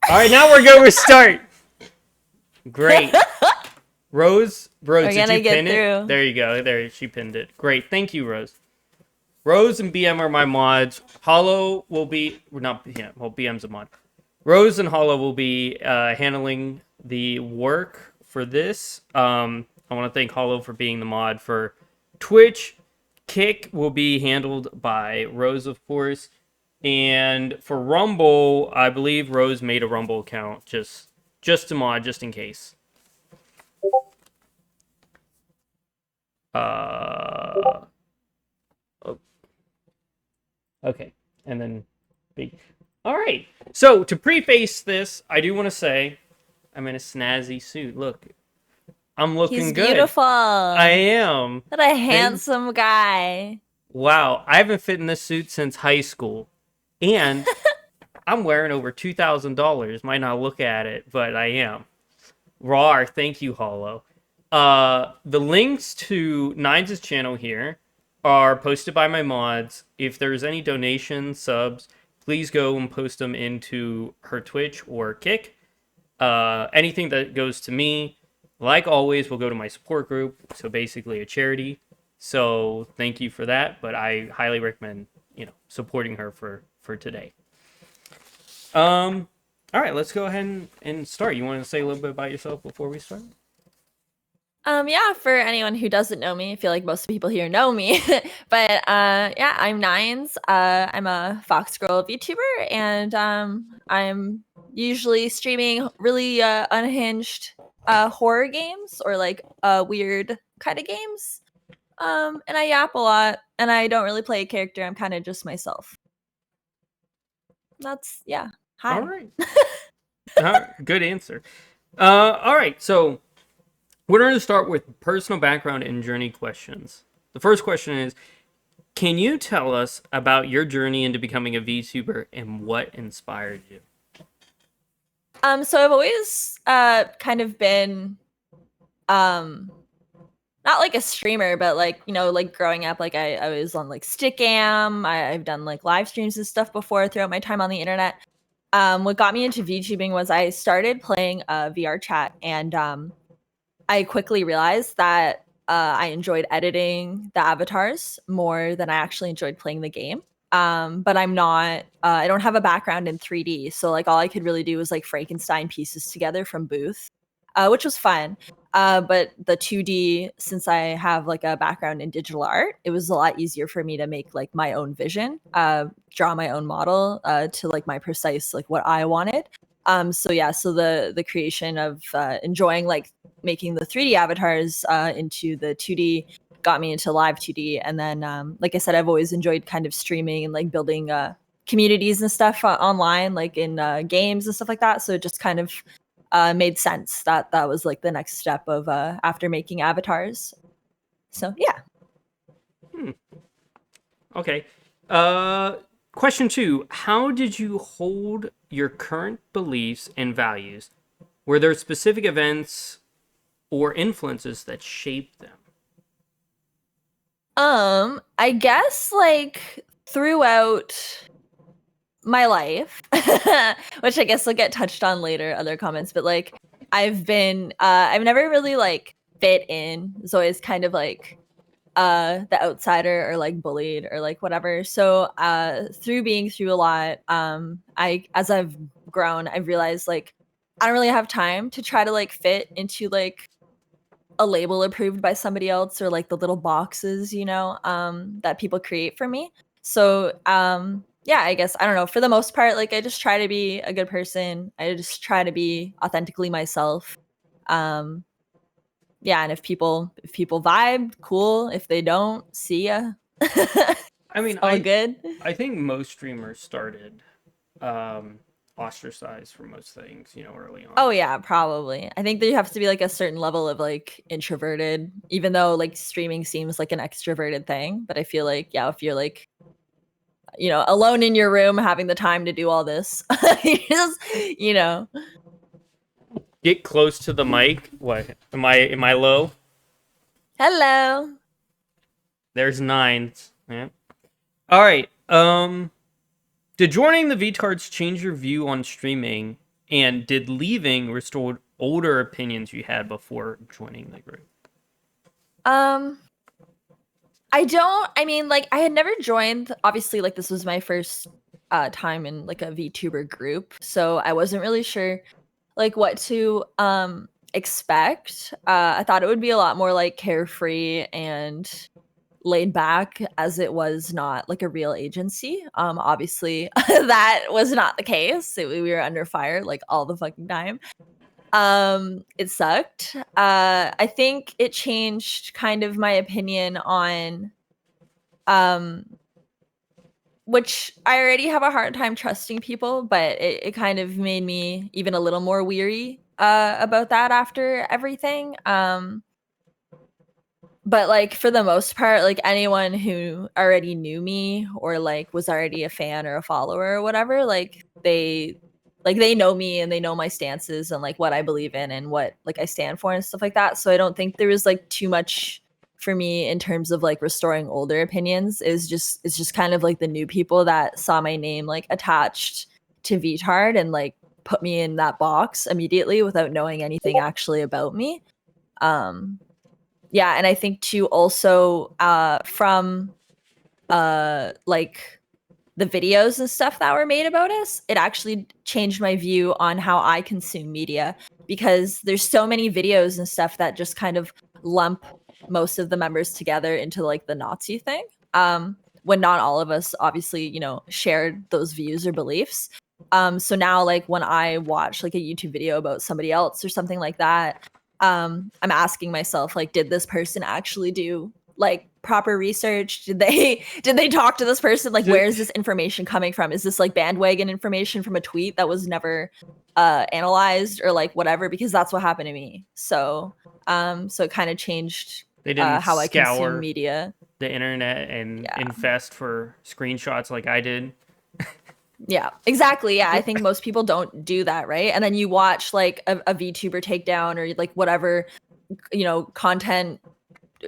All right, now we're going to start. Great. Rose, did you pin it? There you go. There, she pinned it. Great. Thank you, Rose. Rose and BM are my mods. Hollow will be... Not BM. Well, BM's a mod. Rose and Hollow will be handling the work for this. I want to thank Hollow for being the mod for Twitch. Kick will be handled by Rose, of course. And for Rumble, I believe Rose made a Rumble account just to mod, just in case. Oh. Okay, and then big. All right. So to preface this, I do want to say I'm in a snazzy suit. Look, I'm looking He's good. Beautiful. I am. What a handsome guy. Wow, I haven't fit in this suit since high school, and I'm wearing over $2,000. Might not look at it, but I am. Rawr, thank you, Hollow. The links to Nines' channel here are posted by my mods. If there's any donations, subs, please go and post them into her Twitch or Kick. Anything that goes to me, like always, will go to my support group. So basically a charity. So thank you for that. But I highly recommend, supporting her for today. All right, let's go ahead and start. You want to say a little bit about yourself before we start? Yeah, for anyone who doesn't know me, I feel like most people here know me. But yeah, I'm Nines. I'm a Fox Girl VTuber, and I'm usually streaming really unhinged horror games or like weird kind of games. And I yap a lot, and I don't really play a character. I'm kind of just myself. That's Hi. All right. Good answer. All right, so we're going to start with personal background and journey questions. The first question is, can you tell us about your journey into becoming a VTuber and what inspired you? So I've always kind of been not like a streamer, but like, like growing up, like I was on like Stickam. I've done like live streams and stuff before throughout my time on the internet. What got me into VTubing was I started playing VR chat, and I quickly realized that I enjoyed editing the avatars more than I actually enjoyed playing the game. But I'm not, I don't have a background in 3D. So like all I could really do was like Frankenstein pieces together from Booth, which was fun. But the 2D, since I have like a background in digital art, it was a lot easier for me to make like my own vision, draw my own model to like my precise, like what I wanted. So the creation of enjoying like making the 3D avatars into the 2D got me into live 2D. And then, like I said, I've always enjoyed kind of streaming and like building communities and stuff online, like in games and stuff like that. So it just kind of made sense that that was like the next step of after making avatars. So yeah. Okay. Question 2. How did you hold your current beliefs and values? Were there specific events or influences that shaped them? I guess like throughout my life, which I guess will get touched on later, other comments, but like I've never really like fit in. It's always kind of like the outsider or like bullied or like whatever. So through being through a lot, as I've grown, I've realized like I don't really have time to try to like fit into like a label approved by somebody else or like the little boxes, that people create for me. So yeah, I guess I don't know. For the most part, like I just try to be a good person. I just try to be authentically myself. Yeah, and if people vibe, cool. If they don't, see ya. I mean, all good. I think most streamers started ostracized for most things, early on. Oh yeah, probably. I think there has to be like a certain level of like introverted, even though like streaming seems like an extroverted thing. But I feel like, yeah, if you're like, alone in your room having the time to do all this, just, Get close to the mic. What? Am I low? Hello. There's Nines. Yeah. All right. Did joining the Vtards change your view on streaming And did leaving restore older opinions you had before joining the group? Um, I mean, like, I had never joined, obviously, like, this was my first time in like a VTuber group, so I wasn't really sure like what to expect. I thought it would be a lot more like carefree and laid back, as it was not like a real agency. Obviously that was not the case. We were under fire like all the fucking time. It sucked. I think it changed kind of my opinion on um which I already have a hard time trusting people, but it kind of made me even a little more weary about that after everything. But like for the most part, like anyone who already knew me or like was already a fan or a follower or whatever, like they know me and they know my stances and like what I believe in and what like I stand for and stuff like that. So I don't think there was like too much for me in terms of like restoring older opinions. It's just kind of like the new people that saw my name like attached to Vtard and like put me in that box immediately without knowing anything actually about me. Um yeah, and I think too also from like the videos and stuff that were made about us, it actually changed my view on how I consume media, because there's so many videos and stuff that just kind of lump most of the members together into like the Nazi thing. When not all of us obviously, you know, shared those views or beliefs. So now like when I watch like a YouTube video about somebody else or something like that, I'm asking myself like, did this person actually do like proper research? Did they talk to this person? Like, where is this information coming from? Is this like bandwagon information from a tweet that was never analyzed or like whatever? Because that's what happened to me. So it kind of changed They didn't how I consume scour media. the internet and Yeah. infest for screenshots like I did. Yeah, exactly. Yeah, I think most people don't do that, right? And then you watch like a VTuber takedown or like whatever, you know, content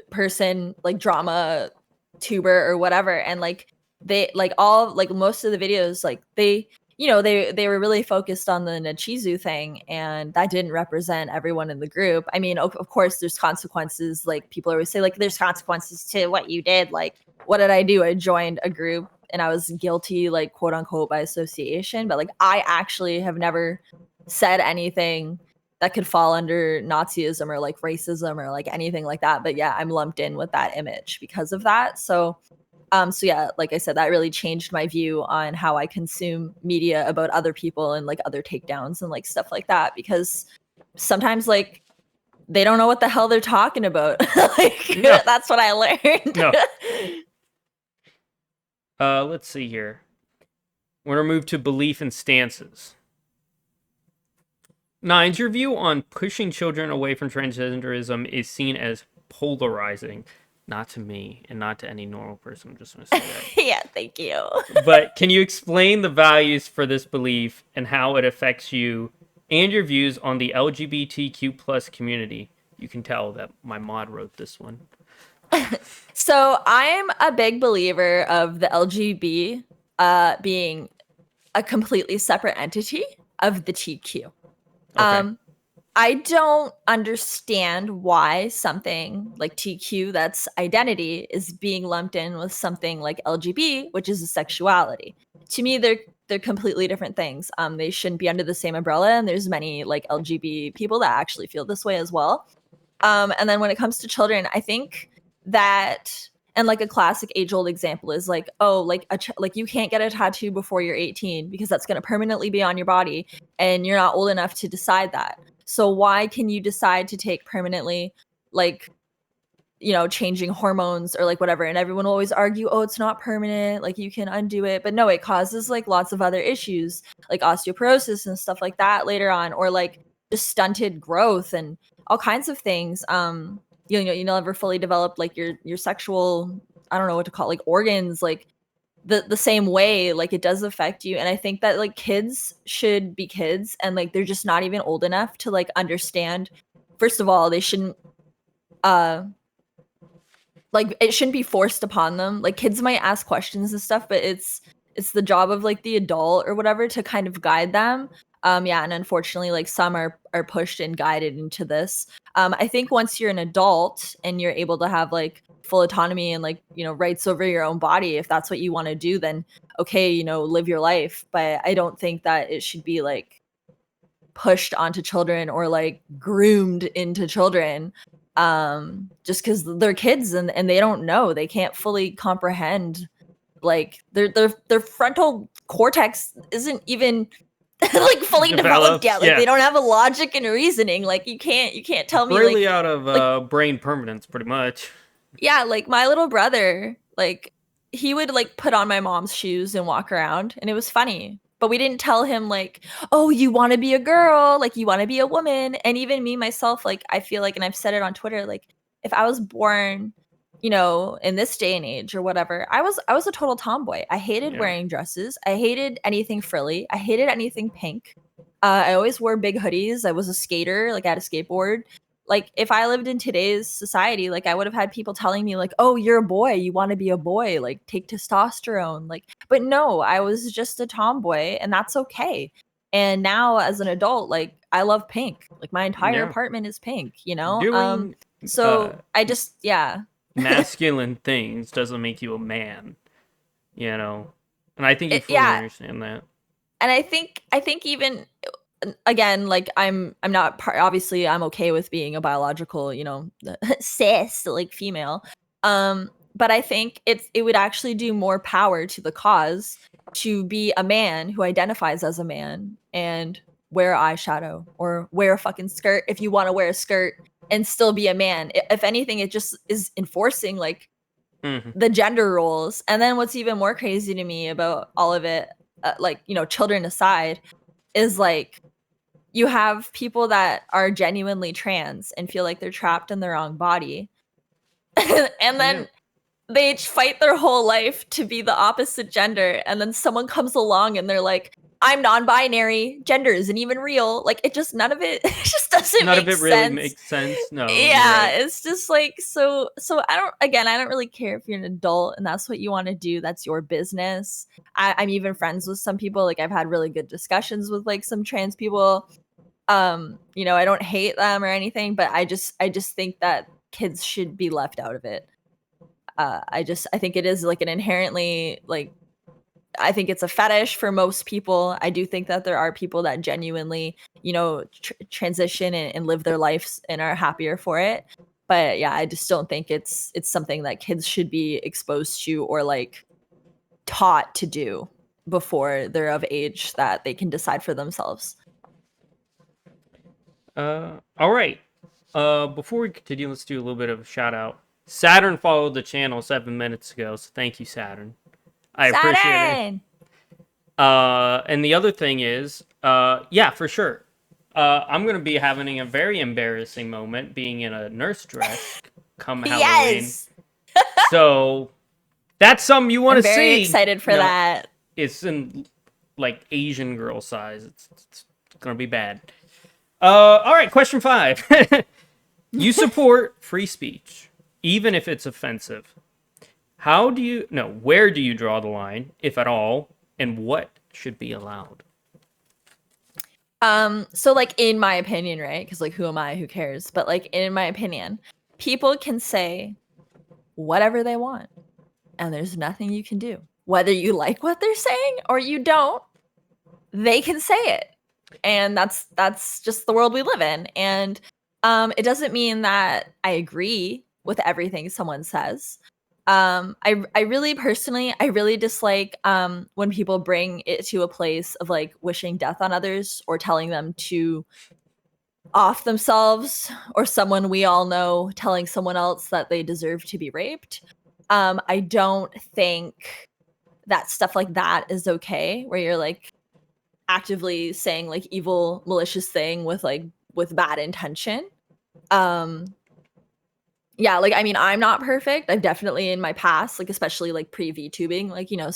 person, like drama tuber or whatever, and like they like all like most of the videos, like they, you know, they were really focused on the Nachizu thing, and that didn't represent everyone in the group. I mean, of course there's consequences, like people always say like there's consequences to what you did. Like what did I do? I joined a group and I was guilty, like quote unquote, by association, but like I actually have never said anything that could fall under Nazism or like racism or like anything like that. But yeah, I'm lumped in with that image because of that. So yeah, like I said, that really changed my view on how I consume media about other people and like other takedowns and like stuff like that, because sometimes like they don't know what the hell they're talking about. Like No. that's what I learned. No. Let's see here. We're gonna move to belief and stances. Nines, your view on pushing children away from transgenderism is seen as polarizing. Not to me, and not to any normal person. I'm just gonna say that. Yeah, thank you. But can you explain the values for this belief and how it affects you and your views on the LGBTQ plus community? You can tell that my mod wrote this one. So I'm a big believer of the LGB being a completely separate entity of the TQ. Okay. I don't understand why something like TQ, that's identity, is being lumped in with something like LGB, which is a sexuality. To me, they're completely different things. They shouldn't be under the same umbrella, and there's many like LGB people that actually feel this way as well. And then when it comes to children, I think that, and like a classic age-old example is like, oh, like like you can't get a tattoo before you're 18 because that's going to permanently be on your body, and you're not old enough to decide that. So why can you decide to take permanently, like, you know, changing hormones or like whatever? And everyone will always argue, oh, it's not permanent, like you can undo it. But no, it causes like lots of other issues like osteoporosis and stuff like that later on, or like just stunted growth and all kinds of things. You never fully develop like your sexual, I don't know what to call it, like organs, like the same way. Like it does affect you. And I think that like kids should be kids, and like they're just not even old enough to like understand. First of all, they shouldn't like it shouldn't be forced upon them. Like kids might ask questions and stuff, but it's the job of like the adult or whatever to kind of guide them. Yeah, and unfortunately, like some are pushed and guided into this. I think once you're an adult and you're able to have like full autonomy and like, you know, rights over your own body, if that's what you want to do, then okay, you know, live your life. But I don't think that it should be like pushed onto children or like groomed into children, just because they're kids and they don't know, they can't fully comprehend, like their frontal cortex isn't even like fully developed yet. Like Yeah. they don't have a logic and reasoning. Like you can't tell me Really like out of like brain permanence, pretty much. yeah, like my little brother, like he would like put on my mom's shoes and walk around and it was funny. But we didn't tell him like, "Oh, you want to be a girl, like you want to be a woman." And even me myself, like I feel like, and I've said it on Twitter, like if I was born, you know, in this day and age or whatever, I was a total tomboy. I hated wearing dresses. I hated anything frilly. I hated anything pink. I always wore big hoodies. I was a skater, like I had a skateboard. Like if I lived in today's society, like I would have had people telling me like, "Oh, you're a boy, you want to be a boy, like take testosterone." Like, but no, I was just a tomboy and that's okay. And now as an adult, like I love pink. Like my entire Yeah. apartment is pink, you know? Doing So I just yeah. masculine things doesn't make you a man, you know. And I think you fully Yeah. understand that. And I think even again, like I'm not obviously I'm okay with being a biological, you know, cis like female. But I think it would actually do more power to the cause to be a man who identifies as a man and wear eyeshadow or wear a fucking skirt if you want to wear a skirt and still be a man. If anything, it just is enforcing like the gender roles. And then what's even more crazy to me about all of it, like, you know, children aside, is like you have people that are genuinely trans and feel like they're trapped in their own body. And then they fight their whole life to be the opposite gender. And then someone comes along and they're like, "I'm non-binary, gender isn't even real." Like it just, none of it, it just doesn't None make of it really sense. makes sense. No. Yeah, Right. it's just like so I don't really care if you're an adult and that's what you want to do. That's your business. I'm even friends with some people. Like I've had really good discussions with like some trans people. You know, I don't hate them or anything, but I just think that kids should be left out of it. I think it is like an inherently like, I think it's a fetish for most people. I do think that there are people that genuinely, you know, transition and live their lives and are happier for it. But yeah, I just don't think it's something that kids should be exposed to or like taught to do before they're of age that they can decide for themselves. All right. Before we continue, let's do a little bit of a shout out. Saturn followed the channel 7 minutes ago, so thank you, Saturn. I appreciate it. And the other thing is, yeah, for sure. I'm gonna be having a very embarrassing moment being in a nurse dress come Halloween. Yes. So that's something you want to see. Very excited for that. It's in like Asian girl size. It's gonna be bad. All right, question 5. You support free speech, even if it's offensive. Where do you draw the line, if at all, and what should be allowed? So like in my opinion, right? Because like who am I? Who cares? But like in my opinion, people can say whatever they want, and there's nothing you can do. Whether you like what they're saying or you don't, they can say it. And that's just the world we live in. And it doesn't mean that I agree with everything someone says. I really personally, I really dislike when people bring it to a place of like wishing death on others or telling them to off themselves, or someone we all know telling someone else that they deserve to be raped. I don't think that stuff like that is okay, where you're like actively saying like evil, malicious thing with bad intention. Yeah, like I mean, I'm not perfect. I've definitely in my past, like especially like pre VTubing, like, you know,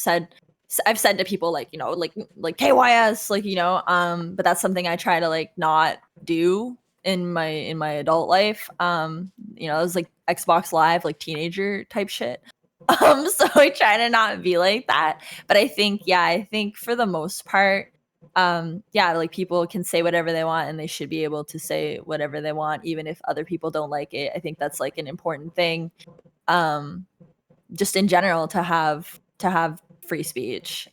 I've said to people like, you know, like KYS, like, you know, but that's something I try to like not do in my adult life. You know, it was like Xbox Live, like teenager type shit. So I try to not be like that. But I think, yeah, I think for the most part, Yeah, like people can say whatever they want and they should be able to say whatever they want, even if other people don't like it. I think that's like an important thing. Just in general to have free speech.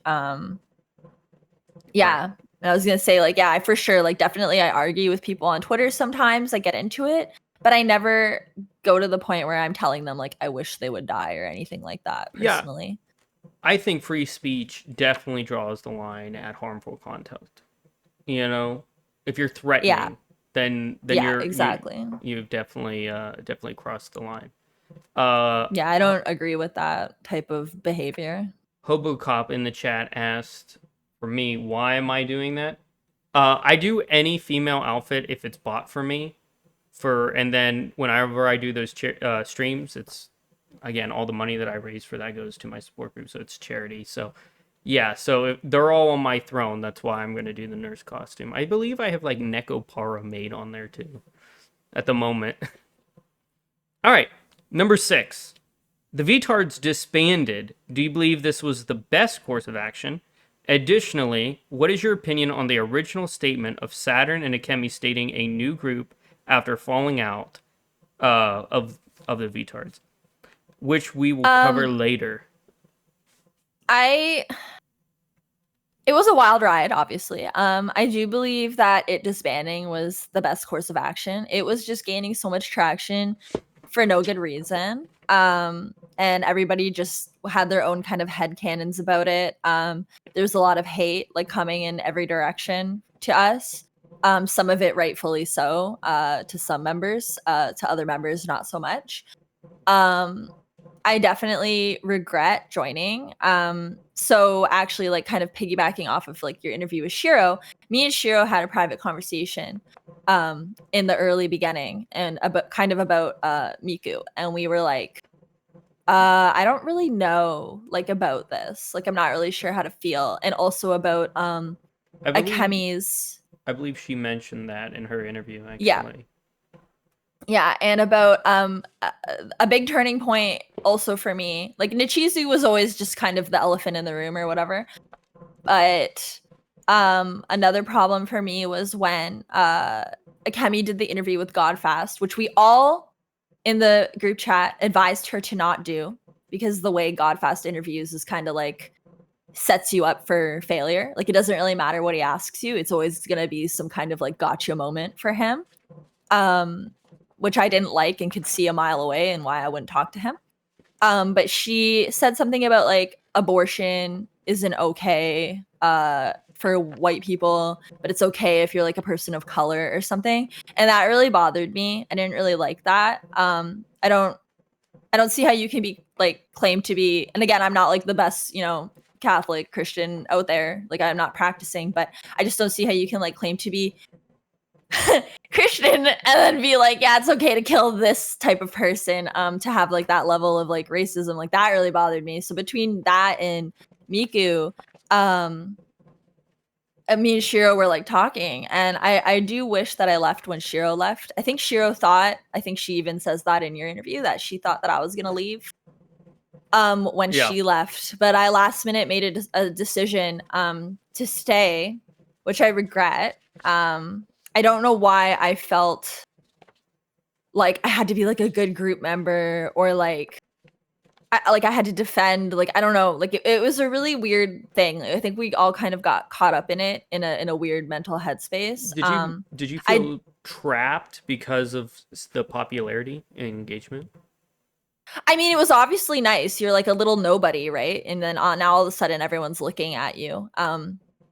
Yeah. Right. And I was gonna say, like, yeah, for sure, like definitely I argue with people on Twitter sometimes. I get into it, but I never go to the point where I'm telling them like I wish they would die or anything like that Yeah, personally. I think free speech definitely draws the line at harmful content. You know, if you're Yeah. threatening, then Yeah, exactly. you've definitely crossed the line. Yeah, I don't agree with that type of behavior. Hobocop in the chat asked for me, why am I doing that? I do any female outfit if it's bought for me. And then whenever I do those streams, it's again all the money that I raise for that goes to my support group, so it's charity. So yeah, so they're all on my throne. That's why I'm gonna do the nurse costume. I believe I have like Neko Para made on there too, at the moment. All right, number 6. The Vtards disbanded. Do you believe this was the best course of action? Additionally, what is your opinion on the original statement of Saturn and Akemi stating a new group after falling out of the Vtards, which we will cover later? It was a wild ride, obviously. I do believe that it disbanding was the best course of action. It was just gaining so much traction for no good reason. And everybody just had their own kind of headcanons about it. There's a lot of hate like coming in every direction to us. Some of it rightfully so, to some members, to other members, not so much. I definitely regret joining. So actually, like, kind of piggybacking off of like your interview with Shiro, me and Shiro had a private conversation in the early beginning and about Miku, and we were like, I don't really know like about this. Like, I'm not really sure how to feel, and also about Akemi's. I believe she mentioned that in her interview, Yeah. actually. Yeah, and about a big turning point also for me. Like, Nichizu was always just kind of the elephant in the room or whatever. But another problem for me was when Akemi did the interview with Godfast, which we all in the group chat advised her to not do, because the way Godfast interviews is kind of like sets you up for failure. Like, it doesn't really matter what he asks you. It's always going to be some kind of like gotcha moment for him. Which I didn't like and could see a mile away, and why I wouldn't talk to him. But she said something about like abortion isn't okay for white people, but it's okay if you're like a person of color or something. And that really bothered me. I didn't really like that. I don't see how you can be like claimed to be, and again, I'm not like the best, Catholic Christian out there. Like, I'm not practicing, but I just don't see how you can like claim to be Christian and then be like, yeah, it's okay to kill this type of person, to have like that level of like racism. Like, that really bothered me. So between that and Miku, me and Shiro were like talking, and I do wish that I left when Shiro left. I think she even says that in your interview, that she thought that I was gonna leave when she left, but I last minute made a decision to stay, which I regret. I don't know why I felt like I had to be like a good group member, or like I had to defend, like, I don't know, like it was a really weird thing. I think we all kind of got caught up in it in a weird mental headspace. Did you feel trapped because of the popularity and engagement? I mean, it was obviously nice. You're like a little nobody, right? And then now all of a sudden everyone's looking at you.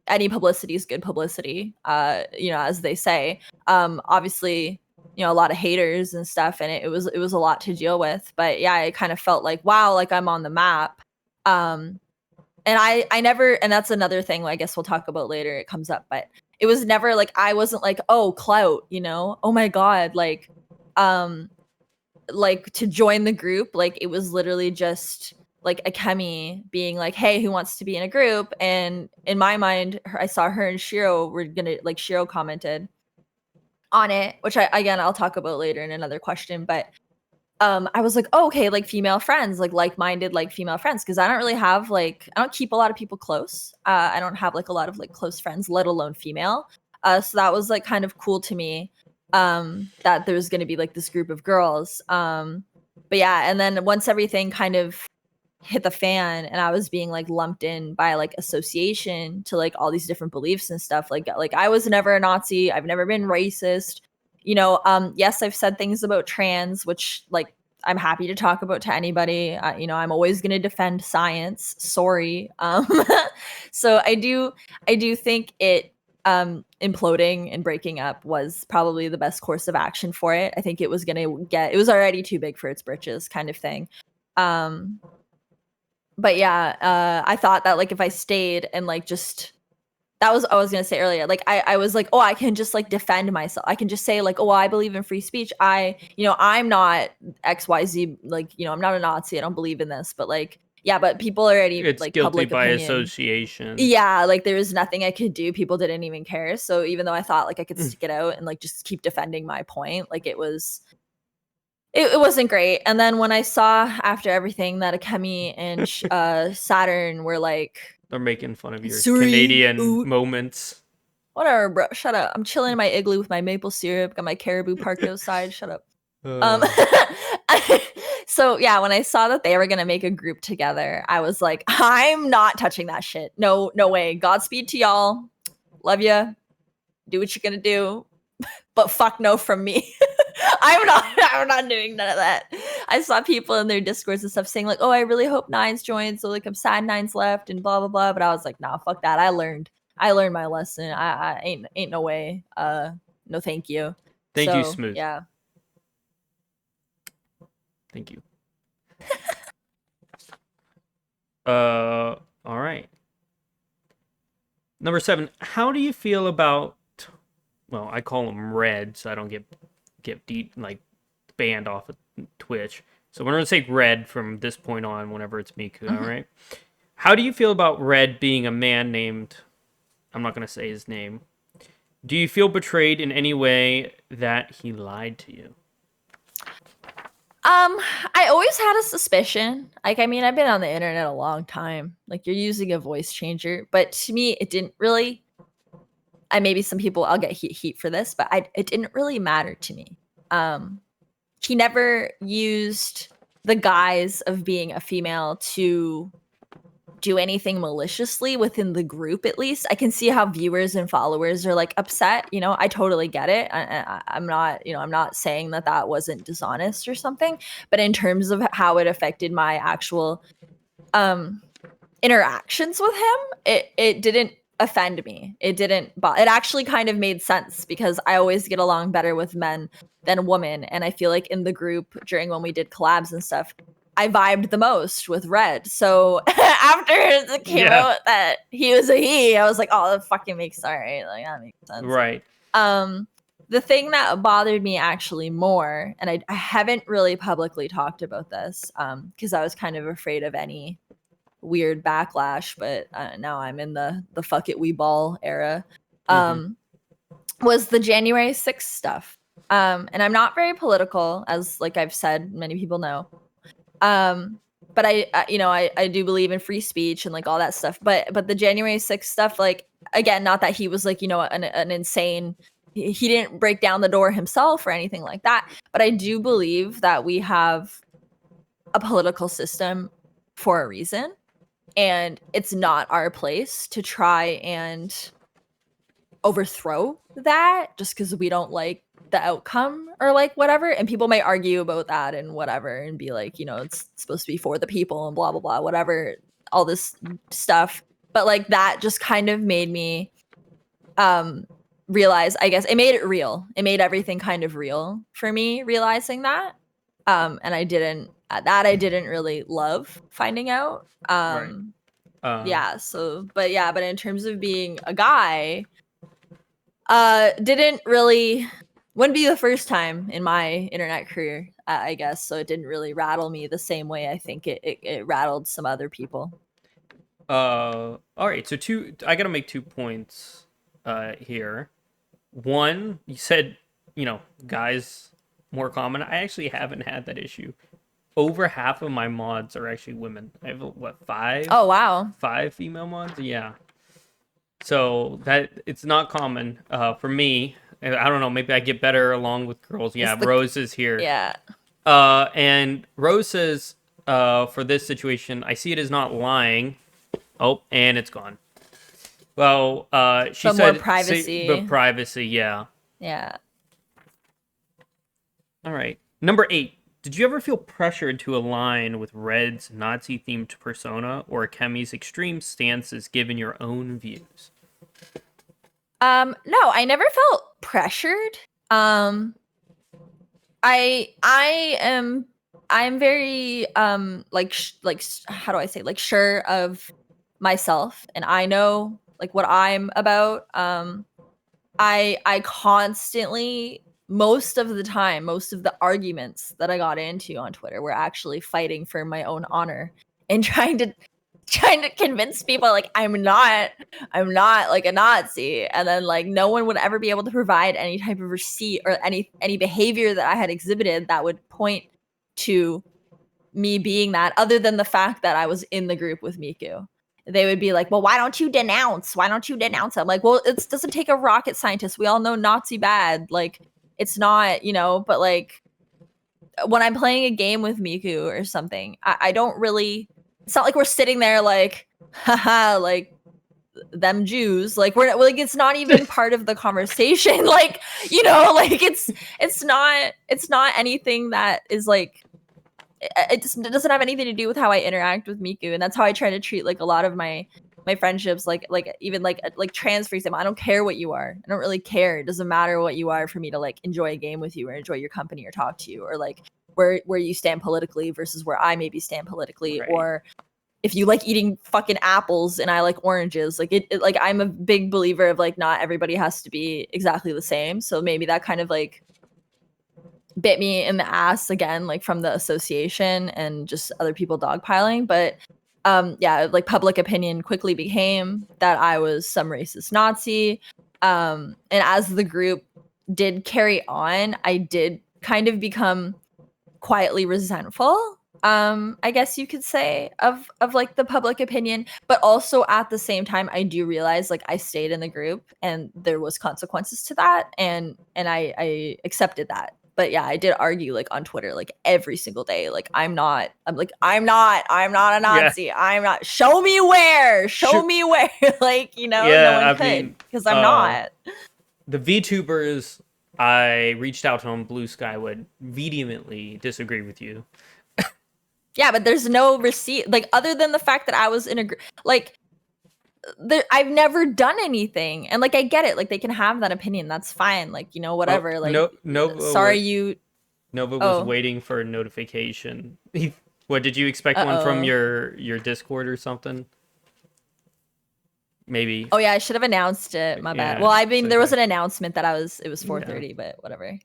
Any publicity is good publicity, as they say. Obviously, a lot of haters and stuff, and it was a lot to deal with. But yeah, it kind of felt like, wow, like I'm on the map. And I never, and that's another thing I guess we'll talk about later. It comes up, but it was never like, I wasn't like, oh, clout, oh my God, like to join the group. Like, it was literally just like Akemi being like, hey, who wants to be in a group? And in my mind, I saw her and Shiro were gonna, like, Shiro commented on it, which I'll talk about later in another question. But I was like, oh, okay, like female friends, like-minded, like female friends, because I don't really have I don't keep a lot of people close. I don't have like a lot of like close friends, let alone female. So that was like kind of cool to me. That there was going to be like this group of girls. But yeah, and then once everything kind of hit the fan, and I was being like lumped in by like association to like all these different beliefs and stuff. Like I was never a Nazi. I've never been racist. Yes, I've said things about trans, which like I'm happy to talk about to anybody. I'm always going to defend science. Sorry. So I do think it imploding and breaking up was probably the best course of action for it. I think it was it was already too big for its britches, kind of thing. But yeah, I thought that like if I stayed and like just that was I was gonna say earlier. Like I was like, oh, I can just like defend myself. I can just say like, oh, well, I believe in free speech. I'm not XYZ. Like, I'm not a Nazi. I don't believe in this. But like, yeah, but people already It's like guilty public by opinion. association. Yeah, like there was nothing I could do. People didn't even care. So even though I thought like I could stick it out and like just keep defending my point, like it wasn't great. And then when I saw after everything that Akemi and Saturn were like, They're making fun of your sorry, Canadian moments. whatever, bro. Shut up. I'm chilling in my igloo with my maple syrup. Got my caribou parked outside. Shut up. Um, Uh, so yeah, when I saw that they were gonna make a group together, I was like, I'm not touching that shit. No, no way. Godspeed to y'all. Love ya. Do what you're gonna do, but fuck no from me. I'm not doing none of that. I saw people in their discords and stuff saying like, oh, I really hope Nines joins. So like I'm sad Nines left and blah blah blah. But I was like, nah, fuck that. I learned my lesson. I ain't no way. No thank you. Thank you, So Smooth. yeah. Thank you. All right. Number 7. How do you feel about? Well, I call them red, so I don't get deep like banned off of Twitch. So we're gonna say red from this point on. Whenever it's Miku, all right. How do you feel about Red being a man named? I'm not gonna say his name. Do you feel betrayed in any way that he lied to you? I always had a suspicion. Like, I mean, I've been on the internet a long time. Like, you're using a voice changer, but to me, it didn't really. And maybe some people I'll get heat for this, but it didn't really matter to me. He never used the guise of being a female to do anything maliciously within the group. At least I can see how viewers and followers are like upset. I totally get it. I'm not I'm not saying that wasn't dishonest or something, but in terms of how it affected my actual interactions with him, it didn't offend me. It didn't it actually kind of made sense because I always get along better with men than women, and I feel like in the group during when we did collabs and stuff, I vibed the most with Red. So after it came out that he was a he, I was like, oh, that fucking makes all right. Like that makes sense. Right. The thing that bothered me actually more, and I haven't really publicly talked about this, because I was kind of afraid of any weird backlash, but now I'm in the fuck it we ball era. Was the January 6th stuff. And I'm not very political, as like I've said, many people know. But I do believe in free speech and like all that stuff. But the January 6th stuff, like again, not that he was like an insane. He didn't break down the door himself or anything like that. But I do believe that we have a political system for a reason, and it's not our place to try and overthrow that just because we don't like the outcome or like whatever. And people might argue about that and whatever and be like, it's supposed to be for the people and blah blah blah, whatever, all this stuff. But like that just kind of made me realize, I guess it made it real. It made everything kind of real for me, realizing that. And I didn't really love finding out. Right. Yeah, so but in terms of being a guy, wouldn't be the first time in my internet career, I guess. So it didn't really rattle me the same way I think it rattled some other people. All right. So I gotta make 2 points here. One, you said, guys more common. I actually haven't had that issue. Over half of my mods are actually women. I have what, five? Oh wow. 5 female mods? Yeah. So that it's not common for me. I don't know. Maybe I get better along with girls. Yeah, Rose is here. Yeah. And Rose says, for this situation, I see it as not lying. Oh, and it's gone. Well, she but said, more privacy. But privacy, yeah. Yeah. All right. Number 8. Did you ever feel pressured to align with Red's Nazi-themed persona or Kemi's extreme stances given your own views? No, I never felt pressured. I'm very how do I say, like, sure of myself, and I know like what I'm about. I constantly, most of the time, most of the arguments that I got into on Twitter were actually fighting for my own honor and trying to convince people like I'm not like a Nazi, and then like no one would ever be able to provide any type of receipt or any behavior that I had exhibited that would point to me being that, other than the fact that I was in the group with Miku. They would be like, well, why don't you denounce? Why don't you denounce? I'm like, well, it doesn't take a rocket scientist. We all know Nazi bad. Like, it's not, but like when I'm playing a game with Miku or something, I don't really, it's not like we're sitting there like, haha, like them Jews. Like we're like, it's not even part of the conversation. Like, like it's not anything that is like, it doesn't have anything to do with how I interact with Miku, and that's how I try to treat like a lot of my friendships, like even like trans, for example. I don't care what you are. I don't really care. It doesn't matter what you are for me to like enjoy a game with you or enjoy your company or talk to you, or like where you stand politically versus where I maybe stand politically, right. Or if you like eating fucking apples and I like oranges, like it like I'm a big believer of like not everybody has to be exactly the same. So maybe that kind of like bit me in the ass again, like from the association and just other people dogpiling. But yeah, like public opinion quickly became that I was some racist Nazi. And as the group did carry on, I did kind of become quietly resentful, I guess you could say, of like the public opinion. But also at the same time, I do realize like I stayed in the group and there was consequences to that, and I accepted that. But yeah, I did argue like on Twitter like every single day, like I'm not a Nazi. Yeah. I'm not. Show me where. Like, yeah, no one could, because I'm not. The Vtubers I reached out on Blue Sky would vehemently disagree with you. Yeah, but there's no receipt, like other than the fact that I was in a like I've never done anything, and like I get it, like they can have that opinion, that's fine, like whatever. Like Nova was waiting for a notification. What, did you expect one from your Discord or something? Maybe. Oh yeah, I should have announced it. My bad. Well, I mean, there was an announcement that it was 4:30, but whatever.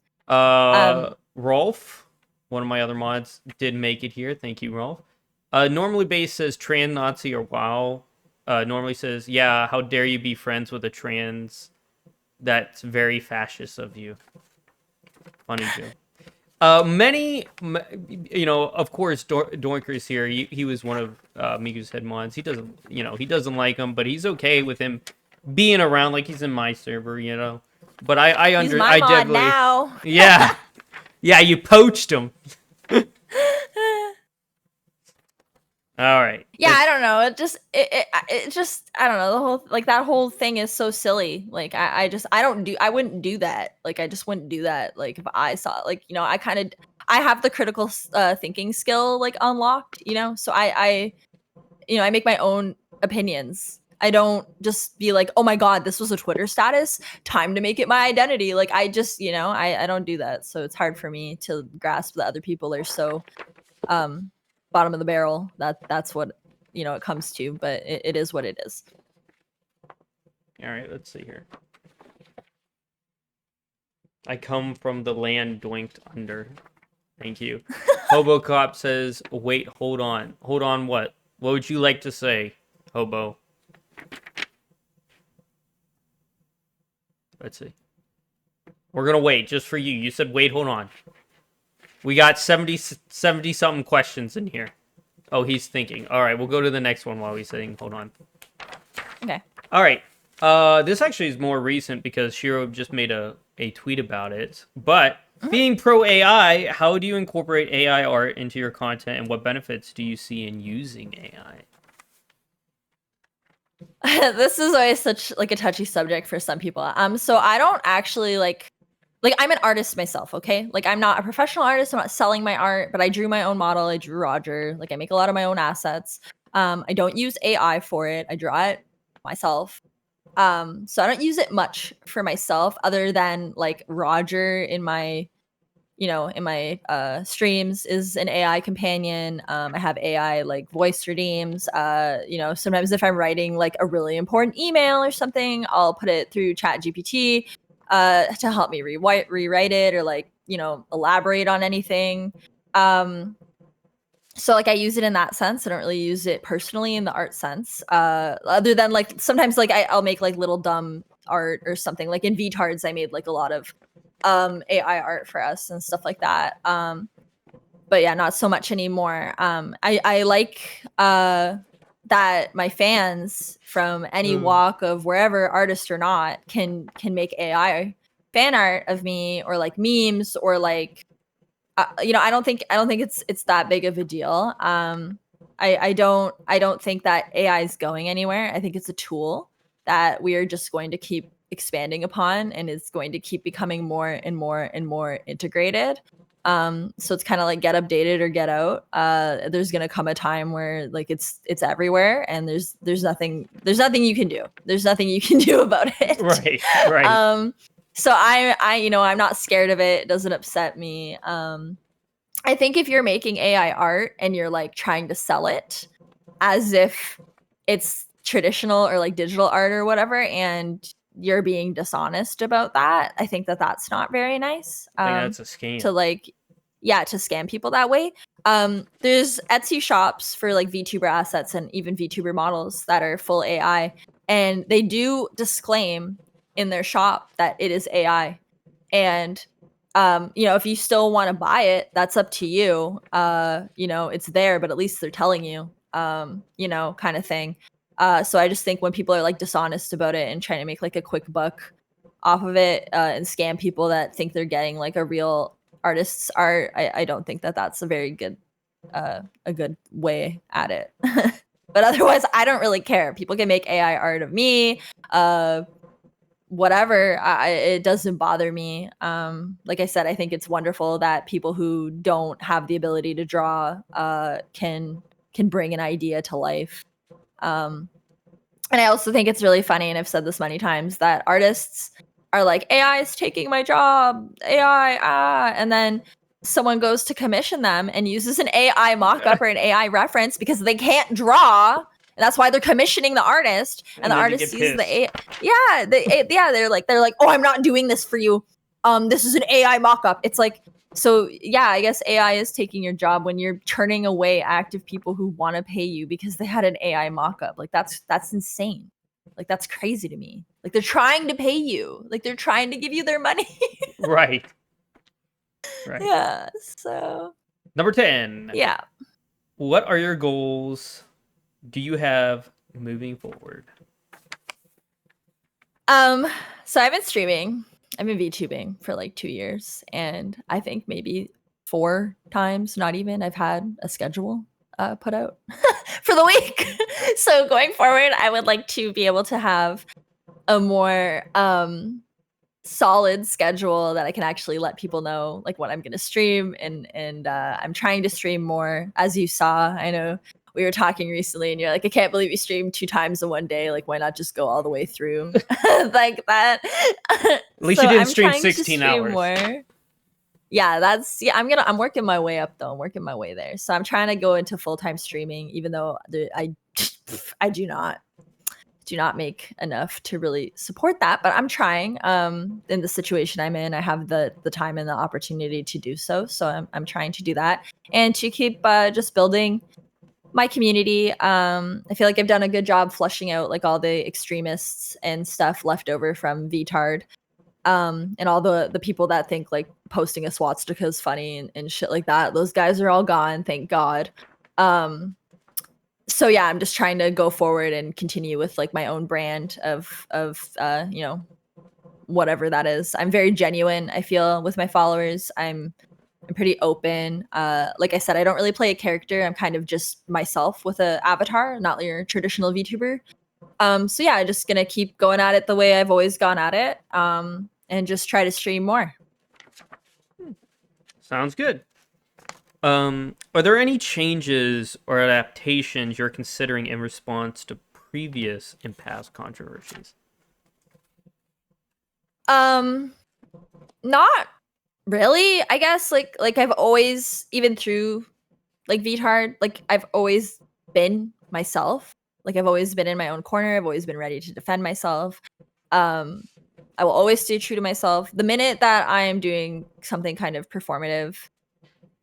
Rolf, one of my other mods, did make it here. Thank you, Rolf. Normally Base says trans Nazi or wow. Normally says, yeah, how dare you be friends with a trans? That's very fascist of you. Funny joke. Many, of course, Doinker's here. He was one of Miku's head mods. He doesn't like him, but he's okay with him being around. Like, he's in my server, But he's my mod now. Yeah, yeah, you poached him. All right. Yeah, I don't know. It just I don't know. The whole that whole thing is so silly. Like I wouldn't do that. Like I just wouldn't do that. Like if I saw I have the critical thinking skill like unlocked, So I make my own opinions. I don't just be like, oh my god, this was a Twitter status, time to make it my identity. Like I just, I don't do that. So it's hard for me to grasp that other people are so bottom of the barrel. That's what it comes to, but it is what it is. All right, let's see here. I come from the land doinked under. Thank you. Hobo Cop says, wait, hold on what would you like to say, Hobo? Let's see. We're gonna wait just for you. You said wait, hold on. We got 70 something questions in here. Oh, he's thinking. All right, we'll go to the next one while he's sitting. Hold on. Okay. All right. This actually is more recent because Shiro just made a tweet about it. But being pro AI, how do you incorporate AI art into your content, and what benefits do you see in using AI? This is always such like a touchy subject for some people. So I don't actually like I'm an artist myself, okay? Like I'm not a professional artist, I'm not selling my art, but I drew my own model, I drew Roger. Like I make a lot of my own assets. I don't use AI for it. I draw it myself. So I don't use it much for myself other than like Roger in my streams is an AI companion. I have AI like voice redeems. Sometimes if I'm writing like a really important email or something, I'll put it through Chat GPT to help me rewrite it or like, elaborate on anything. So like I use it in that sense. I don't really use it personally in the art sense. Other than like sometimes like I'll make like little dumb art or something. Like in Vtards, I made like a lot of AI art for us and stuff like that. But yeah, not so much anymore. I like that my fans from any walk of wherever, artist or not, can make AI fan art of me or like memes or like I don't think it's that big of a deal. I don't think that AI is going anywhere. I think it's a tool that we are just going to keep expanding upon, and it's going to keep becoming more and more and more integrated. So it's kind of like get updated or get out. There's gonna come a time where like it's everywhere, and there's nothing you can do. There's nothing you can do about it. Right. So I'm not scared of it. It doesn't upset me. I think if you're making AI art and you're like trying to sell it as if it's traditional or like digital art or whatever, and you're being dishonest about that, I think that that's not very nice. I think that's a scam. To scam people that way. There's Etsy shops for like VTuber assets and even VTuber models that are full AI, and they do disclaim in their shop that it is AI. And if you still want to buy it, that's up to you. It's there, but at least they're telling you, kind of thing. So I just think when people are like dishonest about it and trying to make like a quick buck off of it and scam people that think they're getting like a real artist's art, I don't think that that's a very good way at it. But otherwise, I don't really care. People can make AI art of me, whatever. It doesn't bother me. Like I said, I think it's wonderful that people who don't have the ability to draw can bring an idea to life. And I also think it's really funny, and I've said this many times, that artists are like, AI is taking my job, AI, and then someone goes to commission them and uses an AI mock-up or an AI reference because they can't draw. And that's why they're commissioning the artist, and the artist sees the AI. They're like, oh, I'm not doing this for you. This is an AI mock-up. It's like, so yeah, I guess AI is taking your job when you're turning away active people who want to pay you because they had an AI mock-up. Like that's insane. Like that's crazy to me. Like they're trying to pay you. Like they're trying to give you their money. Right. Yeah. So number 10. Yeah. What are your goals? Do you have moving forward? So I've been streaming. I've been VTubing for like 2 years, and I think maybe 4 times, not even, I've had a schedule put out for the week. So going forward, I would like to be able to have a more solid schedule that I can actually let people know like what I'm going to stream, and I'm trying to stream more. As you saw, I know we were talking recently and you're like, I can't believe you streamed 2 times in one day. Like, why not just go all the way through like that? At least you didn't stream 16 hours. More. Yeah, I'm working my way up though. I'm working my way there. So I'm trying to go into full-time streaming, even though I do not make enough to really support that, but I'm trying. In the situation I'm in, I have the time and the opportunity to do so. So I'm trying to do that and to keep just building my community. I feel like I've done a good job flushing out like all the extremists and stuff left over from Vtard. And all the people that think like posting a swastika is funny and shit like that, those guys are all gone, thank God. So yeah, I'm just trying to go forward and continue with like my own brand of you know, whatever that is. I'm very genuine, I feel, with my followers. I'm pretty open. Like I said, I don't really play a character. I'm kind of just myself with a avatar, not your traditional VTuber. So yeah, I'm just gonna keep going at it the way I've always gone at it. And just try to stream more. Sounds good. Are there any changes or adaptations you're considering in response to previous and past controversies? Not really. I guess like I've always, even through like Vtard, like I've always been myself. Like I've always been in my own corner. I've always been ready to defend myself. I will always stay true to myself. The minute that I am doing something kind of performative,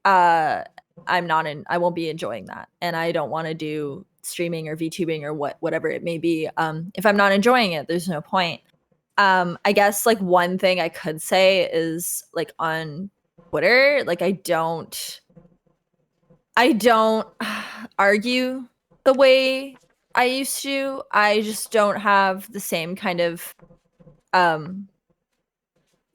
I won't be enjoying that. And I don't want to do streaming or VTubing or whatever it may be. If I'm not enjoying it, there's no point. I guess like one thing I could say is like on Twitter, like I don't argue the way I used to. I just don't have the same kind of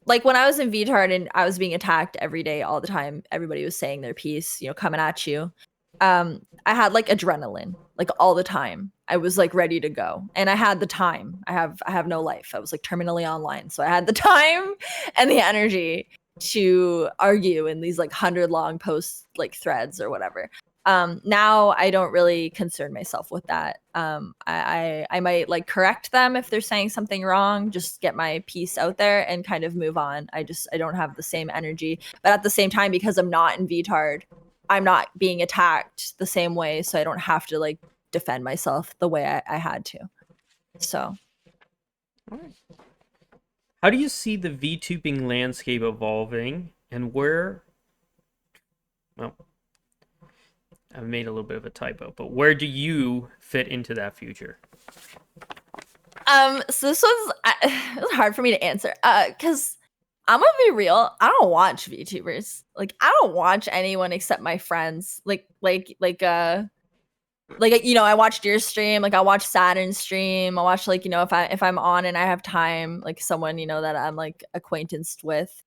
like when I was in VTard and I was being attacked every day all the time, everybody was saying their piece, you know, coming at you. I had like adrenaline, like all the time. I was like ready to go. And I had the time. I have no life. I was like terminally online. So I had the time and the energy to argue in these like 100 long post like threads or whatever. Now I don't really concern myself with that. I might like correct them if they're saying something wrong, just get my piece out there and kind of move on. I don't have the same energy, but at the same time, because I'm not in VTard, I'm not being attacked the same way, so I don't have to like defend myself the way I had to. So, All right. How do you see the VTubing landscape evolving, and where? Well, I've made a little bit of a typo, but where do you fit into that future? So this was it was hard for me to answer. Because I'm gonna be real, I don't watch VTubers. Like I don't watch anyone except my friends. You know, I watched your stream, like I watch Saturn's stream. I watch like, you know, if I'm on and I have time, like someone, you know, that I'm like acquaintanced with.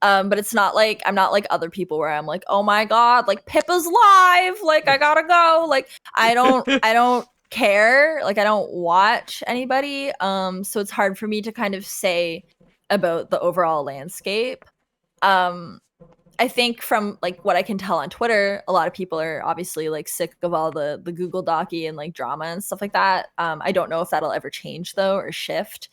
But it's not like I'm not like other people where I'm like, oh my god, like Pippa's live, like I gotta go. Like I don't care. Like I don't watch anybody. So it's hard for me to kind of say about the overall landscape. I think from like what I can tell on Twitter, a lot of people are obviously like sick of all the Google Docy and like drama and stuff like that. I don't know if that'll ever change though or shift.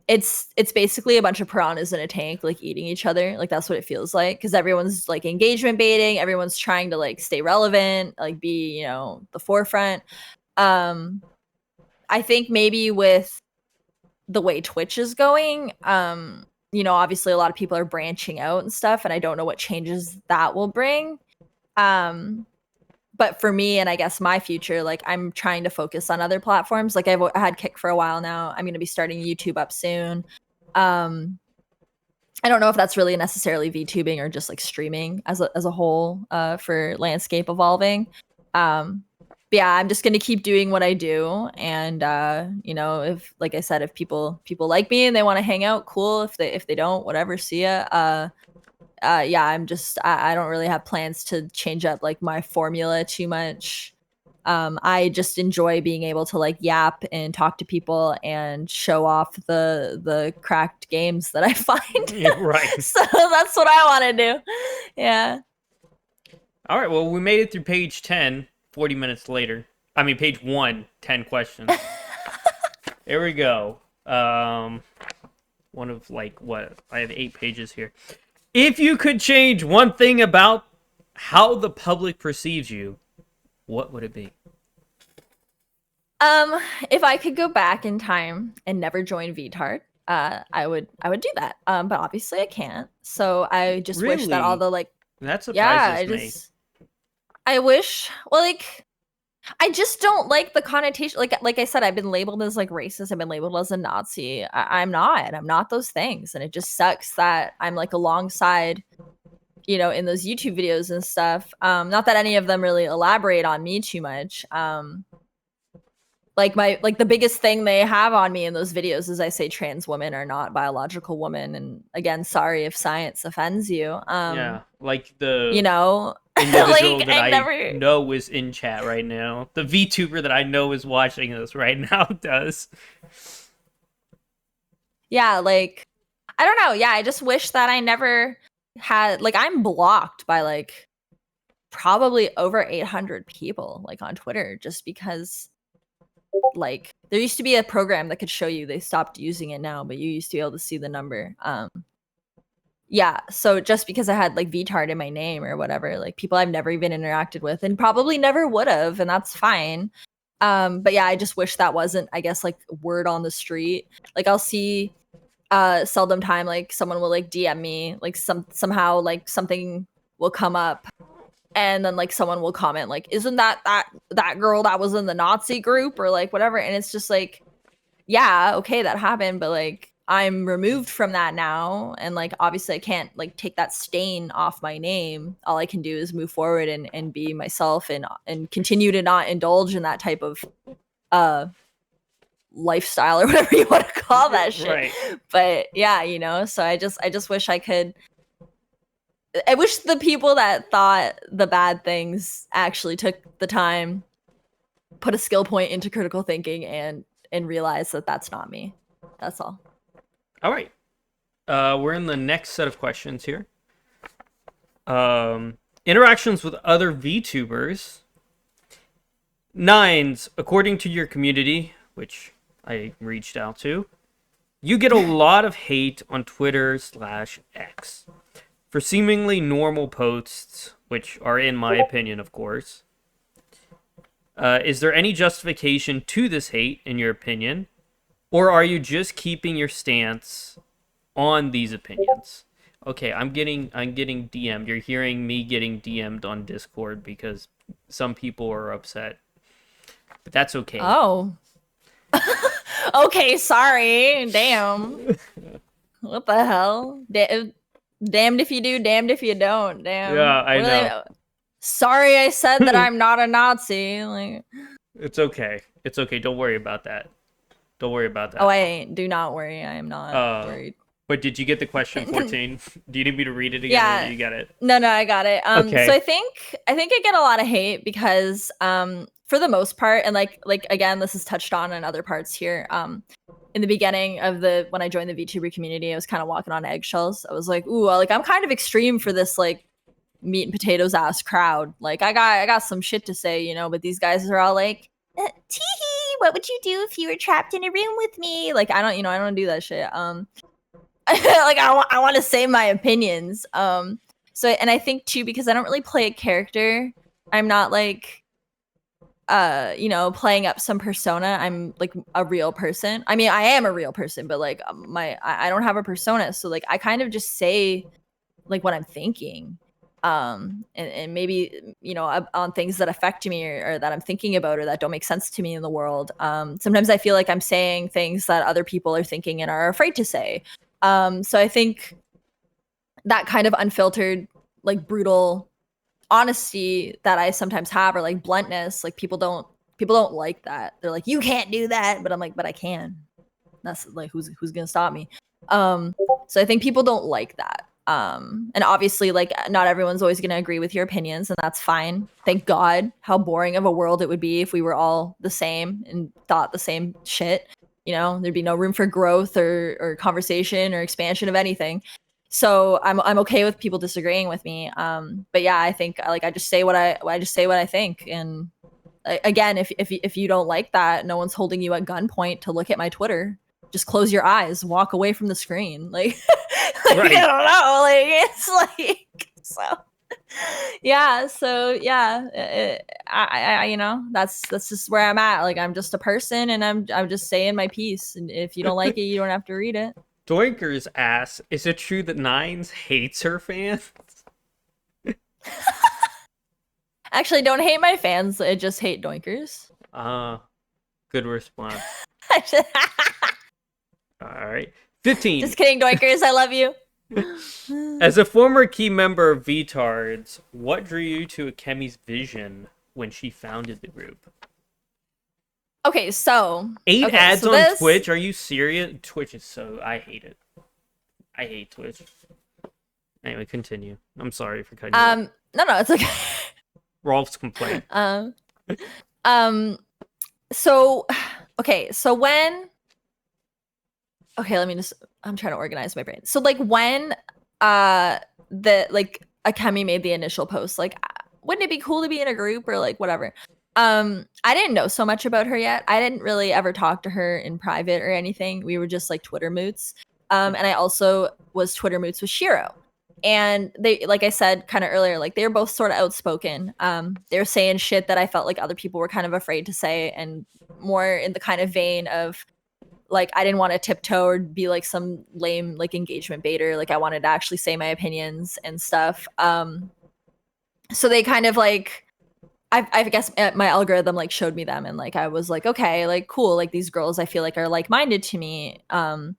It's basically a bunch of piranhas in a tank like eating each other. Like that's what it feels like, because everyone's like engagement baiting, everyone's trying to like stay relevant, like be, you know, the forefront. I think maybe with the way Twitch is going, you know, obviously a lot of people are branching out and stuff, and I don't know what changes that will bring. But for me, and I guess my future, like I'm trying to focus on other platforms. Like I had Kick for a while now. I'm going to be starting YouTube up soon. I don't know if that's really necessarily VTubing or just like streaming as a whole for landscape evolving. But yeah, I'm just going to keep doing what I do, and you know, if like I said, if people like me and they want to hang out, cool. If they don't, whatever, see ya. Yeah, I don't really have plans to change up like my formula too much. I just enjoy being able to like yap and talk to people and show off the cracked games that I find. Yeah, right. So that's what I want to do. Yeah. All right, well, we made it through page 10, 40 minutes later. I mean, page 1, 10 questions. Here we go. One of like, what? I have 8 pages here. If you could change one thing about how the public perceives you, what would it be? If I could go back in time and never join VTard, I would do that. But obviously I can't. So I just wish that all Really? the like That yeah, surprises me. I wish, well, like I just don't like the connotation. Like I said, I've been labeled as like racist. I've been labeled as a Nazi. I'm not. I'm not those things, and it just sucks that I'm like alongside, in those YouTube videos and stuff. Not that any of them really elaborate on me too much. Like the biggest thing they have on me in those videos is I say trans women are not biological women, and again, sorry if science offends you. Yeah, like the You know, individual like that I I never. know is in chat right now. The VTuber that I know is watching this right now does. Yeah, like I don't know. Yeah, I just wish that I never had, like, I'm blocked by like probably over 800 people like on Twitter just because like there used to be a program that could show you. They stopped using it now, but you used to be able to see the number. Yeah, so just because I had like Vtard in my name or whatever, like people I've never even interacted with and probably never would have, and that's fine. But yeah, I just wish that wasn't, I guess, like word on the street. Like I'll see seldom time like someone will like DM me like somehow like something will come up, and then like someone will comment like, isn't that girl that was in the Nazi group or like whatever, and it's just like, yeah, okay, that happened, but like I'm removed from that now, and like obviously I can't like take that stain off my name. All I can do is move forward and be myself and continue to not indulge in that type of uh lifestyle or whatever you want to call that shit. Right. But yeah, so I just wish I wish the people that thought the bad things actually took the time, put a skill point into critical thinking, and realize that that's not me. That's all. All right. We're in the next set of questions here. Interactions with other VTubers. Nines, according to your community, which I reached out to, you get a lot of hate on Twitter/X for seemingly normal posts, which are, in my opinion, of course. Is there any justification to this hate, in your opinion? Or are you just keeping your stance on these opinions? Okay, I'm getting DM'd. You're hearing me getting DM'd on Discord because some people are upset. But that's okay. Oh. Okay, sorry. Damn. What the hell? Damned if you do, damned if you don't. Damn. Yeah, I know. Sorry I said that I'm not a Nazi. Like, it's okay. It's okay. Don't worry about that. Don't worry about that. oh, I ain't. Do not worry. I am not worried. But did you get the question 14? Do you need me to read it again? Yeah. Or do you get it? No, I got it. Okay. So I think I get a lot of hate because for the most part, and like again, this is touched on in other parts here. In the beginning of when I joined the VTuber community, I was kind of walking on eggshells. I was like, ooh, like I'm kind of extreme for this like meat and potatoes ass crowd. Like I got some shit to say, but these guys are all like, tee-hee, what would you do if you were trapped in a room with me? Like I don't do that shit. Like I want to say my opinions. So, and I think too, because I don't really play a character, I'm not like playing up some persona. I'm like a real person. I mean, I am a real person, but like I don't have a persona, so like I kind of just say like what I'm thinking, and maybe on things that affect me or that I'm thinking about or that don't make sense to me in the world. Sometimes I feel like I'm saying things that other people are thinking and are afraid to say. So I think that kind of unfiltered, like brutal honesty that I sometimes have, or like bluntness, like people don't like that. They're like, you can't do that, but I'm like, but I can. That's like, who's gonna stop me? So I think people don't like that. And obviously, like, not everyone's always gonna agree with your opinions, and that's fine. Thank God. How boring of a world it would be if we were all the same and thought the same shit. There'd be no room for growth or conversation or expansion of anything. So I'm okay with people disagreeing with me. But yeah, I think like I just say what I think. And again, if you don't like that, no one's holding you at gunpoint to look at my Twitter. Just close your eyes, walk away from the screen. Like, Right. I don't know. Like it's like so. Yeah. So yeah, I that's just where I'm at. Like I'm just a person, and I'm just saying my piece. And if you don't like it, you don't have to read it. Doinkers asks, is it true that Nines hates her fans? Actually, don't hate my fans. I just hate doinkers. Good response. All right. 15. Just kidding, doinkers. I love you. As a former key member of Vtards, what drew you to Akemi's vision when she founded the group? Okay, so 8 ads so on Twitch? Are you serious? Twitch is so... I hate it. I hate Twitch. Anyway, continue. I'm sorry for cutting you off. No, it's okay. Rolf's complaint. So when... Okay, I'm trying to organize my brain. So, like, when Akemi made the initial post, like, wouldn't it be cool to be in a group or like whatever? I didn't know so much about her yet. I didn't really ever talk to her in private or anything. We were just like Twitter moots. And I also was Twitter moots with Shiro. And they, like I said kind of earlier, like they were both sort of outspoken. They were saying shit that I felt like other people were kind of afraid to say, and more in the kind of vein of like, I didn't want to tiptoe or be like some lame like engagement baiter. Like I wanted to actually say my opinions and stuff. So they kind of like, I guess my algorithm like showed me them, and like I was like, okay, like cool, like these girls I feel like are like-minded to me to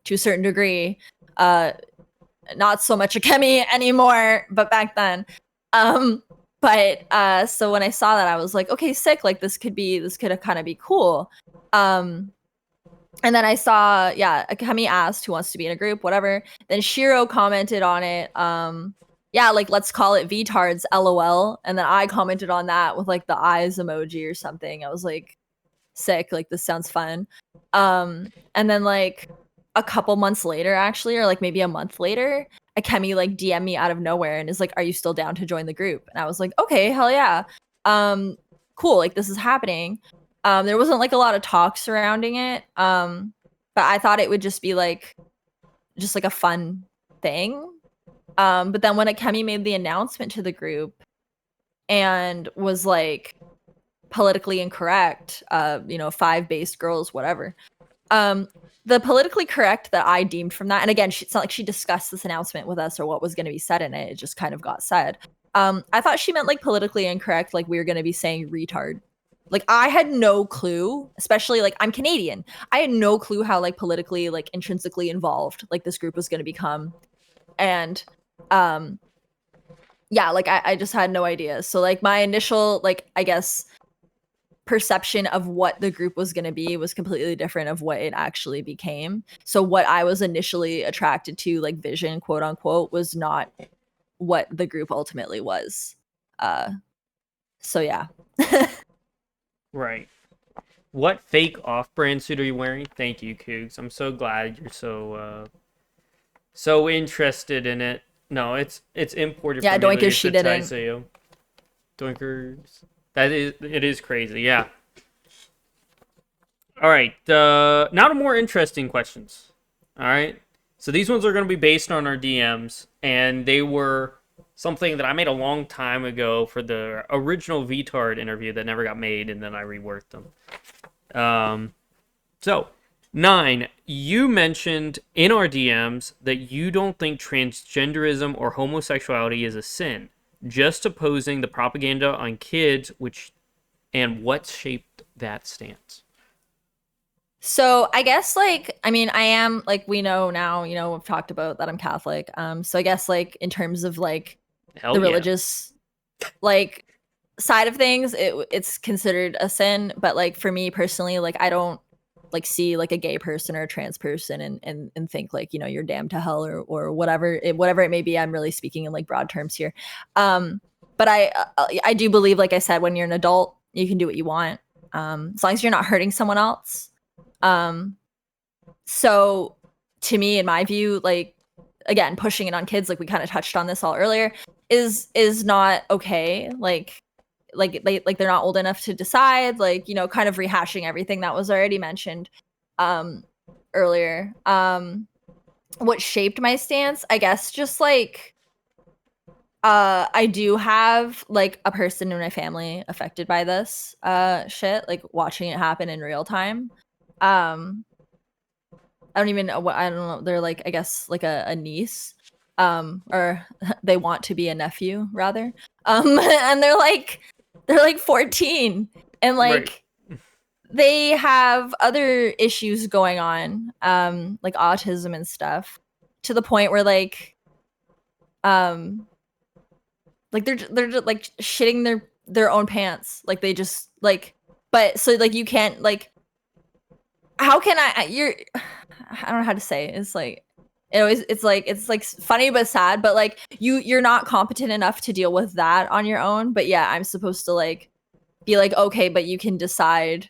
a certain degree. Not so much Akemi anymore, but back then. So when I saw that, I was like, okay, sick, like this could kind of be cool. And then I saw, Akemi asked who wants to be in a group, whatever. Then Shiro commented on it. Like let's call it Vtards, LOL. And then I commented on that with like the eyes emoji or something. I was like, sick, like this sounds fun. And then like a couple months later, actually, or like maybe a month later, Akemi like DM me out of nowhere and is like, are you still down to join the group? And I was like, okay, hell yeah. Cool, like this is happening. There wasn't like a lot of talk surrounding it. But I thought it would just be like a fun thing. But then when Akemi made the announcement to the group and was like politically incorrect, 5 based girls, whatever. The politically correct that I deemed from that, and again, it's not like she discussed this announcement with us or what was going to be said in it. It just kind of got said. I thought she meant like politically incorrect, like we were going to be saying retard. Like I had no clue, especially like I'm Canadian. I had no clue how like politically, like intrinsically involved like this group was going to become. And I just had no idea. So like my initial, like, I guess, perception of what the group was going to be was completely different of what it actually became. So what I was initially attracted to, like vision, quote unquote, was not what the group ultimately was. So yeah. Right. What fake off-brand suit are you wearing? Thank you, Cougs. I'm so glad you're so interested in it. No, it's imported. Yeah, from Doinkers, she didn't. Doinkers. It is crazy. Yeah. All right. Now to more interesting questions. All right. So these ones are going to be based on our DMs, and they were something that I made a long time ago for the original Vtard interview that never got made, and then I reworked them. So 9, you mentioned in our DMs that you don't think transgenderism or homosexuality is a sin, just opposing the propaganda on kids, and what shaped that stance. So I guess like, I mean, I am like, we know now, we've talked about that I'm Catholic. So I guess like in terms of like the religious like side of things, it's considered a sin. But like for me personally, like I don't like see like a gay person or a trans person and think like, you're damned to hell or whatever it may be. I'm really speaking in like broad terms here. But I do believe, like I said, when you're an adult, you can do what you want, as long as you're not hurting someone else. So to me, in my view, like again, pushing it on kids, like we kind of touched on this all earlier, is not okay. Like they're not old enough to decide, like, kind of rehashing everything that was already mentioned earlier. What shaped my stance, I guess, just like I do have like a person in my family affected by this shit, like watching it happen in real time. I don't even know I don't know. They're like, I guess like a niece. or they want to be a nephew rather. And they're like 14, and Right. like they have other issues going on, like autism and stuff, to the point where they're just like shitting their own pants, like they just like, but so like you can't like, how can I don't know how to say it. It's like it's like funny but sad, but like you're not competent enough to deal with that on your own. But yeah, I'm supposed to like be like, okay, but you can decide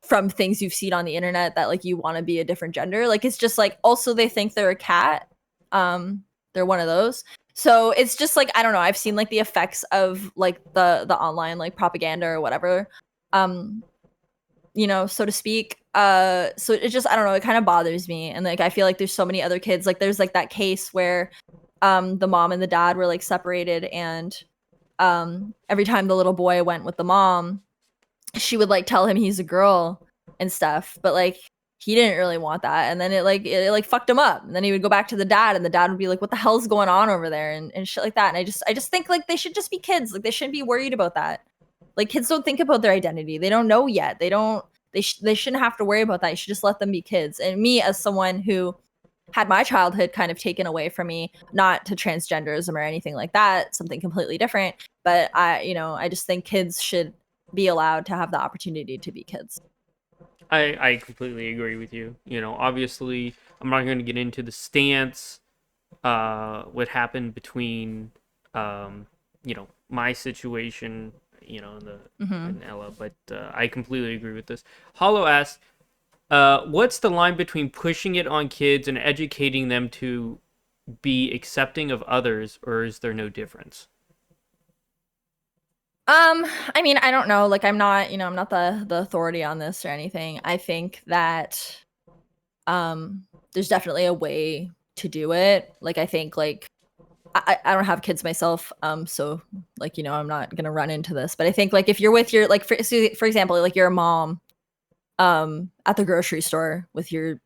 from things you've seen on the internet that like you want to be a different gender. Like it's just like, also they think they're a cat. They're one of those. So it's just like, I don't know, I've seen like the effects of like the online like propaganda or whatever, so to speak. So it just, I don't know, it kind of bothers me. And like I feel like there's so many other kids, like there's like that case where the mom and the dad were like separated, and every time the little boy went with the mom, she would like tell him he's a girl and stuff, but like he didn't really want that. And then it fucked him up. And then he would go back to the dad, and the dad would be like, what the hell's going on over there, and shit like that. And I just think like they should just be kids. Like they shouldn't be worried about that. Like kids don't think about their identity. They don't know yet. They shouldn't have to worry about that. You should just let them be kids. And me, as someone who had my childhood kind of taken away from me, not to transgenderism or anything like that, something completely different, but I just think kids should be allowed to have the opportunity to be kids. I completely agree with you. Obviously, I'm not going to get into the stance, what happened between, my situation, and Ella, but I completely agree with this. Hollow asks, what's the line between pushing it on kids and educating them to be accepting of others, or is there no difference? I mean, I don't know. Like, I'm not the authority on this or anything. I think that there's definitely a way to do it. Like, I think like I don't have kids myself, so like I'm not gonna run into this. But I think like if you're with your like for example, like you're a mom, at the grocery store with your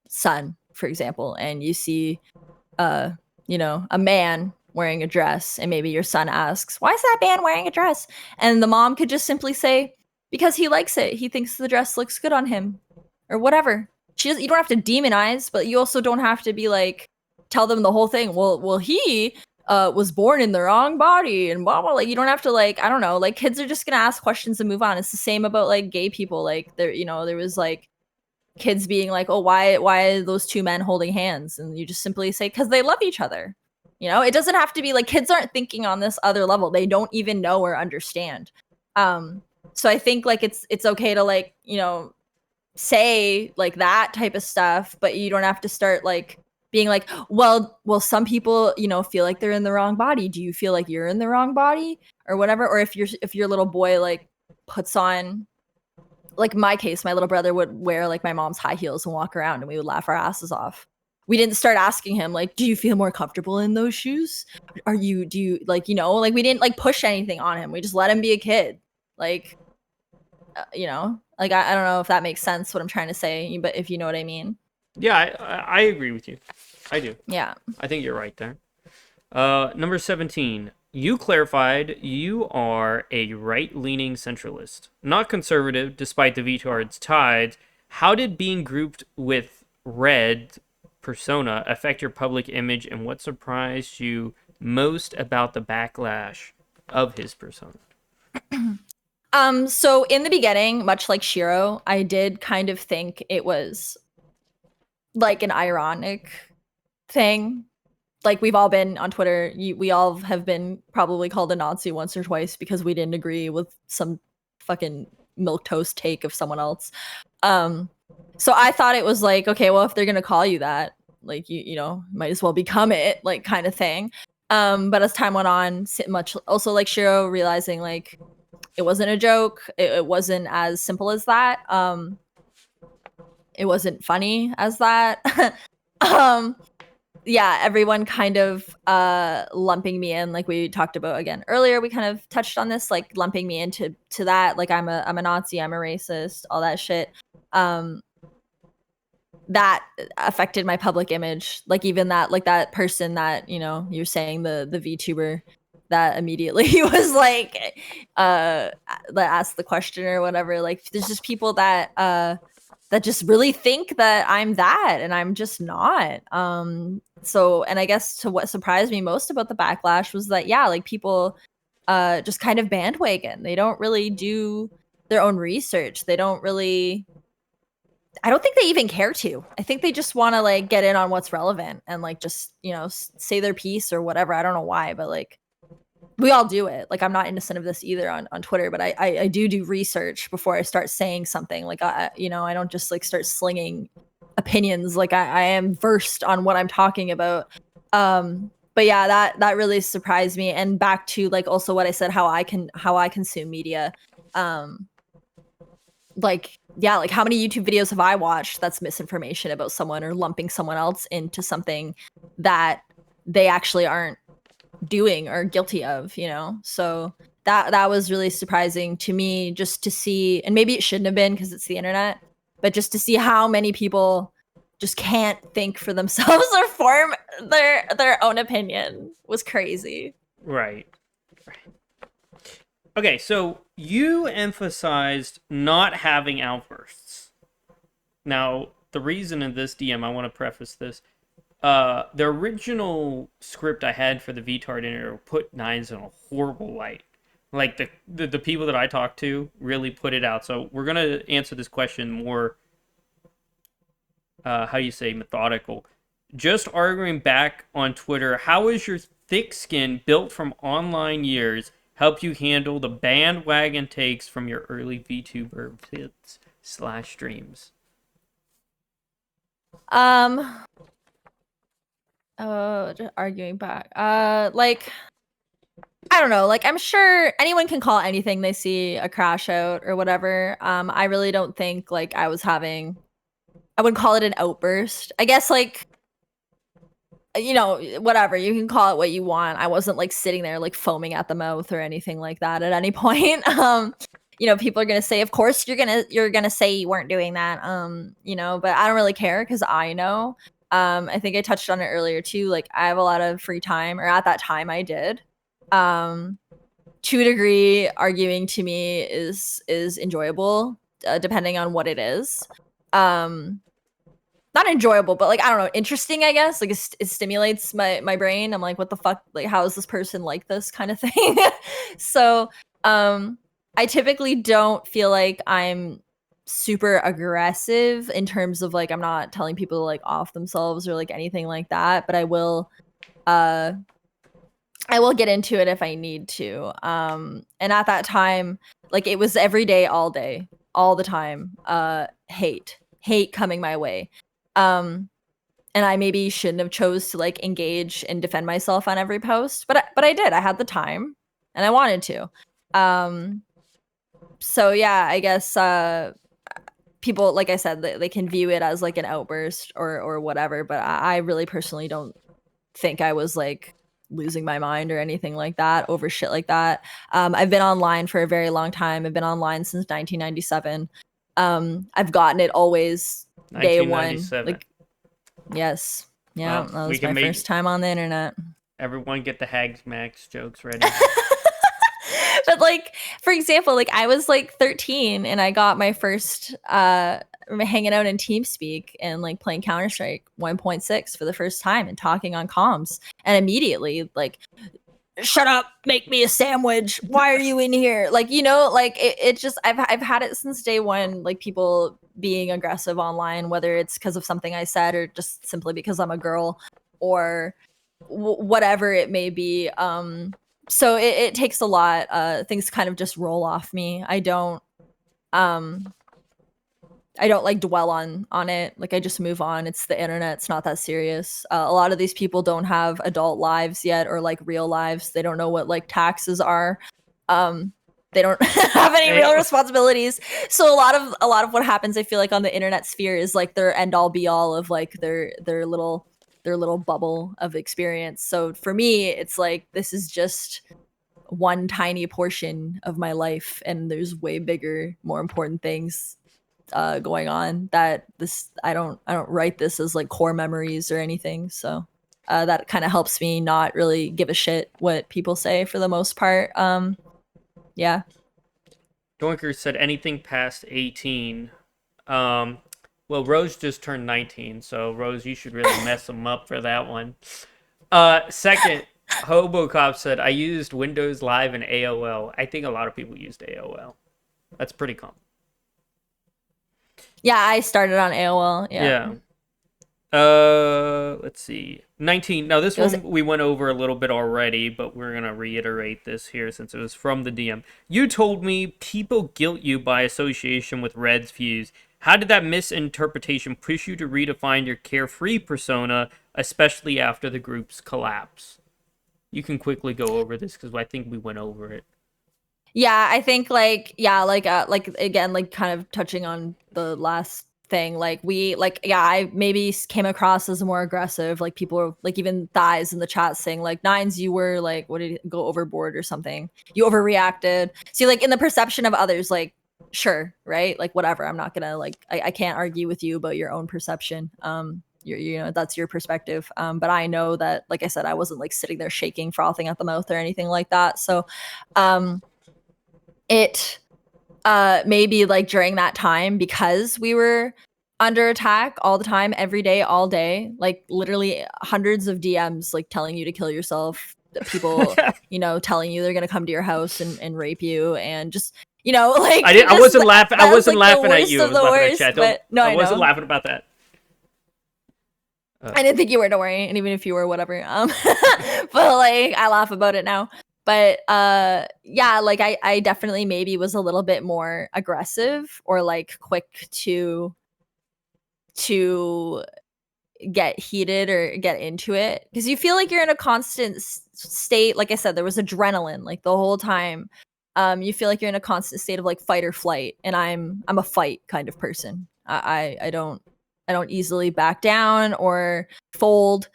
son, for example, and you see a man wearing a dress, and maybe your son asks, why is that man wearing a dress? And the mom could just simply say, because he likes it, he thinks the dress looks good on him, or whatever. You don't have to demonize, but you also don't have to be like, tell them the whole thing. Well he was born in the wrong body and blah blah. Like you don't have to, like, I don't know, like kids are just gonna ask questions and move on. It's the same about like gay people. Like there was like kids being like, oh, why are those two men holding hands? And you just simply say, because they love each other. It doesn't have to be like, kids aren't thinking on this other level. They don't even know or understand. So I think like it's okay to like say like that type of stuff, but you don't have to start like being like, well some people feel like they're in the wrong body. Do you feel like you're in the wrong body or whatever? Or if your little boy like puts on, like my case, my little brother would wear like my mom's high heels and walk around, and we would laugh our asses off. We didn't start asking him like, do you feel more comfortable in those shoes? Do you like, like we didn't like push anything on him. We just let him be a kid. Like, like I don't know if that makes sense what I'm trying to say, but if you know what I mean. Yeah, I agree with you. I do. Yeah. I think you're right there. Number 17. You clarified you are a right-leaning centralist, not conservative, despite the Vtard's tides. How did being grouped with Red persona affect your public image, and what surprised you most about the backlash of his persona? So in the beginning, much like Shiro, I did kind of think it was like an ironic thing. Like we've all been on Twitter, we all have been probably called a Nazi once or twice because we didn't agree with some fucking milquetoast take of someone else. So I thought it was like, okay, well, if they're gonna call you that, like you might as well become it, like kind of thing. But as time went on, much also like Shiro, realizing like it wasn't a joke, it wasn't as simple as that. It wasn't funny as that. Yeah, everyone kind of lumping me in, like we talked about again earlier. We kind of touched on this, like lumping me into that, like I'm a Nazi, I'm a racist, all that shit. that affected my public image. Like even that, like that person that, you know, you're saying the VTuber that immediately was like, that asked the question or whatever. Like there's just people that, that just really think that I'm that, and I'm just not. So, and I guess to what surprised me most about the backlash was that, yeah, like people, just kind of bandwagon. They don't really do their own research. They don't really, I don't think they even care to. I think they just want to like get in on what's relevant and like just, you know, say their piece or whatever. I don't know why, but like we all do it. Like I'm not innocent of this either on Twitter, but I do research before I start saying something. Like you know, I don't just like start slinging opinions. Like I am versed on what I'm talking about. But yeah, that really surprised me. And back to like also what I said, how I consume media. Like, yeah, like how many YouTube videos have I watched that's misinformation about someone or lumping someone else into something that they actually aren't doing or guilty of, you know? So that was really surprising to me, just to see, and maybe it shouldn't have been because it's the internet, but just to see how many people just can't think for themselves or form their own opinion was crazy. Right. Okay, so you emphasized not having outbursts. Now, the reason in this DM, I want to preface this. The original script I had for the Vtard intro put Nines in a horrible light. Like the people that I talked to really put it out. So we're gonna answer this question more. How do you say methodical? Just arguing back on Twitter. How is your thick skin built from online years help you handle the bandwagon takes from your early VTuber vids / streams? Just arguing back. Like I don't know, like I'm sure anyone can call anything they see a crash out or whatever. I really don't think like I would call it an outburst. I guess like, you know, whatever, you can call it what you want. I wasn't like sitting there like foaming at the mouth or anything like that at any point. You know, people are gonna say, of course you're gonna say you weren't doing that. You know, but I don't really care because I know. I think I touched on it earlier too. Like I have a lot of free time, or at that time I did. To a degree, arguing to me is enjoyable, depending on what it is. Not enjoyable, but like I don't know, interesting, I guess. Like it stimulates my brain. I'm like, what the fuck? Like, how is this person like this kind of thing? So, I typically don't feel like I'm super aggressive in terms of like I'm not telling people to like off themselves or like anything like that, but uh I will get into it if I need to. And at that time, like it was every day, all the time. Hate coming my way. And I maybe shouldn't have chose to like engage and defend myself on every post, but I did. I had the time, and I wanted to. So yeah, I guess people, like I said, they can view it as like an outburst or whatever, but I really personally don't think I was like losing my mind or anything like that over shit like that. I've been online for a very long time. I've been online since 1997. I've gotten it always day one. Like, yes. Yeah, Well, that was my first time on the internet. Everyone get the Hags Max jokes ready. But like, for example, like I was like 13 and I got my first hanging out in TeamSpeak and like playing Counter-Strike 1.6 for the first time and talking on comms, and immediately like, shut up, make me a sandwich, why are you in here? Like, you know, like it just I've had it since day one, like people being aggressive online, whether it's because of something I said or just simply because I'm a girl or whatever it may be. So it takes a lot. Things kind of just roll off me. I don't like dwell on it. Like I just move on. It's the internet. It's not that serious. A lot of these people don't have adult lives yet, or like real lives. They don't know what like taxes are. They don't have any real responsibilities. So a lot of what happens, I feel like, on the internet sphere is like their end all be all of like their little bubble of experience. So for me, it's like this is just one tiny portion of my life, and there's way bigger, more important things going on that I don't write this as like core memories or anything. So that kind of helps me not really give a shit what people say for the most part. Yeah. Doinker said anything past 18. Um, well, Rose just turned 19, so Rose, you should really mess them up for that one. Second, Hobocop said, I used Windows Live and AOL. I think a lot of people used AOL. That's pretty common. Yeah, I started on AOL. Yeah. Let's see. 19. Now, this one we went over a little bit already, but we're going to reiterate this here since it was from the DM. You told me people guilt you by association with Red's views. How did that misinterpretation push you to redefine your carefree persona, especially after the group's collapse? You can quickly go over this because I think we went over it. Yeah, I think like again, like kind of touching on the last thing, I maybe came across as more aggressive. Like people were like even thighs in the chat saying like Nines, you were like, what did you go overboard or something? You overreacted. See, like in the perception of others, like sure, right? Like whatever. I'm not gonna like I can't argue with you about your own perception. You know, that's your perspective. But I know that, like I said, I wasn't like sitting there shaking, frothing at the mouth or anything like that. So it maybe like during that time, because we were under attack all the time, every day, all day, like literally hundreds of DMs like telling you to kill yourself, people you know, telling you they're gonna come to your house and rape you, and just, you know, like I wasn't laughing. I wasn't like laughing at you. I was laughing at chat. But no, I wasn't laughing about that. I didn't think you were, don't worry. And even if you were, whatever. But like I laugh about it now. But yeah, like I definitely maybe was a little bit more aggressive or like quick to get heated or get into it, because you feel like you're in a constant state. Like I said, there was adrenaline like the whole time. You feel like you're in a constant state of like fight or flight, and I'm a fight kind of person. I don't easily back down or fold.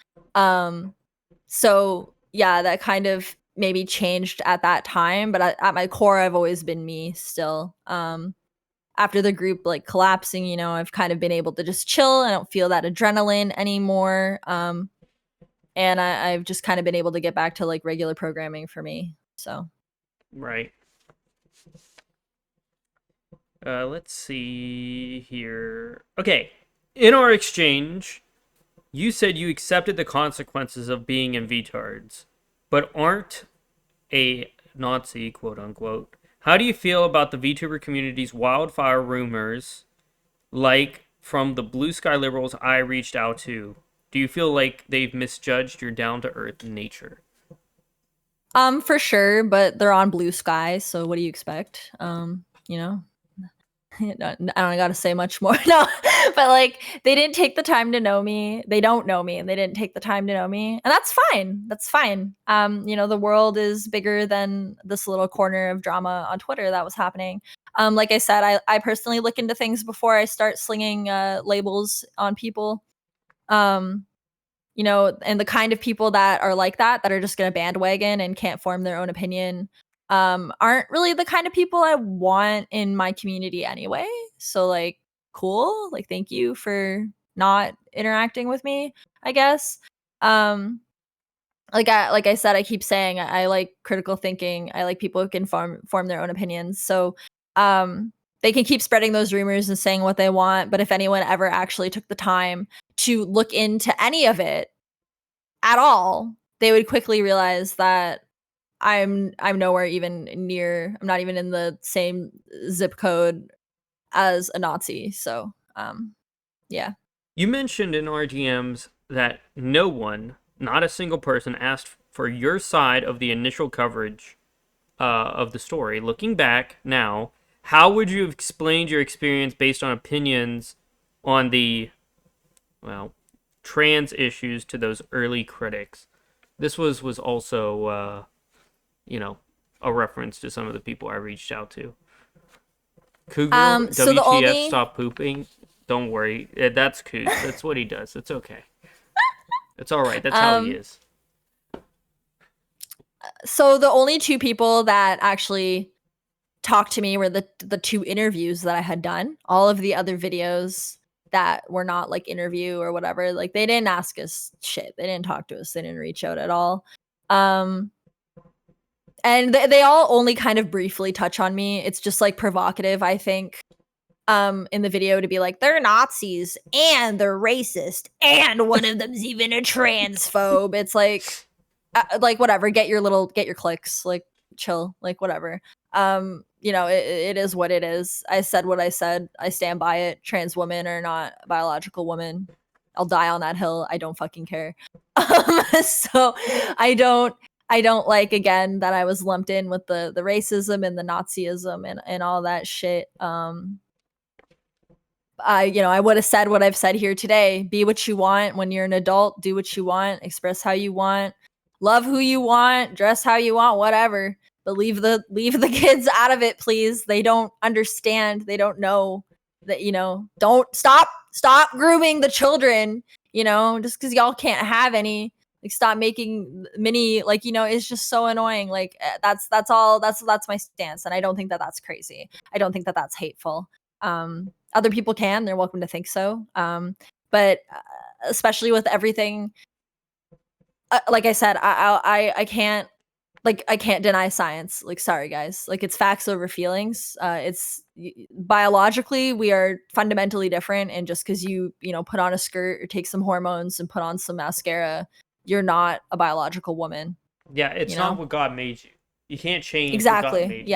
So yeah, that kind of maybe changed at that time, but at my core I've always been me still. After the group like collapsing, you know, I've kind of been able to just chill. I don't feel that adrenaline anymore. And I've just kind of been able to get back to like regular programming for me. So right. Let's see here. Okay. In our exchange, you said you accepted the consequences of being in Vtards, but aren't a Nazi, quote unquote. How do you feel about the VTuber community's wildfire rumors, like from the blue sky liberals I reached out to? Do you feel like they've misjudged your down-to-earth nature? for sure, but they're on blue sky, so what do you expect? You know, I don't gotta say much more. No, but like they didn't take the time to know me. They don't know me, and they didn't take the time to know me, and that's fine. That's fine. You know, the world is bigger than this little corner of drama on Twitter that was happening. Like I said, I personally look into things before I start slinging labels on people. You know, and the kind of people that are like that are just gonna bandwagon and can't form their own opinion, aren't really the kind of people I want in my community anyway. So like cool, like thank you for not interacting with me, I guess. Like I said, I keep saying I like critical thinking. I like people who can form their own opinions. So they can keep spreading those rumors and saying what they want, but if anyone ever actually took the time to look into any of it at all, they would quickly realize that I'm nowhere even near, I'm not even in the same zip code as a Nazi. So, yeah. You mentioned in RGMs that no one, not a single person, asked for your side of the initial coverage of the story. Looking back now, how would you have explained your experience based on opinions on the, well, trans issues to those early critics? This was also, you know, a reference to some of the people I reached out to. Cougar, So the WTF, stop pooping. Don't worry. That's Coos. That's what he does. It's okay. It's all right. That's how he is. So the only two people that actually talked to me were the 2 interviews that I had done. All of the other videos that were not like interview or whatever, like they didn't ask us shit. They didn't talk to us. They didn't reach out at all. And they all only kind of briefly touch on me. It's just like provocative, I think, in the video to be like, they're Nazis and they're racist and one of them's even a transphobe. It's like whatever, get your clicks, like chill, like whatever. You know, it is what it is. I said what I said. I stand by it. Trans women are not a biological woman. I'll die on that hill. I don't fucking care. So I don't like, again, that I was lumped in with the racism and the Nazism and all that shit. I would have said what I've said here today. Be what you want when you're an adult. Do what you want. Express how you want. Love who you want. Dress how you want. Whatever. But leave the kids out of it, please. They don't understand. They don't know that, don't stop grooming the children, just because y'all can't have any. Like, stop making mini, like, it's just so annoying. Like, that's my stance. And I don't think that that's crazy. I don't think that that's hateful. Other people can, they're welcome to think so. But especially with everything, like I said, I can't deny science. Like, sorry guys, like, it's facts over feelings. It's biologically, we are fundamentally different. And just because you put on a skirt or take some hormones and put on some mascara, you're not a biological woman. Yeah, it's not what God made you. You can't change exactly. What God made you.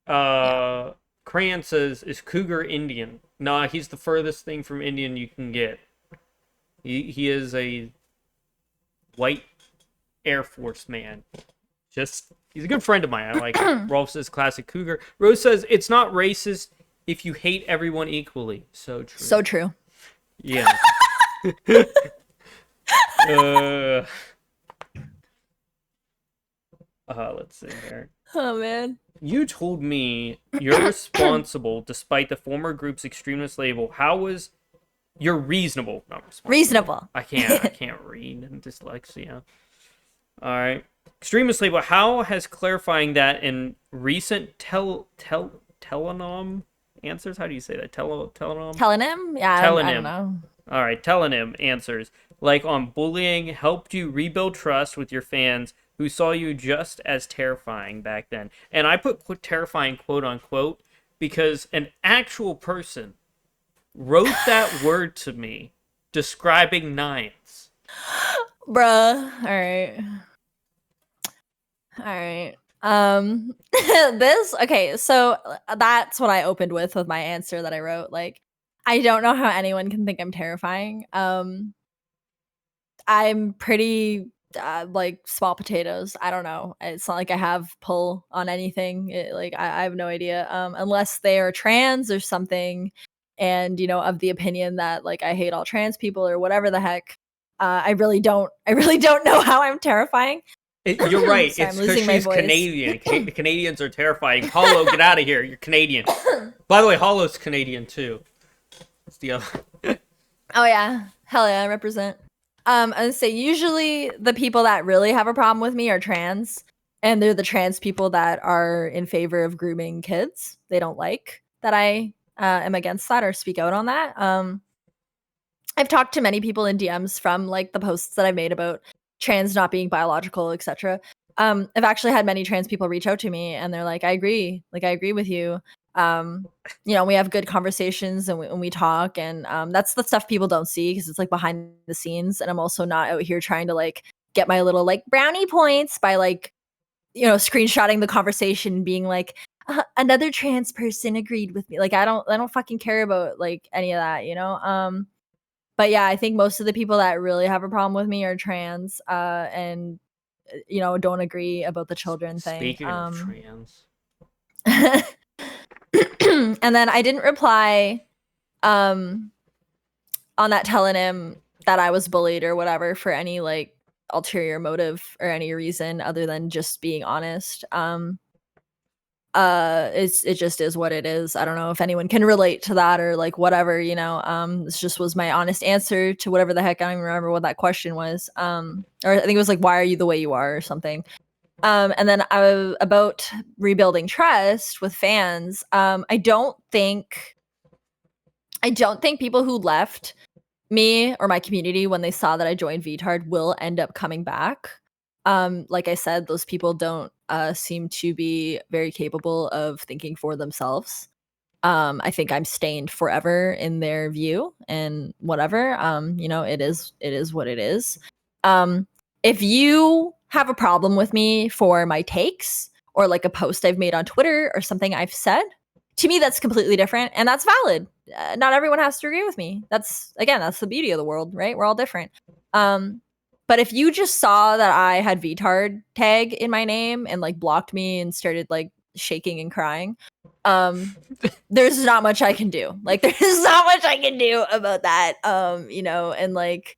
Yeah. Crayon says, is Cougar Indian? Nah, he's the furthest thing from Indian you can get. He is a white Air Force man. He's a good friend of mine. I like him. Rolf says, classic Cougar. Rose says, it's not racist if you hate everyone equally. So true. So true. Yeah. Let's see here. Oh, man. You told me you're responsible despite the former group's extremist label. How was you're reasonable? Not responsible. Reasonable. I can't read and dyslexia. All right. Extremist label. How has clarifying that in recent telenom answers? How do you say that? Telenom? Telenym? Yeah, telenym. I don't know. All right. Telenym answers. Like on bullying, helped you rebuild trust with your fans who saw you just as terrifying back then. And I put terrifying quote unquote because an actual person wrote that word to me describing Nines. Bruh. All right. Okay, so that's what I opened with my answer that I wrote. Like, I don't know how anyone can think I'm terrifying. I'm pretty like small potatoes. I don't know. It's not like I have pull on anything. I have no idea. Unless they are trans or something, and of the opinion that like I hate all trans people or whatever the heck. I really don't know how I'm terrifying. You're right. Sorry, it's because she's Canadian. The Canadians are terrifying. Hollow, get out of here. You're Canadian. By the way, Hollow's Canadian too. It's the other. Oh yeah, hell yeah, I represent. I would say usually the people that really have a problem with me are trans, and they're the trans people that are in favor of grooming kids. They don't like that I am against that or speak out on that. I've talked to many people in DMs from like the posts that I've made about trans not being biological, etc. I've actually had many trans people reach out to me and they're like, I agree with you. We have good conversations and we talk, and that's the stuff people don't see because it's like behind the scenes. And I'm also not out here trying to like get my little like brownie points by like screenshotting the conversation being like another trans person agreed with me. Like I don't fucking care about like any of that, but yeah, I think most of the people that really have a problem with me are trans and don't agree about the children thing. Speaking of trans. And then I didn't reply on that telling him that I was bullied or whatever for any like ulterior motive or any reason other than just being honest. It just is what it is. I don't know if anyone can relate to that or like whatever, this just was my honest answer to whatever the heck. I don't even remember what that question was. Or I think it was like, why are you the way you are or something. And then about rebuilding trust with fans. I don't think people who left me or my community when they saw that I joined Vtard will end up coming back. Like I said, those people don't seem to be very capable of thinking for themselves. I think I'm stained forever in their view and whatever. It is what it is. If you have a problem with me for my takes or like a post I've made on Twitter or something I've said, to me that's completely different and that's valid. Not everyone has to agree with me. That's the beauty of the world, right? We're all different. But if you just saw that I had Vtard tag in my name and like blocked me and started like shaking and crying, there's not much I can do. Like there's not much I can do about that. And like,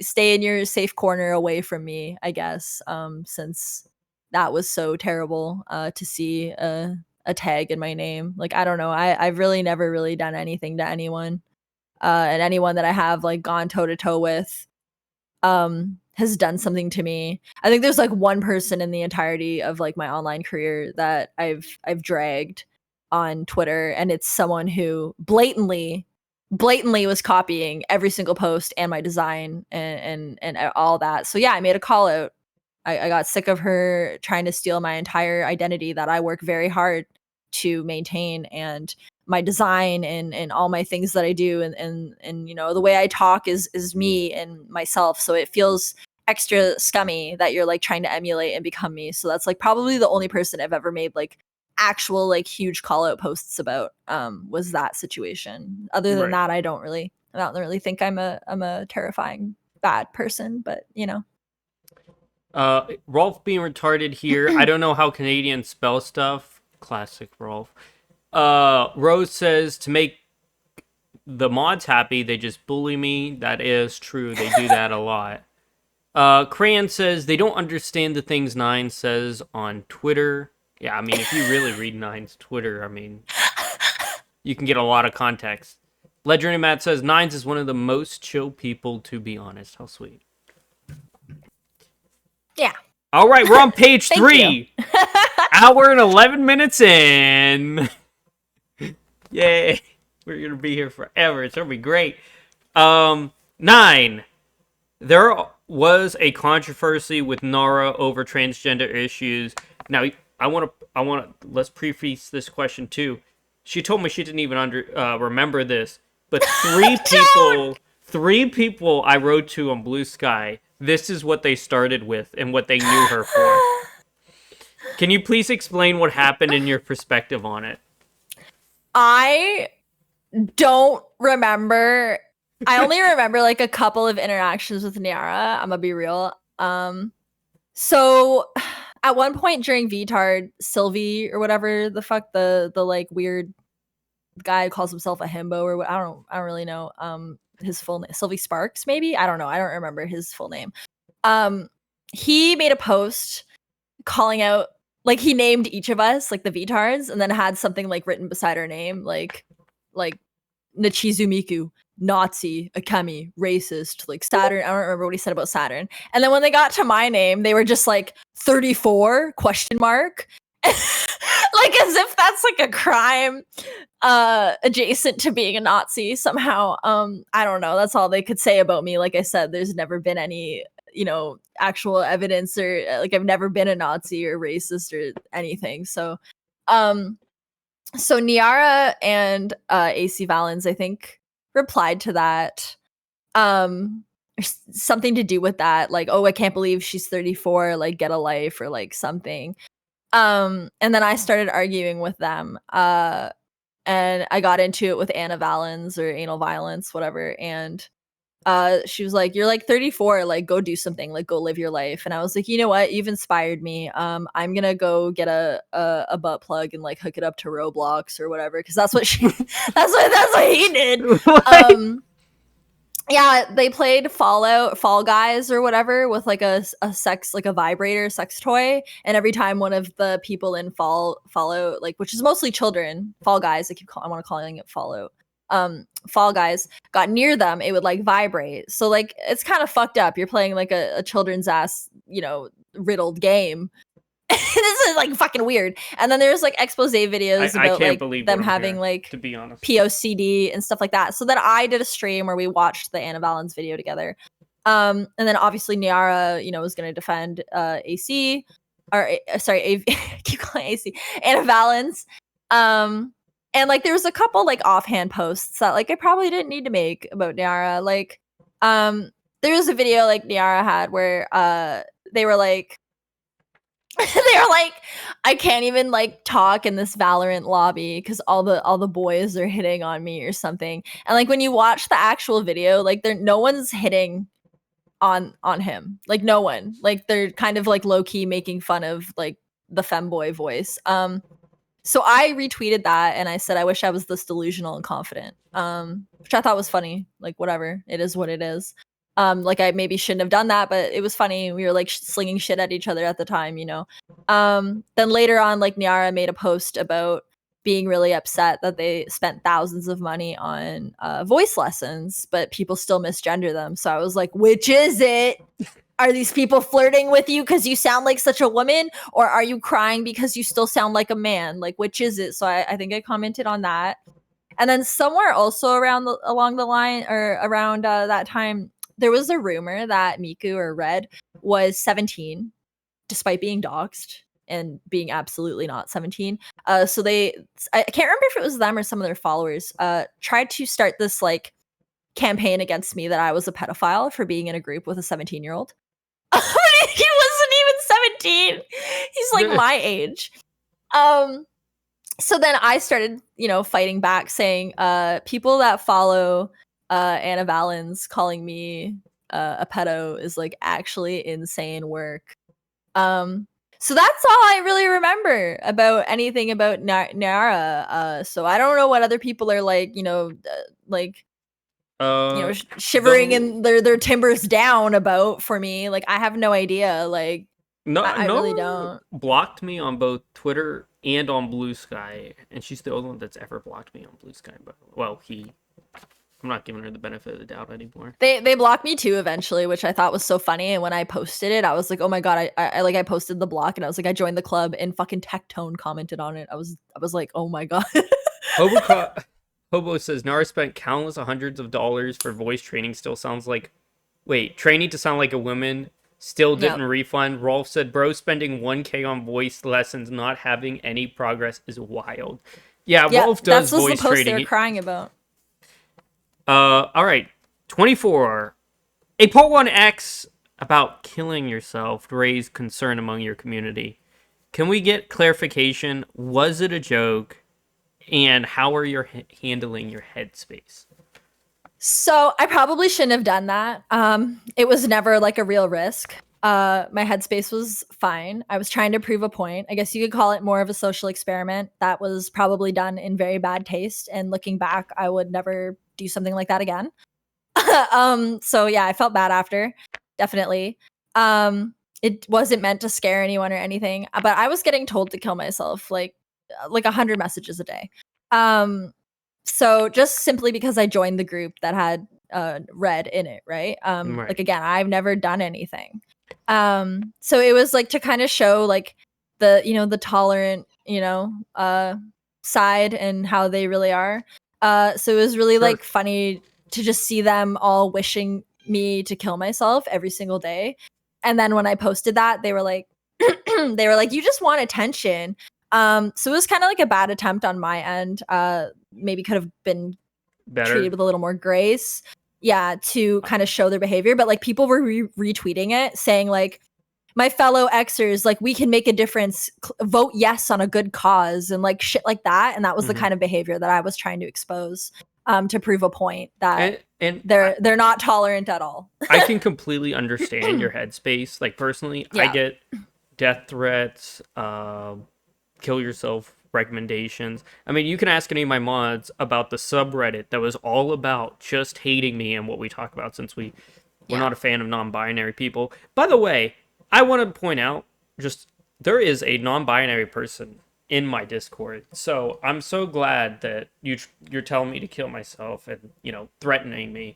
stay in your safe corner away from me, I guess. Since that was so terrible to see a tag in my name. Like I don't know. I've really never really done anything to anyone. And anyone that I have like gone toe to toe with has done something to me. I think there's like one person in the entirety of like my online career that I've dragged on Twitter, and it's someone who blatantly was copying every single post and my design and all that. So yeah, I made a call out. I got sick of her trying to steal my entire identity that I work very hard to maintain, and my design and all my things that I do, and the way I talk is me and myself. So it feels extra scummy that you're like trying to emulate and become me. So that's like probably the only person I've ever made like actual like huge call out posts about was that situation. Other than that, I don't really think I'm a terrifying bad person, but Rolf being retarded here. I don't know how Canadians spell stuff. Classic Rolf. Rose says to make the mods happy, they just bully me. That is true. They do that a lot. Crayon says they don't understand the things Nine says on Twitter. Yeah, I mean, if you really read Nine's Twitter, I mean, you can get a lot of context. Ledger Matt says Nines is one of the most chill people, to be honest. How sweet. Yeah. All right, we're on page 3. Hour and 11 minutes in. Yay. We're going to be here forever. It's going to be great. 9. There was a controversy with Nara over transgender issues. Now, let's preface this question too. She told me she didn't even remember this, but three people I wrote to on Blue Sky, this is what they started with and what they knew her for. Can you please explain what happened and your perspective on it? I don't remember. I only remember like a couple of interactions with Niara. I'm gonna be real. So at one point during Vtard, Sylvie or whatever the fuck the like weird guy who calls himself a himbo or what, I don't really know his full name. Sylvie Sparks, maybe? I don't know. I don't remember his full name. He made a post calling out, like he named each of us, like the Vtards, and then had something like written beside our name, like Nachizumiku, Nazi, Akemi, racist, like Saturn. I don't remember what he said about Saturn. And then when they got to my name, they were just like 34 question mark. Like as if that's like a crime adjacent to being a Nazi somehow. I don't know. That's all they could say about me. Like I said, there's never been any, actual evidence or like I've never been a Nazi or racist or anything. So Niara and AC Valens, I think, replied to that. Something to do with that, like, oh, I can't believe she's 34, like get a life or like something. And then I started arguing with them. And I got into it with Anna Valens or anal violence, whatever, and she was like, you're like 34, like go do something, like go live your life. And I was like, you know what, you've inspired me. I'm gonna go get a butt plug and like hook it up to Roblox or whatever, because that's what she that's what he did. Yeah, they played Fall Guys or whatever with like a sex, like a vibrator sex toy, and every time one of the people in Fallout, like, which is mostly children, Fall Guys, I want to calling it Fallout, Fall Guys, got near them, it would like vibrate. So like it's kind of fucked up. You're playing like a children's ass, riddled game. This is like fucking weird. And then there's like expose videos I about can't like believe them what I'm having hearing, like to be honest. POCD and stuff like that. So then I did a stream where we watched the Anna Valens video together. And then obviously Niara, was going to defend AC or keep calling AC Anna Valens. And like there was a couple like offhand posts that like I probably didn't need to make about Niara. Like there was a video like Niara had where they were like I can't even like talk in this Valorant lobby because all the boys are hitting on me or something. And like when you watch the actual video, like no one's hitting on him. Like no one. Like they're kind of like low key making fun of like the femboy voice. So I retweeted that and I said I wish I was this delusional and confident. Which I thought was funny. Like whatever, it is what it is. Like I maybe shouldn't have done that, but it was funny. We were like slinging shit at each other at the time, Then later on, like Niara made a post about being really upset that they spent thousands of money on voice lessons, but people still misgender them. So I was like, which is it? Are these people flirting with you because you sound like such a woman, or are you crying because you still sound like a man? Like, which is it? So I think I commented on that. And then somewhere also along the line or around that time, there was a rumor that Miku or Red was 17, despite being doxxed and being absolutely not 17. So I can't remember if it was them or some of their followers, tried to start this like campaign against me that I was a pedophile for being in a group with a 17-year-old. He wasn't even 17. He's like my age. So then I started, fighting back saying, people that follow Anna Valens calling me a pedo is like actually insane work. So that's all I really remember about anything about Nara. So I don't know what other people are like, shivering in their timbers down about for me. Like I have no idea. Like I really don't. Blocked me on both Twitter and on Blue Sky, and she's the only one that's ever blocked me on Blue Sky. But I'm not giving her the benefit of the doubt anymore. They blocked me too eventually, which I thought was so funny. And when I posted it, I was like, oh my god, I posted the block, and I was like, I joined the club, and fucking Tectone commented on it. I was like, oh my god. Hobo says Nara spent countless hundreds of dollars for voice training. Still sounds like, training to sound like a woman. Still didn't refund. Rolf said, bro, spending $1K on voice lessons, not having any progress is wild. Yeah, Rolf does voice the post training. They were crying about. All right. 24. A Part 1X about killing yourself raised concern among your community. Can we get clarification? Was it a joke? And how are you handling your headspace? So I probably shouldn't have done that. It was never like a real risk. My headspace was fine. I was trying to prove a point. I guess you could call it more of a social experiment that was probably done in very bad taste. And looking back, I would never do something like that again. So yeah, I felt bad after, definitely. It wasn't meant to scare anyone or anything, but I was getting told to kill myself like 100 messages a day. So just simply because I joined the group that had Red in it, right? Right. Like again, I've never done anything. So it was like to kind of show like the tolerant, side and how they really are. So it was really like funny to just see them all wishing me to kill myself every single day. And then when I posted that, they were like, you just want attention. So it was kind of like a bad attempt on my end. Maybe could have been better, treated with a little more grace. Yeah, to kind of show their behavior. But like people were retweeting it saying like, my fellow Xers, like we can make a difference, vote yes on a good cause and like shit like that. And that was the kind of behavior that I was trying to expose to prove a point that and they're not tolerant at all. I can completely understand your headspace. Like personally, I get death threats, kill yourself recommendations. I mean, you can ask any of my mods about the subreddit that was all about just hating me and what we talk about, since we're not a fan of non-binary people. By the way, I want to point out, there is a non-binary person in my Discord, so I'm so glad that you're telling me to kill myself and, threatening me.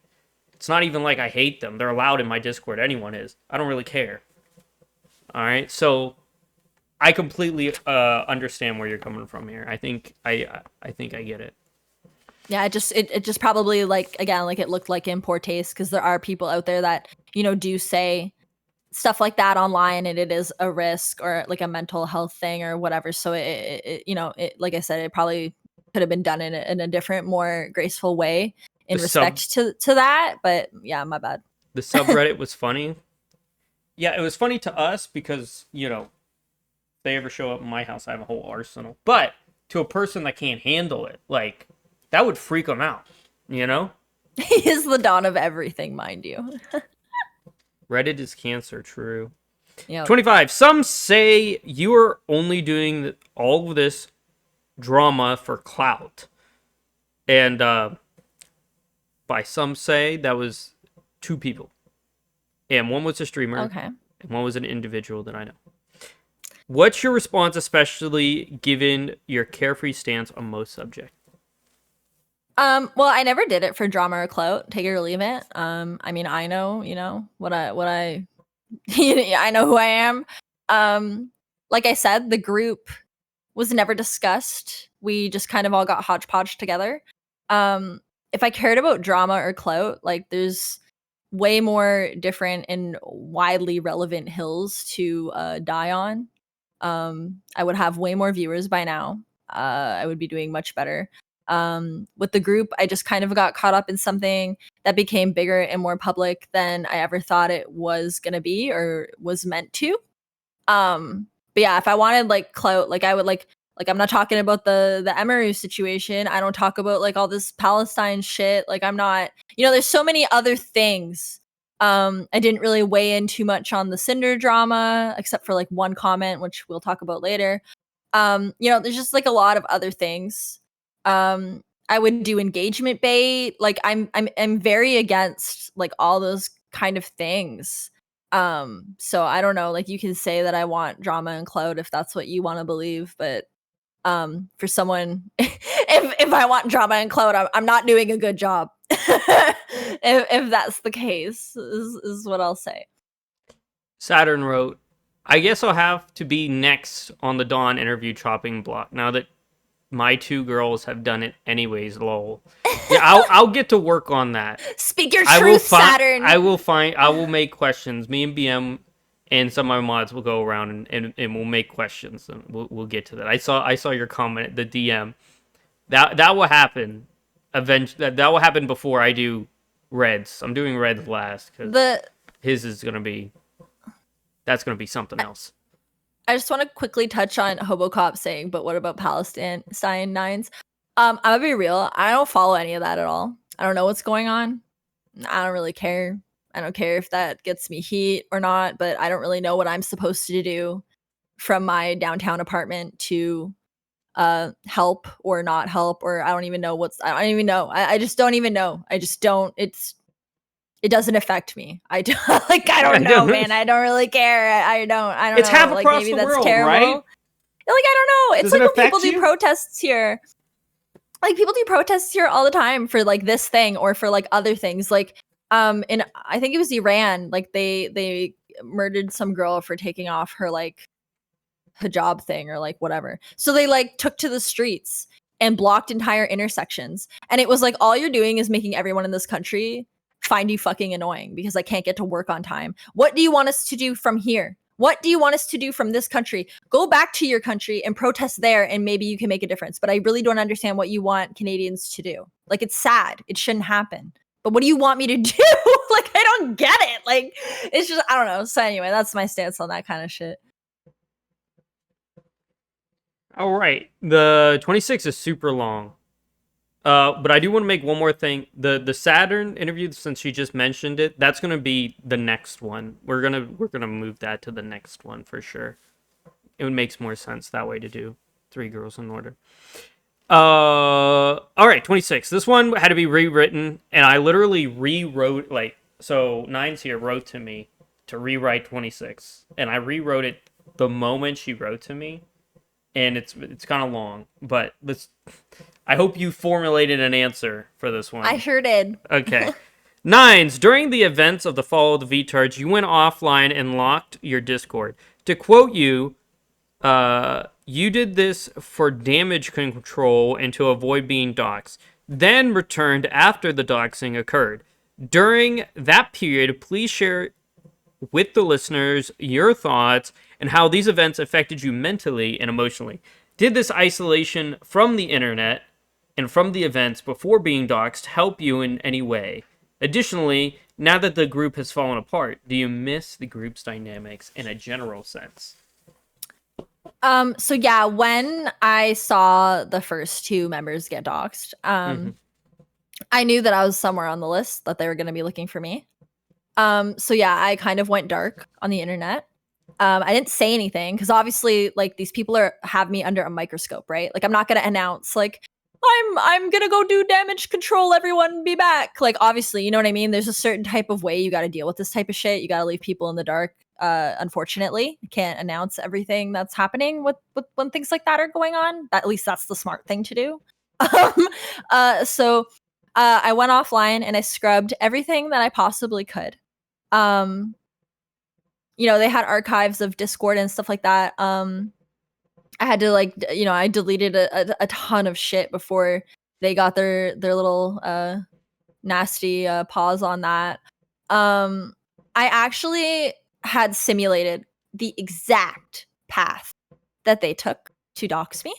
It's not even like I hate them. They're allowed in my Discord. Anyone is. I don't really care. All right, so I completely understand where you're coming from here. I think I get it. Yeah, it just probably, like, again, like, it looked like in poor taste, because there are people out there that, you know, do say stuff like that online, and it is a risk or like a mental health thing or whatever. So you know, like I said, it probably could have been done in a different, more graceful way in respect to that. But yeah, my bad. The subreddit was funny. Yeah, it was funny to us because, you know, if they ever show up in my house, I have a whole arsenal. But to a person that can't handle it, like, that would freak them out, you know? He is the dawn of everything, mind you. Reddit is cancer, true. Yeah. 25. Some say you are only doing all of this drama for clout. And by some say, that was 2 people. And one was a streamer. Okay. And one was an individual that I know. What's your response, especially given your carefree stance on most subjects? Well, I never did it for drama or clout. Take it or leave it. I mean, I know, you know, what I I know who I am. Like I said, the group was never discussed. We just kind of all got hodgepodge together. If I cared about drama or clout, like, there's way more different and widely relevant hills to die on. I would have way more viewers by now. I would be doing much better. With the group, I just kind of got caught up in something that became bigger and more public than I ever thought it was gonna be or was meant to. But yeah, if I wanted, like, clout, like, I would, like, I'm not talking about the Emaru situation. I don't talk about, like, all this Palestine shit. Like, I'm not, you know, there's so many other things. I didn't really weigh in too much on the Cinder drama, except for, like, one comment, which we'll talk about later. You know, there's just, like, a lot of other things. I would do engagement bait. Like, I'm very against, like, all those kind of things. So I don't know, like, you can say that I want drama and clout if that's what you want to believe, but for someone, if I want drama and clout, I'm not doing a good job. If that's the case, is what I'll say. Saturn wrote, I guess I'll have to be next on the Dawn interview chopping block now that my 2 girls have done it anyways, lol. Yeah, I'll get to work on that. Speak your truth, Saturn. I will make questions. Me and BM and some of my mods will go around and we'll make questions, and we'll get to that. I saw your comment, the DM. That will happen eventually. That will happen before I do Reds. I'm doing Reds last because his is gonna be something else. I just want to quickly touch on Hobocop saying, but what about Palestine Nines? I'm gonna be real. I don't follow any of that at all. I don't know what's going on. I don't really care. I don't care if that gets me heat or not, but I don't really know what I'm supposed to do from my downtown apartment to help or not help, or I don't even know I don't even know. I just don't even know. I just don't. It doesn't affect me. I don't like. I don't know, man. I don't really care. I don't. It's know. half like, across maybe the that's world, terrible. right? Like, I don't know. It's Does like it when people affect do you? protests here. Like, people do protests here all the time for, like, this thing or for, like, other things. Like, in I think it was Iran. Like, they murdered some girl for taking off her, like, hijab thing or, like, whatever. So they, like, took to the streets and blocked entire intersections. And it was like, all you're doing is making everyone in this country find you fucking annoying because I can't get to work on time. What do you want us to do from here? What do you want us to do from this country? Go back to your country and protest there, and maybe you can make a difference. But I really don't understand what you want Canadians to do. Like, it's sad. It shouldn't happen. But what do you want me to do? Like, I don't get it. Like, it's just, I don't know. So anyway, that's my stance on that kind of shit. All right. The 26 is super long. But I do want to make one more thing. The Saturn interview, since she just mentioned it, that's gonna be the next one. We're gonna move that to the next one for sure. It makes more sense that way to do 3 girls in order. All right, 26. This one had to be rewritten, and I literally rewrote, like, so Nines here wrote to me to rewrite 26, and I rewrote it the moment she wrote to me, and it's kind of long, but I hope you formulated an answer for this one. I sure did. Okay. Nines, during the events of the fall of the Vtards, you went offline and locked your Discord. To quote you, you did this for damage control and to avoid being doxxed, then returned after the doxing occurred. During that period, please share with the listeners your thoughts and how these events affected you mentally and emotionally. Did this isolation from the internet and from the events before being doxxed help you in any way? Additionally, now that the group has fallen apart, do you miss the group's dynamics in a general sense? So yeah, when I saw the first 2 members get doxxed, I knew that I was somewhere on the list, that they were going to be looking for me. So yeah, I kind of went dark on the internet. I didn't say anything because obviously, like, these people have me under a microscope, right? Like, I'm not gonna announce like I'm gonna go do damage control. Everyone, be back. Like, obviously, you know what I mean. There's a certain type of way you got to deal with this type of shit. You got to leave people in the dark. Unfortunately, you can't announce everything that's happening with when things like that are going on. At least that's the smart thing to do. So I went offline and I scrubbed everything that I possibly could. They had archives of Discord and stuff like that. I had to I deleted a ton of shit before they got their little nasty pause on that. I actually had simulated the exact path that they took to dox me.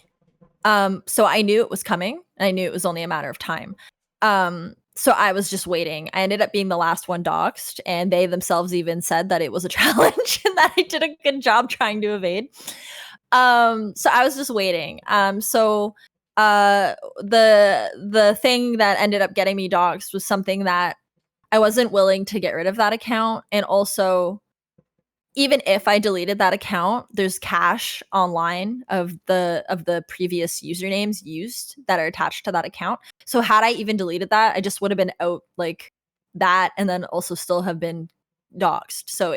So I knew it was coming, and I knew it was only a matter of time. So I was just waiting. I ended up being the last one doxed, and they themselves even said that it was a challenge and that I did a good job trying to evade. So I was just waiting. The thing that ended up getting me doxed was something that I wasn't willing to get rid of that account, and also, even if I deleted that account, there's cache online of the previous usernames used that are attached to that account. So had I even deleted that, I just would have been out like that, and then also still have been doxed. So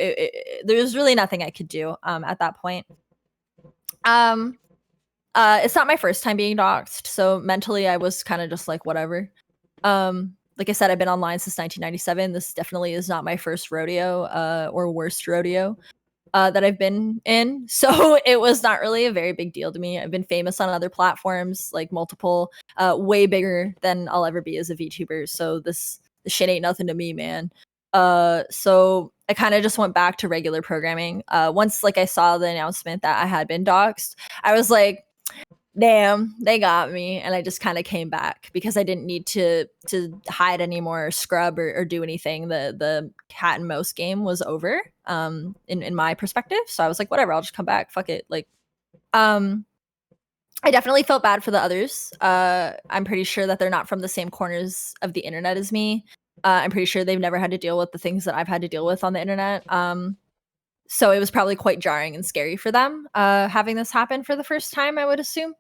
there was really nothing I could do at that point. It's not my first time being doxed, so mentally I was kind of just like, whatever. Like I said, I've been online since 1997. This definitely is not my first rodeo or worst rodeo that I've been in. So it was not really a very big deal to me. I've been famous on other platforms, like multiple, way bigger than I'll ever be as a VTuber. So this shit ain't nothing to me, man. So I kind of just went back to regular programming. Once like I saw the announcement that I had been doxed, I was like, damn, they got me. And I just kind of came back because I didn't need to hide anymore, scrub or do anything. The cat and mouse game was over, in my perspective. So I was like, whatever, I'll just come back. Fuck it. Like, I definitely felt bad for the others. I'm pretty sure that they're not from the same corners of the internet as me. I'm pretty sure they've never had to deal with the things that I've had to deal with on the internet. So it was probably quite jarring and scary for them, having this happen for the first time, I would assume.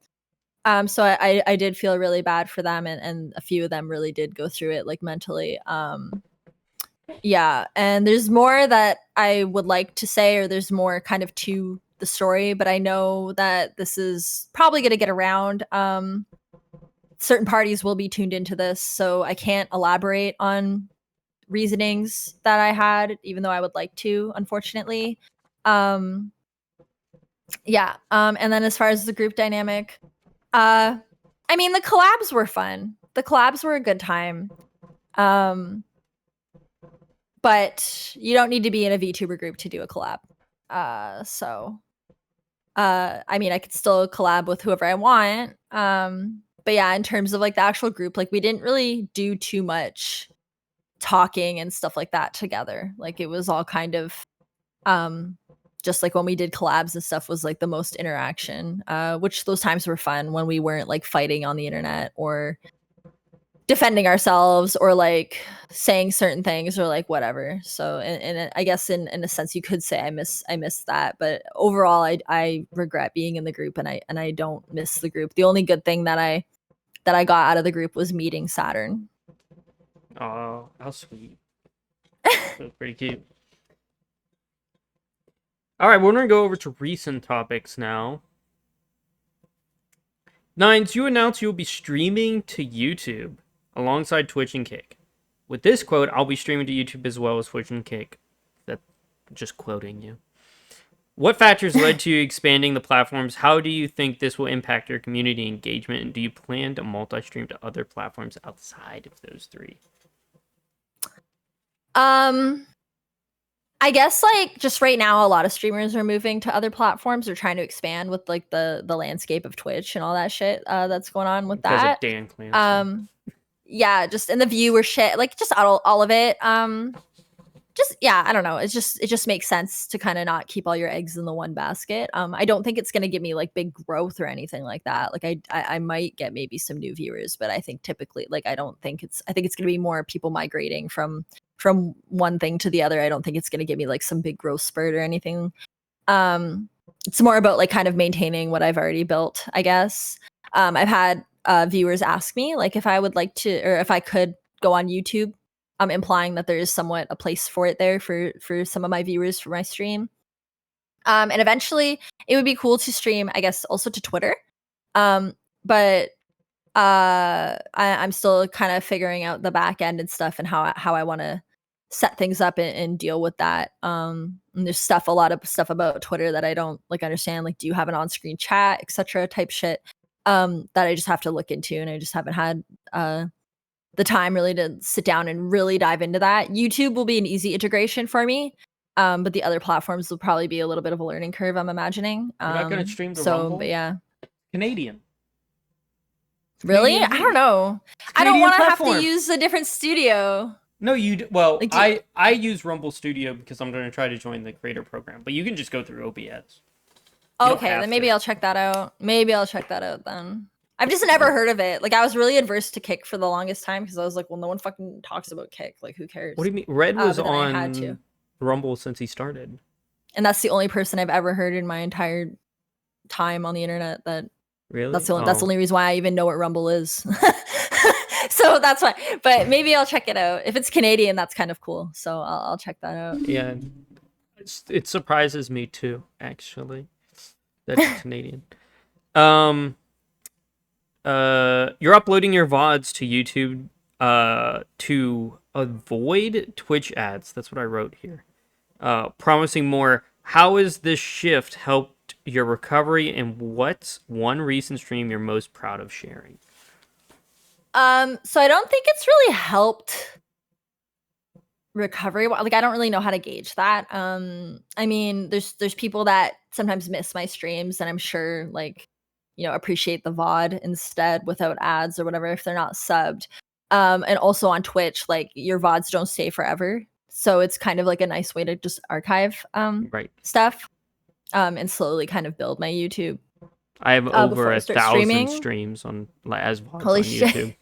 So I did feel really bad for them, and a few of them really did go through it, like, mentally. Yeah, and there's more that I would like to say, or there's more kind of to the story, but I know that this is probably going to get around. Certain parties will be tuned into this, so I can't elaborate on reasonings that I had, even though I would like to, unfortunately. Yeah. And then as far as the group dynamic, I mean, the collabs were fun. The collabs were a good time. But you don't need to be in a VTuber group to do a collab. I mean, I could still collab with whoever I want. But yeah, in terms of like the actual group, like, we didn't really do too much talking and stuff like that together. Like, it was all kind of just like when we did collabs and stuff was like the most interaction, which those times were fun when we weren't like fighting on the internet or defending ourselves or like saying certain things or like whatever. So and I guess in a sense you could say I miss that, but overall I regret being in the group, and I don't miss the group. The only good thing that I got out of the group was meeting Saturn. Oh, how sweet. That was pretty cute. All right, we're going to go over to recent topics now. Nines, you announced you will be streaming to YouTube alongside Twitch and Kick. With this quote, I'll be streaming to YouTube as well as Twitch and Kick. That just quoting you. What factors led to you expanding the platforms? How do you think this will impact your community engagement? And do you plan to multi-stream to other platforms outside of those three? I guess like just right now, a lot of streamers are moving to other platforms. They're trying to expand with like the landscape of Twitch and all that shit that's going on with Because that. of Dan Clancy. Yeah, just in the viewer shit, like just all of it. Just yeah, I don't know. It just makes sense to kind of not keep all your eggs in the one basket. I don't think it's gonna give me like big growth or anything like that. Like I might get maybe some new viewers, but I think typically like I think it's gonna be more people migrating from one thing to the other. I don't think it's gonna give me like some big growth spurt or anything. It's more about like kind of maintaining what I've already built, I guess. I've had viewers ask me like if I would like to or if I could go on YouTube. Implying that there is somewhat a place for it there for some of my viewers for my stream. And eventually it would be cool to stream, I guess, also to Twitter. But I'm still kind of figuring out the back end and stuff and how I want to set things up and deal with that. And there's a lot of stuff about Twitter that I don't like understand. Like, do you have an on-screen chat, etc. type shit that I just have to look into, and I just haven't had the time really to sit down and really dive into that. YouTube will be an easy integration for me, but the other platforms will probably be a little bit of a learning curve, I'm imagining. You're not going to stream to Rumble? But yeah. Canadian. Really? I don't know. I don't want to have to use a different studio. No, well, like, I use Rumble Studio because I'm going to try to join the creator program, but you can just go through OBS. Okay, then maybe I'll check that out. Then. I've just never heard of it. Like, I was really adverse to Kick for the longest time because I was like, well, no one fucking talks about Kick. Like, who cares? What do you mean? Red was on Rumble since he started. And that's the only person I've ever heard in my entire time on the internet that... Really? That's the only reason why I even know what Rumble is. So that's why. But maybe I'll check it out. If it's Canadian, that's kind of cool. So I'll check that out. Yeah. It surprises me too, actually, that it's Canadian. You're uploading your VODs to YouTube to avoid Twitch ads. That's what I wrote here. Promising more. How has this shift helped your recovery, and what's one recent stream you're most proud of sharing? So I don't think it's really helped recovery. Like, I don't really know how to gauge that. I mean, there's people that sometimes miss my streams, and I'm sure like, you know, appreciate the VOD instead without ads or whatever if they're not subbed. And also on Twitch, like, your VODs don't stay forever. So it's kind of like a nice way to just archive stuff and slowly kind of build my YouTube. I have over 1,000 streams on as VODs on YouTube.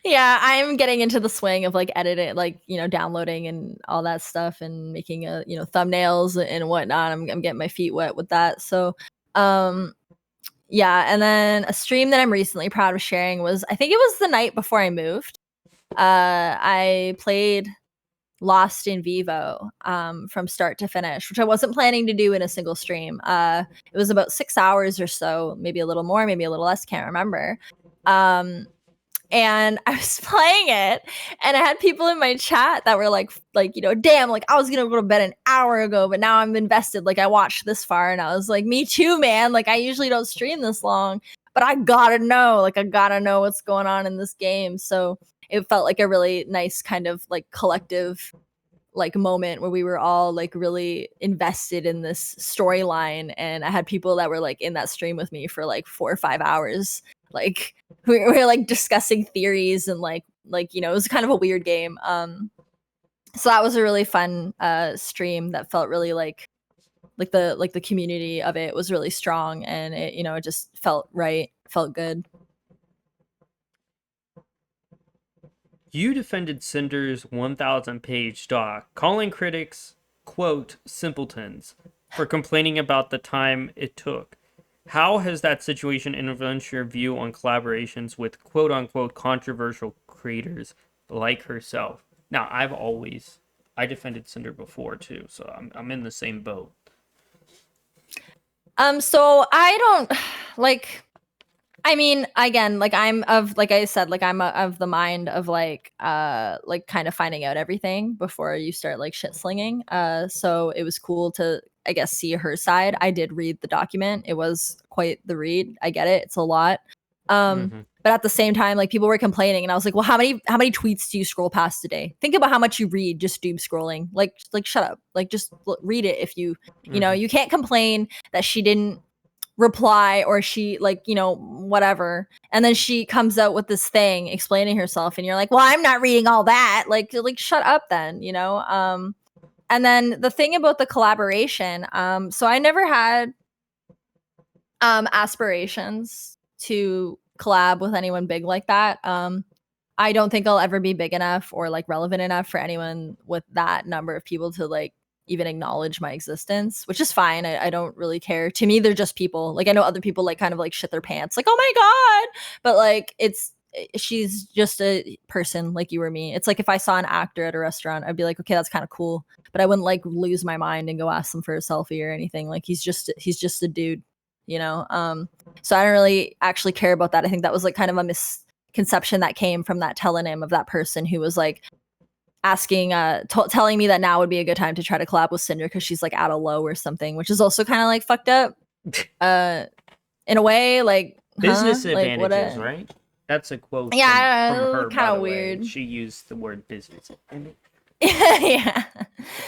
Yeah, I'm getting into the swing of like editing, like, you know, downloading and all that stuff and making thumbnails and whatnot. I'm getting my feet wet with that. So yeah, and then a stream that I'm recently proud of sharing was, I think it was the night before I moved. I played Lost in Vivo from start to finish, which I wasn't planning to do in a single stream. It was about 6 hours or so, maybe a little more, maybe a little less, can't remember. And I was playing it, and I had people in my chat that were like, you know, damn, like, I was gonna go to bed an hour ago, but now I'm invested. Like, I watched this far, and I was like, me too, man. Like, I usually don't stream this long, but I gotta know what's going on in this game. So it felt like a really nice kind of like collective like moment where we were all like really invested in this storyline, and I had people that were like in that stream with me for like 4 or 5 hours. Like, we were like discussing theories and like you know, it was kind of a weird game. So that was a really fun stream that felt really like the community of it was really strong, and it, you know, it just felt right, felt good. You defended Cinder's 1,000-page doc, calling critics, quote, simpletons, for complaining about the time it took. How has that situation influenced your view on collaborations with quote-unquote controversial creators like herself? Now, I defended Cinder before too, so I'm in the same boat. So I don't like... I mean, again, like like I said, like of the mind of like kind of finding out everything before you start like shit slinging. So it was cool to, I guess, see her side. I did read the document. It was quite the read. I get it. It's a lot. Mm-hmm. But at the same time, like people were complaining, and I was like, well, how many tweets do you scroll past a day? Think about how much you read just doom scrolling. Like shut up. Like just read it if you know, Mm-hmm. you can't complain that she didn't reply or she like, you know, whatever, and then she comes out with this thing explaining herself and you're like, well, I'm not reading all that. Like shut up then, you know. And then the thing about the collaboration, so I never had aspirations to collab with anyone big like that. I don't think I'll ever be big enough or like relevant enough for anyone with that number of people to like even acknowledge my existence, which is fine. I don't really care. To me, they're just people. Like I know other people like kind of like shit their pants, like, oh my God. But like she's just a person like you or me. It's like if I saw an actor at a restaurant, I'd be like, okay, that's kind of cool. But I wouldn't like lose my mind and go ask them for a selfie or anything. Like he's just a dude, you know? So I don't really actually care about that. I think that was like kind of a misconception that came from that telonym of that person who was like asking telling me that now would be a good time to try to collab with Cinder because she's like at a low or something, which is also kind of like fucked up in a way. Like Business like what advantages, right? That's a quote yeah, from her, by kind the of way. weird. She used the word business. Yeah,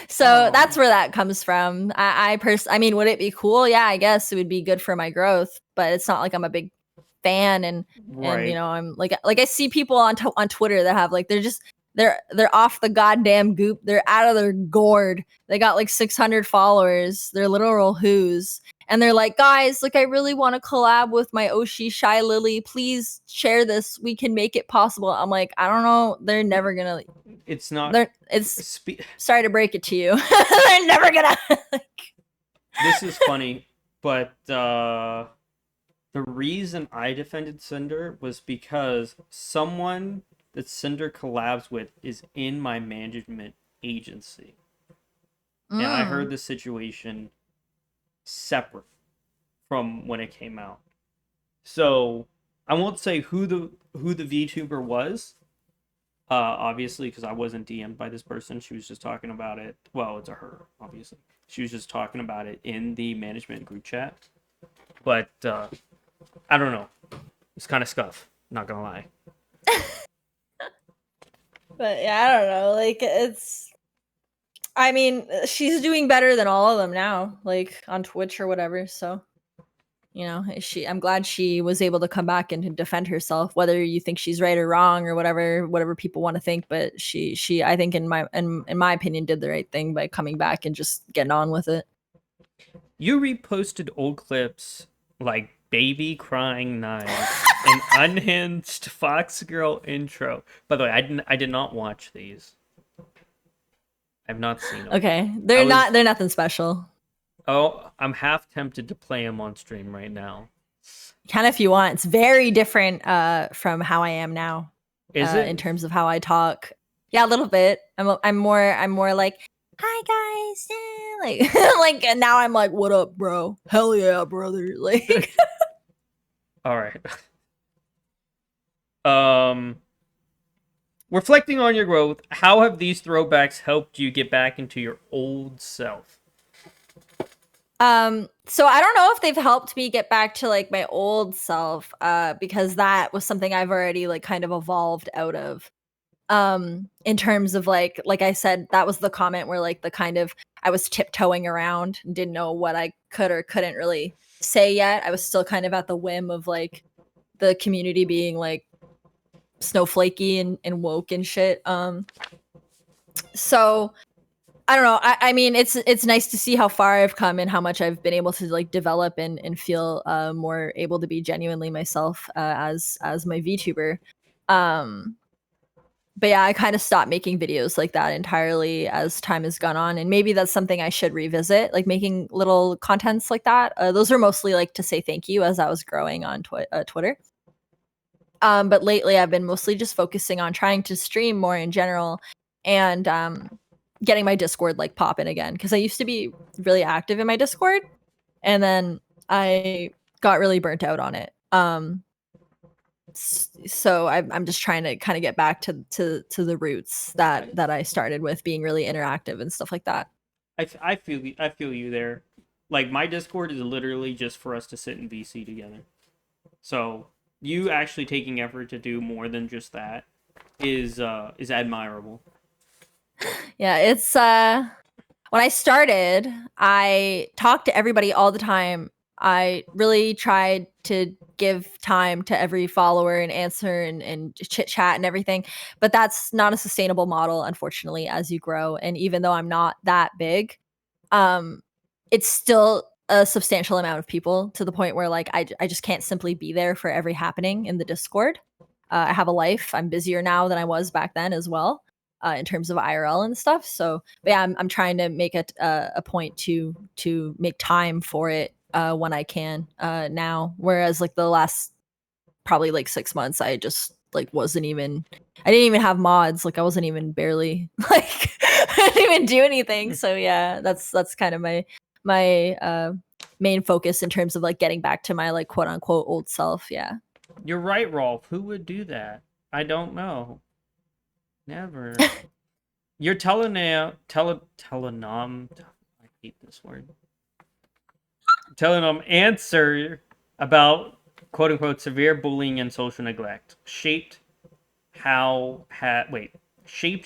so that's where that comes from. I mean, would it be cool? Yeah, I guess it would be good for my growth, but it's not like I'm a big fan. And you Right. know, I'm like I see people on Twitter that have like they're off the goddamn goop. They're out of their gourd. They got like 600 followers. They're literal who's. And they're like, guys, like I really want to collab with my Oshi Shy Lily. Please share this. We can make it possible. I'm like, I don't know. They're never gonna. It's not. It's sorry to break it to you. They're never gonna. This is funny, but the reason I defended Cinder was because someone that Cinder collabs with is in my management agency. And I heard the situation separate from when it came out. So I won't say who the VTuber was, obviously, because I wasn't DM'd by this person. She was just talking about it. Well, it's a her, obviously. She was just talking about it in the management group chat. But I don't know. It's kind of scuff. Not gonna lie. But yeah, I don't know. Like it's. I mean, she's doing better than all of them now, like on Twitch or whatever. So, you know, I'm glad she was able to come back and to defend herself, whether you think she's right or wrong or whatever people want to think. But she, I think in my opinion, did the right thing by coming back and just getting on with it. You reposted old clips like baby crying knives, an unhinged Fox Girl intro. By the way, I did not watch these. I've not seen them. Okay, they're nothing special. Oh, I'm half tempted to play them on stream right now. Kind of if you want. It's very different from how I am now. Is it? In terms of how I talk? Yeah, a little bit. I'm more like, hi guys, like like, and now I'm like, what up, bro? Hell yeah, brother. Like All right. Reflecting on your growth, how have these throwbacks helped you get back into your old self? So I don't know if they've helped me get back to like my old self, because that was something I've already like kind of evolved out of. In terms of like I said, that was the comment where like the kind of I was tiptoeing around and didn't know what I could or couldn't really say yet. I was still kind of at the whim of like the community being like snowflakey and woke and shit. So I don't know. I mean, it's nice to see how far I've come and how much I've been able to like develop and feel more able to be genuinely myself as my VTuber. But yeah, I kind of stopped making videos like that entirely as time has gone on, and maybe that's something I should revisit, like making little contents like that. Those are mostly like to say thank you as I was growing on Twitter. But lately, I've been mostly just focusing on trying to stream more in general, and getting my Discord like popping again, because I used to be really active in my Discord, and then I got really burnt out on it. So I'm just trying to kind of get back to the roots that I started with, being really interactive and stuff like that. I feel you there. Like my Discord is literally just for us to sit in VC together. So you actually taking effort to do more than just that is admirable. Yeah, it's when I started, I talked to everybody all the time. I really tried to give time to every follower and answer and chit chat and everything. But that's not a sustainable model, unfortunately, as you grow. And even though I'm not that big, um, it's still a substantial amount of people, to the point where like I just can't simply be there for every happening in the Discord. I have a life. I'm busier now than I was back then as well, in terms of IRL and stuff. So, but yeah, I'm trying to make it a point to make time for it when I can now. Whereas like the last probably like 6 months, I just like wasn't even. I didn't even have mods. Like I wasn't even barely like I didn't even do anything. So yeah, that's kind of my main focus in terms of like getting back to my like quote unquote old self. Yeah. You're right, Rolf. Who would do that? I don't know. Never. Your telenom. I hate this word. Telenom answer about quote unquote severe bullying and social neglect shaped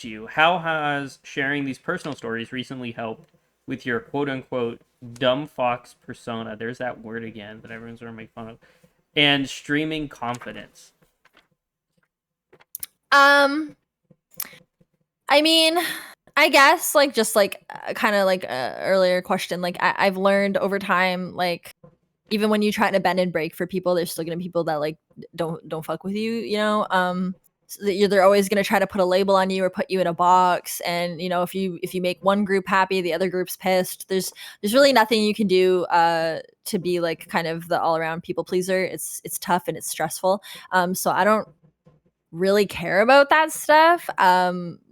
you. How has sharing these personal stories recently helped with your quote unquote dumb fox persona? There's that word again that everyone's gonna make fun of. And streaming confidence. I mean, I guess like just like kind of like earlier question, like I've learned over time, like even when you try to bend and break for people, there's still gonna be people that like don't fuck with you, you know. So that they're always gonna try to put a label on you or put you in a box, and you know if you make one group happy, the other group's pissed. There's really nothing you can do to be like kind of the all around people pleaser. It's tough and it's stressful. So I don't really care about that stuff.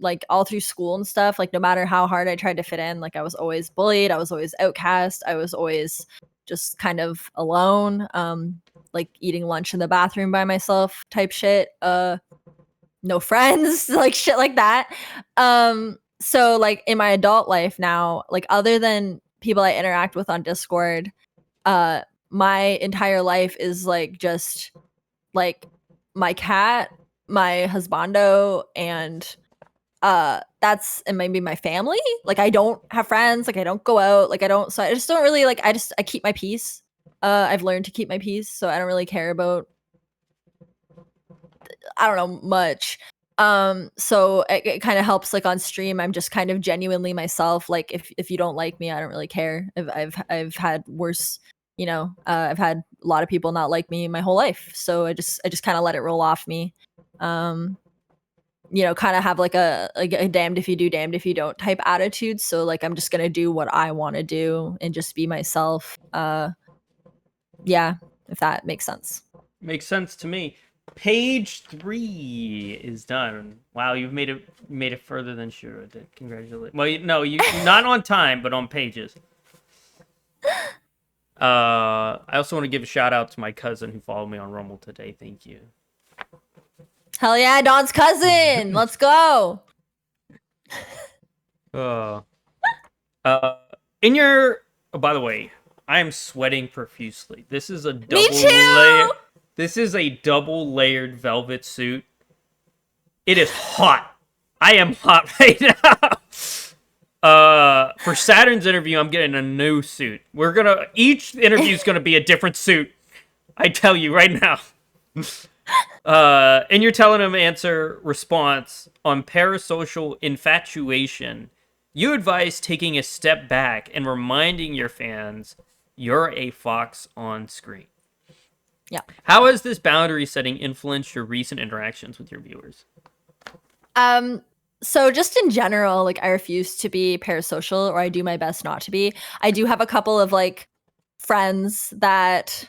Like all through school and stuff, like no matter how hard I tried to fit in, like I was always bullied, I was always outcast, I was always just kind of alone, like eating lunch in the bathroom by myself type shit. No friends, like shit like that. So like in my adult life now, like other than people I interact with on Discord, my entire life is like just like my cat, my husbando, and and maybe my family. Like I don't have friends, like I don't go out, like I don't, so I just don't really like, I keep my peace. I've learned to keep my peace, so I don't really care about, I don't know, much. So it kind of helps like on stream, I'm just kind of genuinely myself. Like if you don't like me, I don't really care. I've had worse, you know, I've had a lot of people not like me my whole life, so I just kind of let it roll off me. You know, kind of have like a damned if you do, damned if you don't type attitude. So like I'm just gonna do what I want to do and just be myself. Yeah, if that makes sense. Makes sense to me. Page 3 is done. Wow, you've made it further than Shiro did. Congratulations. Well, no, you not on time, but on pages. I also want to give a shout out to my cousin who followed me on Rumble today. Thank you. Hell yeah, Don's cousin. Let's go. In your. Oh, by the way, I am sweating profusely. This is a double Me too! This is a double layered velvet suit. It is hot. I am hot right now. For Saturn's interview, I'm getting a new suit. Each interview is gonna be a different suit. I tell you right now. In your telling him answer response on parasocial infatuation, you advise taking a step back and reminding your fans you're a fox on screen. Yeah. How has this boundary setting influenced your recent interactions with your viewers? So just in general, like I refuse to be parasocial, or I do my best not to be. I do have a couple of like friends that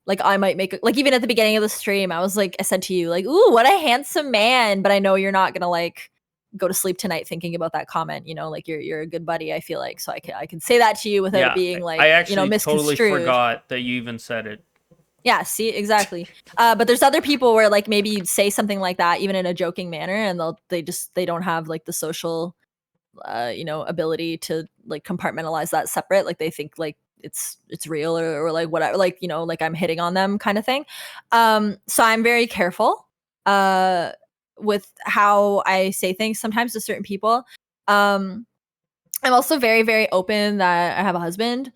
like I might make, like even at the beginning of the stream, I said to you like, "Ooh, what a handsome man," but I know you're not gonna like go to sleep tonight thinking about that comment, you know, like you're a good buddy, I feel like, so I can say that to you without it being like, I actually misconstrued. totally forgot that you even said it. Yeah, see, exactly. But there's other people where like maybe you'd say something like that even in a joking manner, and they don't have like the social ability to like compartmentalize that separate. Like they think like it's real or like whatever, like like I'm hitting on them kind of thing. So I'm very careful with how I say things sometimes to certain people. I'm also very, very open that I have a husband.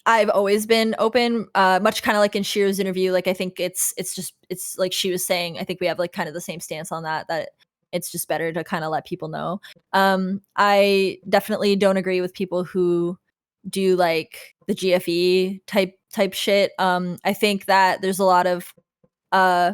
I've always been open, much kind of like in Shiro's interview. Like I think it's like she was saying. I think we have like kind of the same stance on that. That it's just better to kind of let people know. I definitely don't agree with people who do like the GFE type shit. I think that there's a lot of uh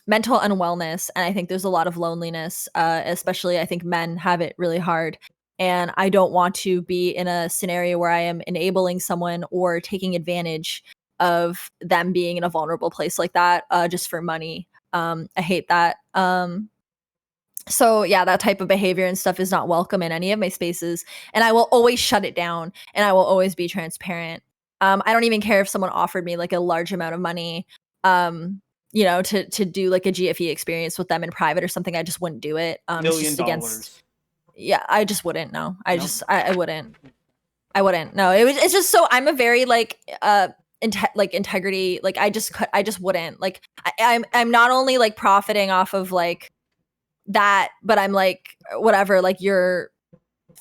mental unwellness, and I think there's a lot of loneliness, especially I think men have it really hard, and I don't want to be in a scenario where I am enabling someone or taking advantage of them being in a vulnerable place like that, just for money. I hate that. So yeah, that type of behavior and stuff is not welcome in any of my spaces, and I will always shut it down, and I will always be transparent. I don't even care if someone offered me like a large amount of money, to do like a GFE experience with them in private or something. I just wouldn't do it. It's Million just against. dollars. Yeah, I just wouldn't. No, No. I wouldn't. I wouldn't. No, it's just so I'm a very like like integrity. Like I just wouldn't. Like I'm not only like profiting off of like that, but I'm like whatever, like your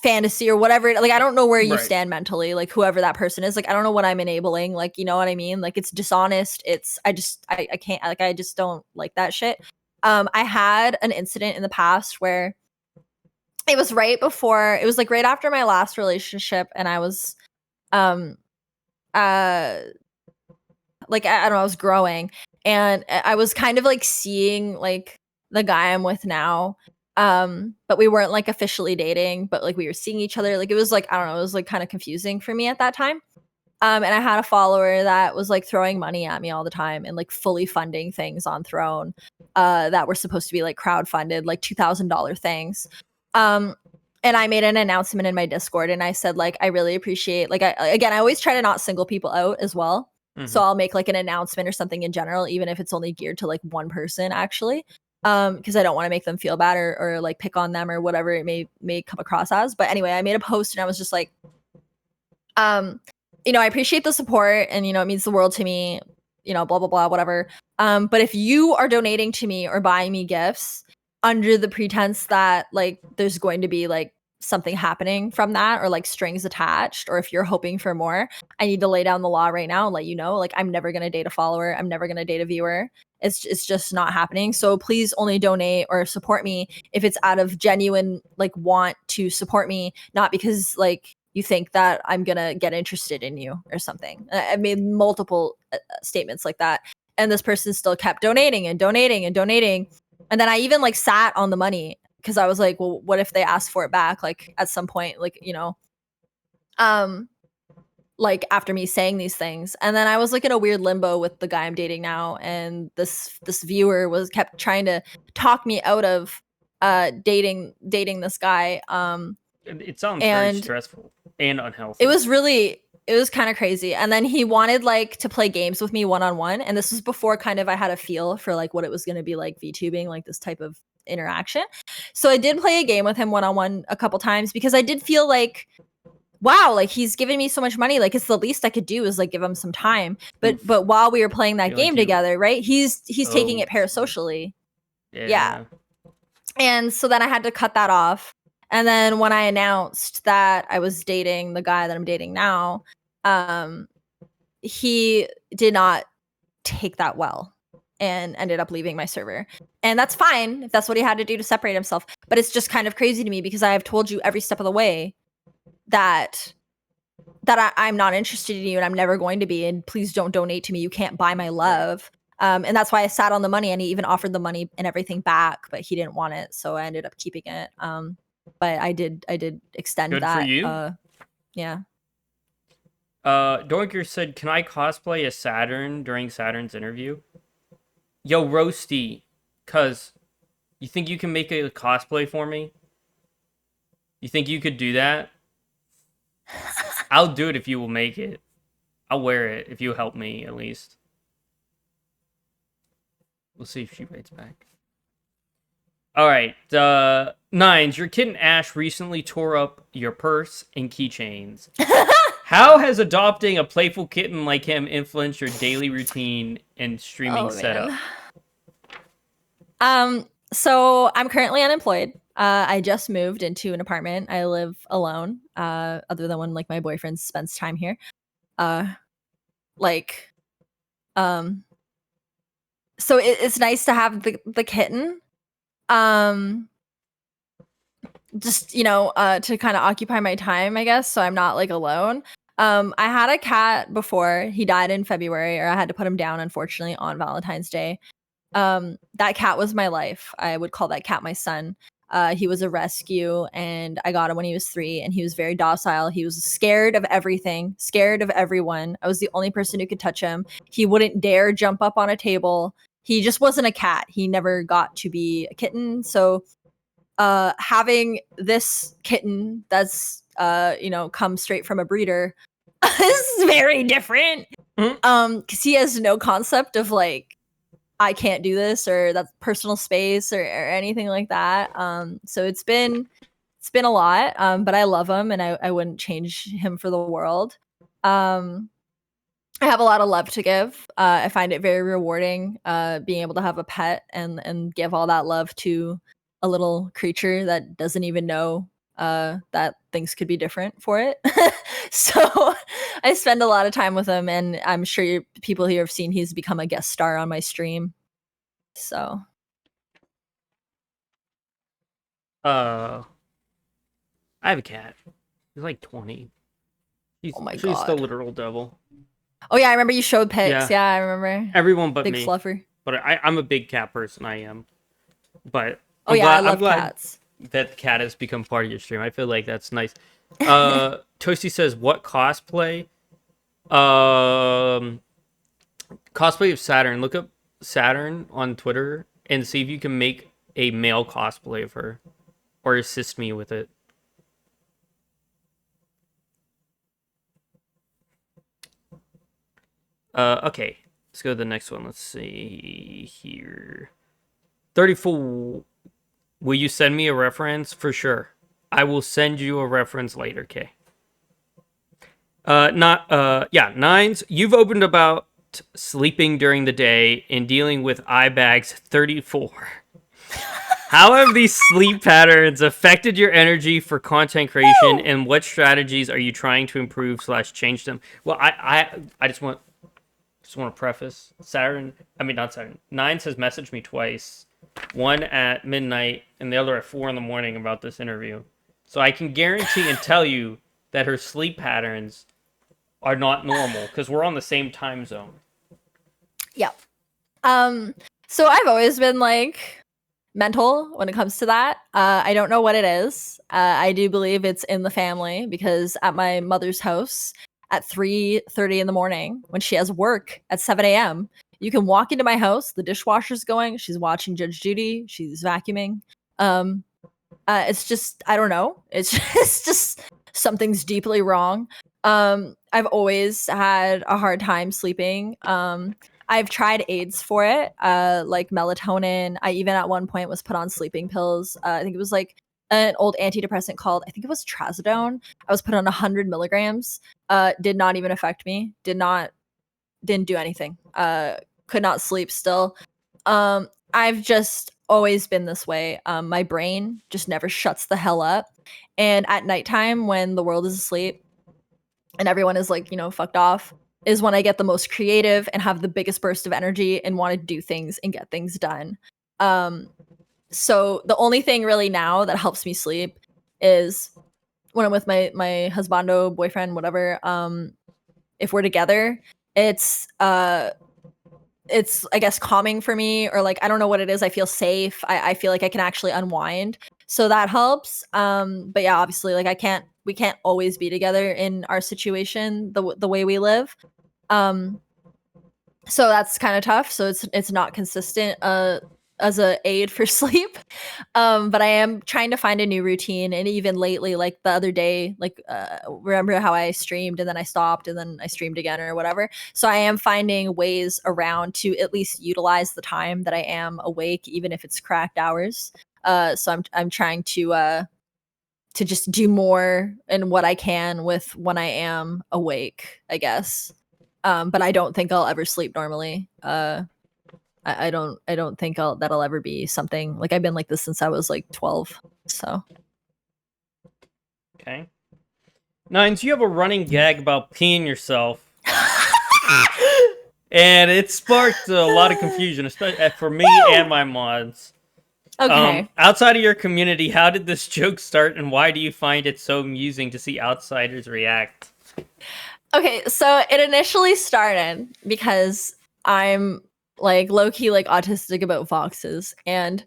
fantasy or whatever. Like I don't know where you Right. stand mentally, like whoever that person is. Like I don't know what I'm enabling. Like you know what I mean? Like it's dishonest. It's I can't, like I just don't like that shit. I had an incident in the past where it was right before, it was like right after my last relationship, and I was um uh like I don't know, I was growing, and I was kind of like seeing like the guy I'm with now. But we weren't like officially dating, but like we were seeing each other. Like it was like I don't know, it was like kind of confusing for me at that time. And I had a follower that was like throwing money at me all the time and like fully funding things on Throne that were supposed to be like crowdfunded, like $2,000 things. Um, and I made an announcement in my Discord, and I said like I really appreciate, like I always try to not single people out as well. Mm-hmm. So I'll make like an announcement or something in general, even if it's only geared to like one person actually. Because I don't want to make them feel bad or like pick on them or whatever it may come across as. But anyway, I made a post and I was just like, um, I appreciate the support, and it means the world to me, blah blah blah, whatever. But if you are donating to me or buying me gifts under the pretense that like there's going to be like something happening from that or like strings attached, or if you're hoping for more, I need to lay down the law right now and let you know, like I'm never gonna date a follower, I'm never gonna date a viewer. It's just not happening. So please only donate or support me if it's out of genuine like want to support me, not because like you think that I'm gonna get interested in you or something. I made multiple statements like that, and this person still kept donating and donating and donating. And then I even like sat on the money because I was like, well, what if they ask for it back? Like at some point, like um, like after me saying these things. And then I was like in a weird limbo with the guy I'm dating now, and this viewer was kept trying to talk me out of dating this guy. It sounds very And stressful and unhealthy. it was kind of crazy. And then he wanted like to play games with me one-on-one, and this was before kind of I had a feel for like what it was going to be like VTubing, like this type of interaction. So I did play a game with him one-on-one a couple times because I did feel like, wow, like he's giving me so much money, like it's the least I could do is like give him some time. Oof. But while we were playing that Feel like game you. together, right, he's taking Oh. it parasocially. Yeah. Yeah. And so then I had to cut that off. And then when I announced that I was dating the guy that I'm dating now, he did not take that well and ended up leaving my server. And that's fine if that's what he had to do to separate himself. But it's just kind of crazy to me because I have told you every step of the way that I'm not interested in you and I'm never going to be. And please don't donate to me. You can't buy my love. And that's why I sat on the money, and he even offered the money and everything back, but he didn't want it. So I ended up keeping it. But I did extend Good for that. you. Yeah. Doinker said, "Can I cosplay as Saturn during Saturn's interview?" Yo, Roasty, cuz you think you can make a cosplay for me? You think you could do that? I'll do it if you will make it. I'll wear it if you help me at least. We'll see if she writes back. All right, Nines, your kitten Ash recently tore up your purse and keychains. How has adopting a playful kitten like him influenced your daily routine and streaming setup? So I'm currently unemployed. I just moved into an apartment. I live alone, other than when like my boyfriend spends time here. Like, so it's nice to have the kitten. Just to kind of occupy my time, I guess, so I'm not like alone. I had a cat before. He died in February, or I had to put him down, unfortunately, on Valentine's Day. That cat was my life. I would call that cat my son. He was a rescue, and I got him when he was 3, and he was very docile. He was scared of everything, scared of everyone. I was the only person who could touch him. He wouldn't dare jump up on a table. He just wasn't a cat. He never got to be a kitten. So having this kitten that's come straight from a breeder is very different. Because he has no concept of like, I can't do this, or that's personal space, or anything like that. So it's been a lot, but I love him, and I wouldn't change him for the world. I have a lot of love to give. I find it very rewarding, being able to have a pet and give all that love to a little creature that doesn't even know that things could be different for it. So I spend a lot of time with him, and I'm sure people here have seen he's become a guest star on my stream. So I have a cat. He's like 20. oh my She's god, the literal devil. Oh yeah, I remember you showed pics. Yeah, I remember. Everyone but big me. Fluffer. But I'm a big cat person. I am. But I love cats. That cat has become part of your stream. I feel like that's nice. Toasty says, "What cosplay?" Cosplay of Saturn. Look up Saturn on Twitter and see if you can make a male cosplay of her, or assist me with it. Okay, let's go to the next one. Let's see here. 34. Will you send me a reference? For sure. I will send you a reference later, Kay. Nines. You've opened about sleeping during the day and dealing with eye bags 34. How have these sleep patterns affected your energy for content creation, and what strategies are you trying to improve / change them? Well, I just want to preface not Saturn. Nines has messaged me twice, one at midnight and the other at 4 a.m. about this interview. So I can guarantee and tell you that her sleep patterns are not normal because we're on the same time zone. Yep. So I've always been like mental when it comes to that. I don't know what it is. I do believe it's in the family, because at my mother's house at 3:30 in the morning, when she has work at 7 a.m., you can walk into my house, the dishwasher's going, she's watching Judge Judy, she's vacuuming. It's just, I don't know. It's just something's deeply wrong. I've always had a hard time sleeping. I've tried aids for it, like melatonin. I even at one point was put on sleeping pills. I think it was like an old antidepressant called, I think it was trazodone. I was put on 100 milligrams. Did not even affect me. Didn't do anything. Could not sleep still. I've just always been this way. My brain just never shuts the hell up. And at nighttime, when the world is asleep and everyone is like, fucked off, is when I get the most creative and have the biggest burst of energy and want to do things and get things done. So the only thing really now that helps me sleep is when I'm with my husbando, boyfriend, whatever. If we're together, it's I guess calming for me, or like, I don't know what it is. I feel safe. I feel like I can actually unwind. So that helps. But yeah, obviously, like we can't always be together in our situation, the way we live. So that's kind of tough. So it's not consistent. as a aid for sleep. But I am trying to find a new routine. And even lately, like the other day, like remember how I streamed and then I stopped and then I streamed again or whatever. So I am finding ways around to at least utilize the time that I am awake, even if it's cracked hours. So I'm trying to just do more in what I can with when I am awake, I guess. But I don't think I'll ever sleep normally. I don't think that'll ever be something like I've been like this since I was like 12. So Okay. Nines, you have a running gag about peeing yourself. And it sparked a lot of confusion, especially for me and my mods. okay. Outside of your community, how did this joke start, and why do you find it so amusing to see outsiders react? Okay, so it initially started because I'm like low key like autistic about foxes, and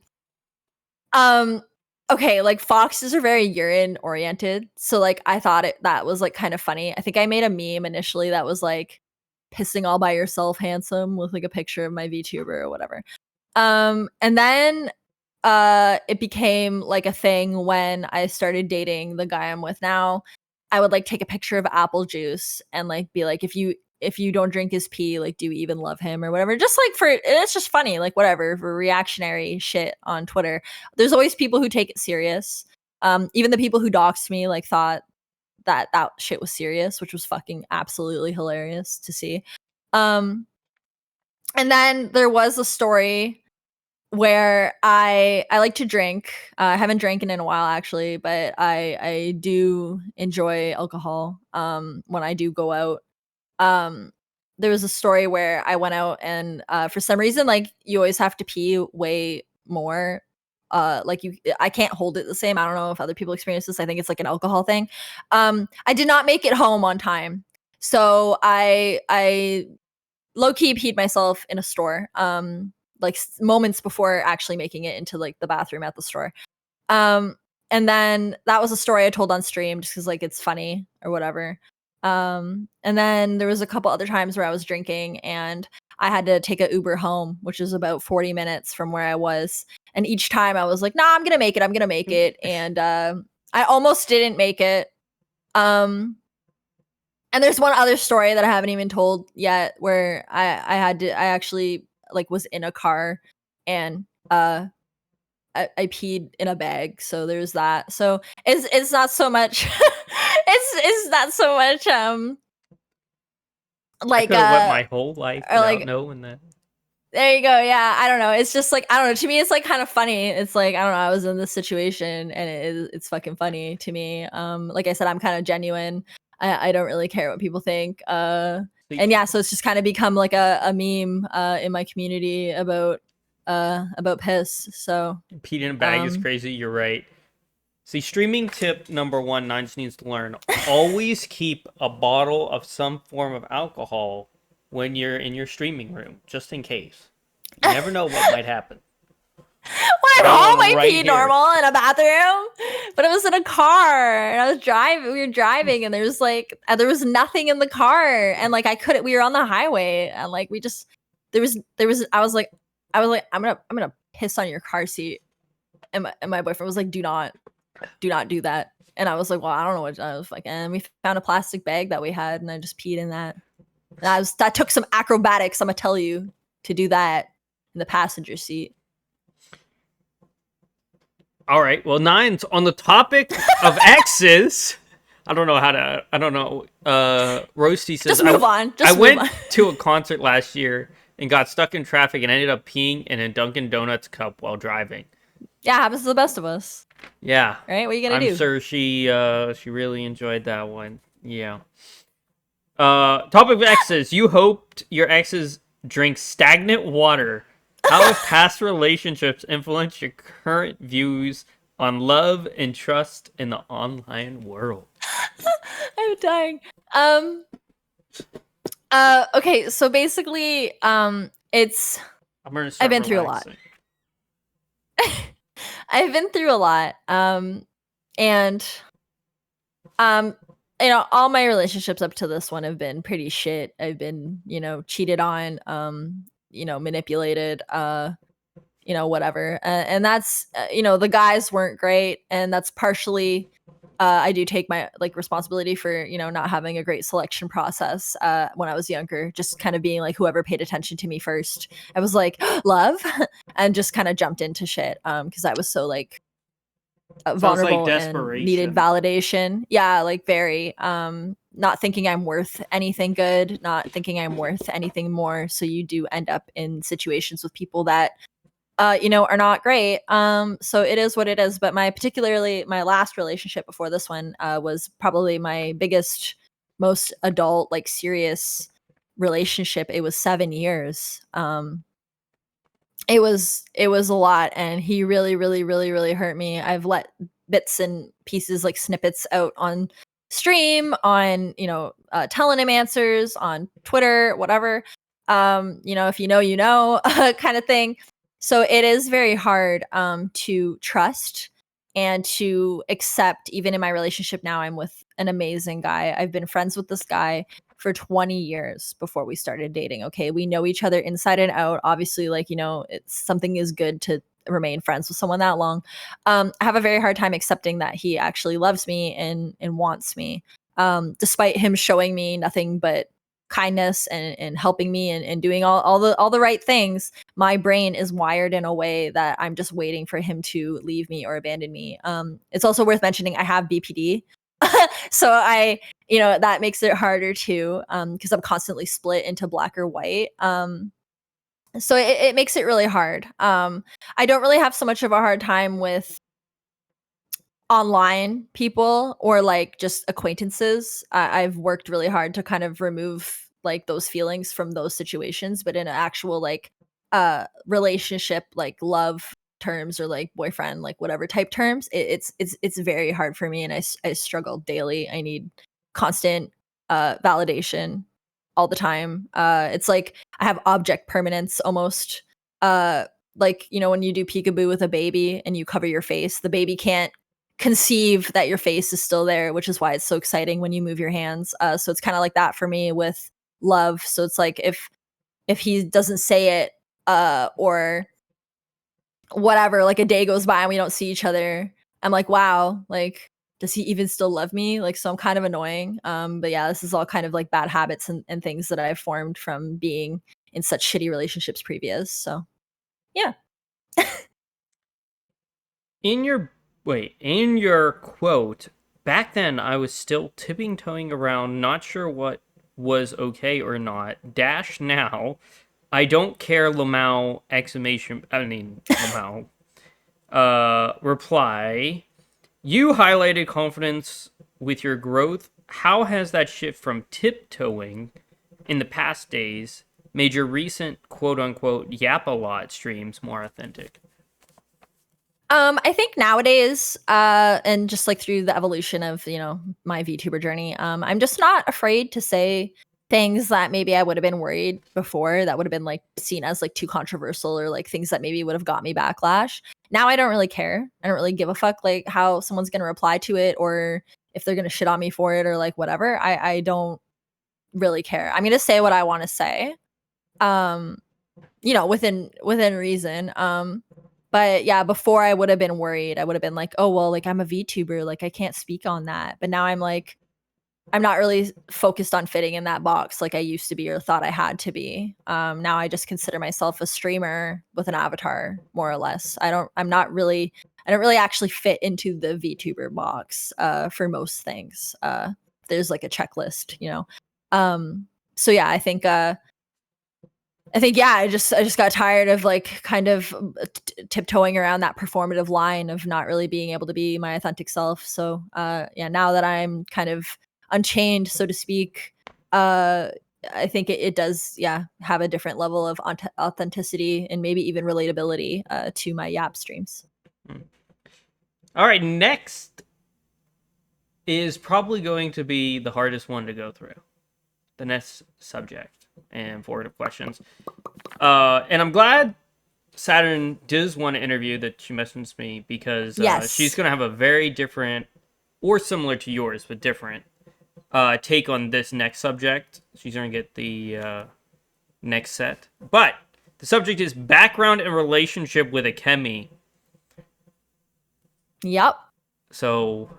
okay, like foxes are very urine oriented, so like I thought that was like kind of funny. I think I made a meme initially that was like pissing all by yourself handsome with like a picture of my VTuber or whatever. And then it became like a thing when I started dating the guy I'm with now. I would like take a picture of apple juice and like be like, if you don't drink his pee, like do you even love him or whatever? Just like it's just funny, like whatever, for reactionary shit on Twitter. There's always people who take it serious. Even the people who doxed me like thought that shit was serious, which was fucking absolutely hilarious to see. Um and then there was a story where I like to drink. I haven't drank in a while actually, but I do enjoy alcohol when I do go out. Um there was a story where I went out and for some reason like you always have to pee way more. Like I can't hold it the same. I don't know if other people experience this. I think it's like an alcohol thing. I did not make it home on time. So I low key peed myself in a store. Like moments before actually making it into like the bathroom at the store. Um, and then that was a story I told on stream just because like it's funny or whatever. And then there was a couple other times where I was drinking and I had to take a Uber home, which is about 40 minutes from where I was. And each time I was like, nah, I'm gonna make it, I'm gonna make it. And I almost didn't make it. Um, and there's one other story that I haven't even told yet where I actually like was in a car and I peed in a bag. So there's that. So it's not so much it's not so much I like could have went my whole life or without like knowing that. there you go. Yeah, I don't know. It's just like I don't know. To me, it's like kind of funny. It's like I don't know. I was in this situation, and it's fucking funny to me. Like I said, I'm kind of genuine. I don't really care what people think. And yeah, so it's just kind of become like a meme in my community about piss. So Peed in a bag is crazy. You're right. See, streaming tip number one, Nines needs to learn: always keep a bottle of some form of alcohol when you're in your streaming room, just in case. You never know what might happen. when I'm home, I pee normal in a bathroom, but it was in a car, and I was driving. We were driving, and there was nothing in the car, and like I couldn't. We were on the highway, and like we just there was. I was like, I'm gonna piss on your car seat, and my boyfriend was like, do not do that. And I was like, well, I don't know what I was like. And we found a plastic bag that we had, and I just peed in that. And that took some acrobatics, I'm gonna tell you, to do that in the passenger seat. All right. Well, Nines, on the topic of exes, I don't know. Roasty says, just move on. I went to a concert last year and got stuck in traffic and ended up peeing in a Dunkin' Donuts cup while driving. Yeah, happens to the best of us. Yeah. Right? What are you gonna do? I'm sure she really enjoyed that one. Yeah. Topic of exes. You hoped your exes drink stagnant water. How have past relationships influenced your current views on love and trust in the online world? I'm dying. Okay, so basically, it's I've been through a lot. I've been through a lot. And you know, all my relationships up to this one have been pretty shit. I've been, you know, cheated on, you know, manipulated, whatever. And that's, the guys weren't great. And that's partially, I do take my like responsibility for, not having a great selection process when I was younger, just kind of being like whoever paid attention to me first. I was like, love, and just kind of jumped into shit because I was so like vulnerable like and needed validation. Yeah, like very not thinking I'm worth anything good, not thinking I'm worth anything more. So you do end up in situations with people that are not great. So it is what it is. But particularly my last relationship before this one was probably my biggest, most adult, like serious relationship. It was 7 years. It was a lot, and he really, really, really, really hurt me. I've let bits and pieces, like snippets, out on stream, on telling him answers on Twitter, whatever. If kind of thing. So it is very hard to trust and to accept. Even in my relationship now, I'm with an amazing guy. I've been friends with this guy for 20 years before we started dating. Okay, we know each other inside and out. Obviously, like, it's something is good to remain friends with someone that long. I have a very hard time accepting that he actually loves me and wants me, despite him showing me nothing but kindness and helping me and doing all the right things. My brain is wired in a way that I'm just waiting for him to leave me or abandon me. It's also worth mentioning I have BPD. So that makes it harder too, because I'm constantly split into black or white. So it makes it really hard. I don't really have so much of a hard time with online people or like just acquaintances. I've worked really hard to kind of remove like those feelings from those situations, but in an actual like relationship, like love terms or like boyfriend, like whatever type terms, it's very hard for me, and I struggle daily. I need constant validation all the time. It's like I have object permanence almost. Like when you do peekaboo with a baby and you cover your face, the baby can't conceive that your face is still there, which is why it's so exciting when you move your hands. So it's kind of like that for me with love. So it's like if he doesn't say it, or whatever, like a day goes by and we don't see each other, I'm like, wow, like does he even still love me? Like, so I'm kind of annoying. But yeah, this is all kind of like bad habits and things that I've formed from being in such shitty relationships previous. So yeah. In your quote, back then I was still tipping toeing around, not sure what was okay or not. Dash now, I don't care, Lamau, exclamation, I mean, Lamau. Reply, you highlighted confidence with your growth. How has that shift from tiptoeing in the past days made your recent quote-unquote yap a lot streams more authentic? I think nowadays, and just like through the evolution of, my VTuber journey, I'm just not afraid to say things that maybe I would have been worried before that would have been like seen as like too controversial, or like things that maybe would have got me backlash. Now I don't really care. I don't really give a fuck like how someone's going to reply to it, or if they're going to shit on me for it, or like whatever. I don't really care. I'm going to say what I want to say. Um, within reason. But yeah, before I would have been worried. I would have been like, oh well, like I'm a VTuber, like I can't speak on that. But now I'm like, I'm not really focused on fitting in that box like I used to be or thought I had to be. Now I just consider myself a streamer with an avatar, more or less. I don't really actually fit into the VTuber box for most things. There's like a checklist, so yeah, I think yeah, I just got tired of like kind of tiptoeing around that performative line of not really being able to be my authentic self. So yeah, now that I'm kind of unchained, so to speak, I think it does, yeah, have a different level of authenticity and maybe even relatability to my Yap streams. All right, next is probably going to be the hardest one to go through. The next subject and forward questions. And I'm glad Saturn does want to interview that she messaged me, because Yes. she's going to have a very different, or similar to yours, but different take on this next subject. She's going to get the next set. But The subject is background and relationship with Akemi. Yep. So,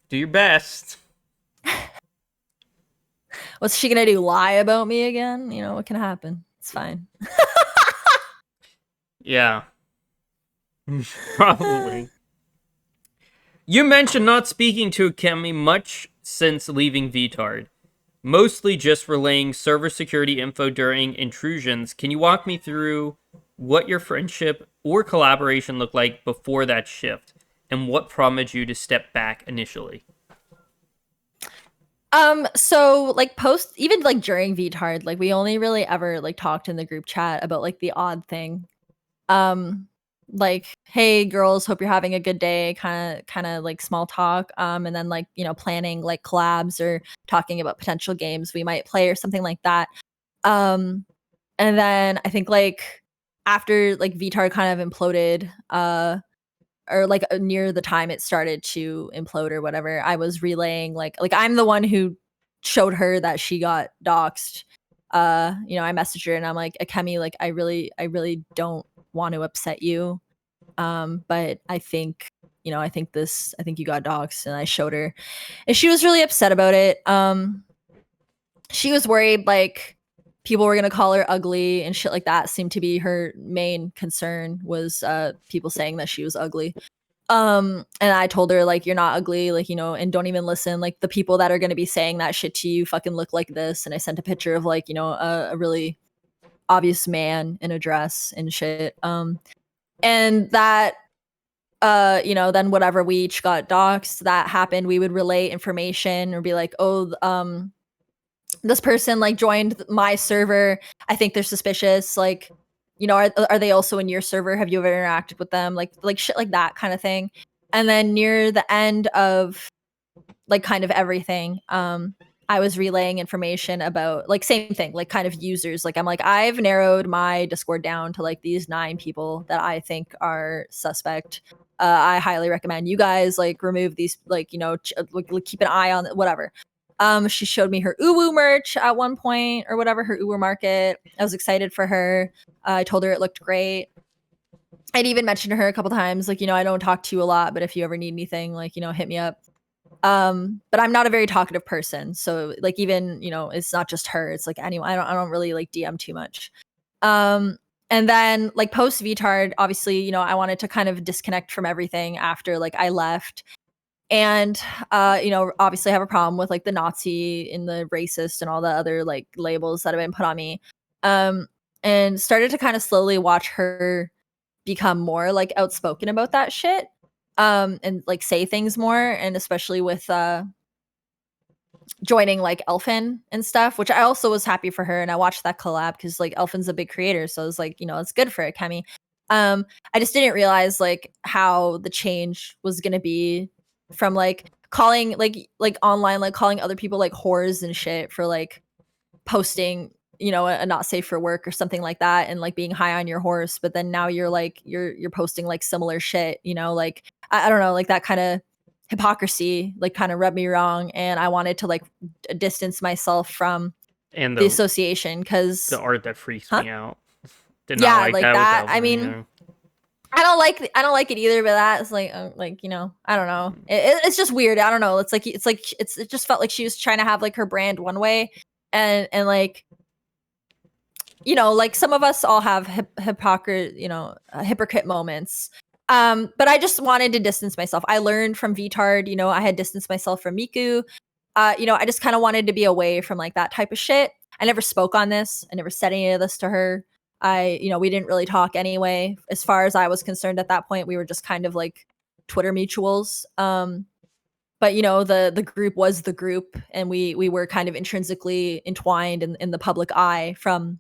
do your best. What's she gonna do? Lie about me again? You know, what can happen? It's fine. Yeah. Probably. You mentioned not speaking to Akemi much since leaving Vtard. Mostly just relaying server security info during intrusions. Can you walk me through what your friendship or collaboration looked like before that shift? And what prompted you to step back initially? So like even like during Vtard, like we only really ever like talked in the group chat about like the odd thing. Like, hey girls, hope you're having a good day, kind of like small talk. And then like, you know, planning like collabs or talking about potential games we might play or something like that. And then I think like after like Vtard kind of imploded, or like near the time it started to implode or whatever, I was relaying like I'm the one who showed her that she got doxxed. You know, I messaged her and I'm like, Akemi, like I really don't want to upset you. But I think, you know, I think you got doxxed, and I showed her. And she was really upset about it. She was worried like people were gonna call her ugly and shit like that. Seemed to be her main concern, was people saying that she was ugly. And I told her like, you're not ugly, like, you know, and don't even listen. Like the people that are gonna be saying that shit to you fucking look like this. And I sent a picture of like, you know, a really obvious man in a dress and shit. And that you know, then whatever, we each got doxxed, that happened, we would relay information or be like, oh, this person like joined my server, I think they're suspicious, like, you know, are they also in your server, have you ever interacted with them, like shit like that kind of thing. And then near the end of like kind of everything, I was relaying information about like same thing, like kind of users, like I'm like, I've narrowed my Discord down to like these 9 people that I think are suspect. I highly recommend you guys like remove these, like, you know, like keep an eye on whatever. She showed me her uwu merch at one point or whatever, her uwu market. I was excited for her. I told her it looked great. I'd even mentioned to her a couple times, like, you know, I don't talk to you a lot, but if you ever need anything, like, you know, hit me up. But I'm not a very talkative person, so like even, you know, it's not just her, it's like anyone. I don't really like DM too much. And then like post Vtard, obviously, you know, I wanted to kind of disconnect from everything after like I left. And you know, obviously I have a problem with like the Nazi and the racist and all the other like labels that have been put on me. And started to kind of slowly watch her become more like outspoken about that shit. And like say things more, and especially with joining like Elfin and stuff, which I also was happy for her. And I watched that collab because like Elfin's a big creator, so I was like, you know, it's good for Akemi. I just didn't realize like how the change was gonna be from like calling like online, like calling other people like whores and shit for like posting, you know, a not safe for work or something like that, and like being high on your horse. But then now you're like you're posting like similar shit, you know, like I don't know, like that kind of hypocrisy like kind of rubbed me wrong, and I wanted to like distance myself from And the association because the art that freaks huh me out. Did not yeah, like like that with that, I Elvin mean, either. I don't like it either, but that's like, you know, I don't know, it's just weird. I don't know, it just felt like she was trying to have like her brand one way, and like, you know, like some of us all have hypocrite moments. But I just wanted to distance myself. I learned from Vtard, you know, I had distanced myself from Miku. You know, I just kind of wanted to be away from like that type of shit. I never spoke on this. I never said any of this to her. You know, we didn't really talk anyway. As far as I was concerned at that point, we were just kind of like Twitter mutuals. But you know, the group was the group, and we were kind of intrinsically entwined in the public eye from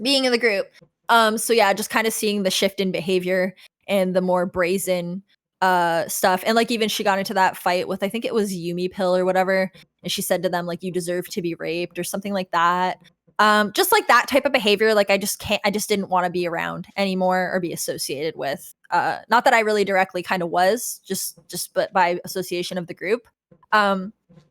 being in the group. So yeah, just kind of seeing the shift in behavior and the more brazen stuff. And like even she got into that fight with, I think it was Yumi Pill or whatever, and she said to them like, you deserve to be raped or something like that. Just like that type of behavior, like I just didn't want to be around anymore or be associated with. Not that I really directly kind of was, just but by association of the group.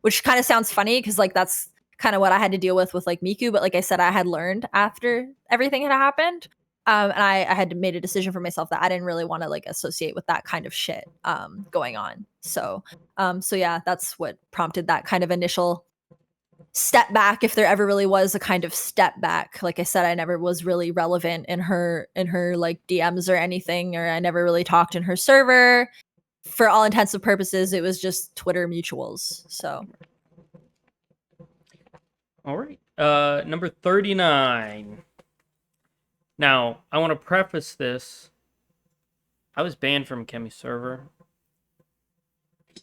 Which kind of sounds funny because like that's kind of what I had to deal with like Miku, but like I said, I had learned after everything had happened. And I had made a decision for myself that I didn't really want to like associate with that kind of shit going on. So yeah, that's what prompted that kind of initial step back, if there ever really was a kind of step back. Like I said, I never was really relevant in her like DMs or anything, or I never really talked in her server. For all intents and purposes, it was just Twitter mutuals. So All right. Number 39. Now, I want to preface this. I was banned from Kemi's server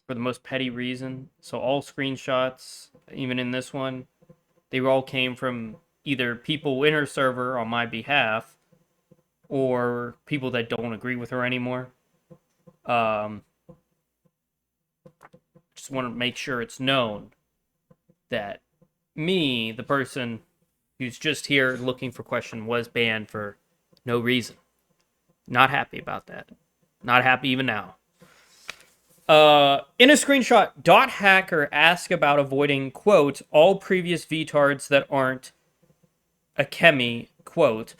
for the most petty reason. So all screenshots, even in this one, they all came from either people in her server on my behalf or people that don't agree with her anymore. Just want to make sure it's known that me, the person who's just here looking for question, was banned for no reason. Not happy about that. Not happy even now. In a screenshot, Dot Hacker asked about avoiding, quote, all previous Vtards that aren't a Kemi, quote,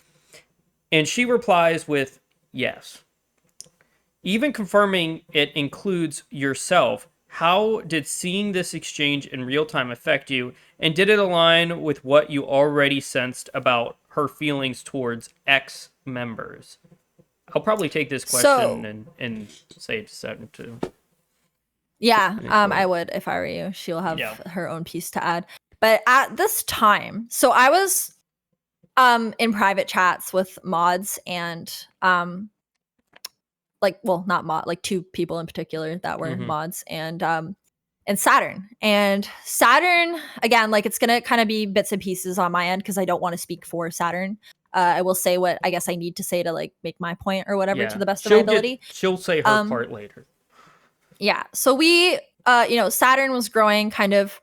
and she replies with, yes. Even confirming it includes yourself, how did seeing this exchange in real time affect you, and did it align with what you already sensed about her feelings towards ex-members? I'll probably take this question and say it to Saturn too. Yeah, I would if I were you. She'll have her own piece to add. But at this time, so I was in private chats with mods and like two people in particular that were mods and Saturn. And Saturn, again, like it's gonna kind of be bits and pieces on my end because I don't want to speak for Saturn. I will say what I guess I need to say to like make my point or whatever to the best of my ability. She'll say her part later. Yeah. So we, Saturn was growing kind of,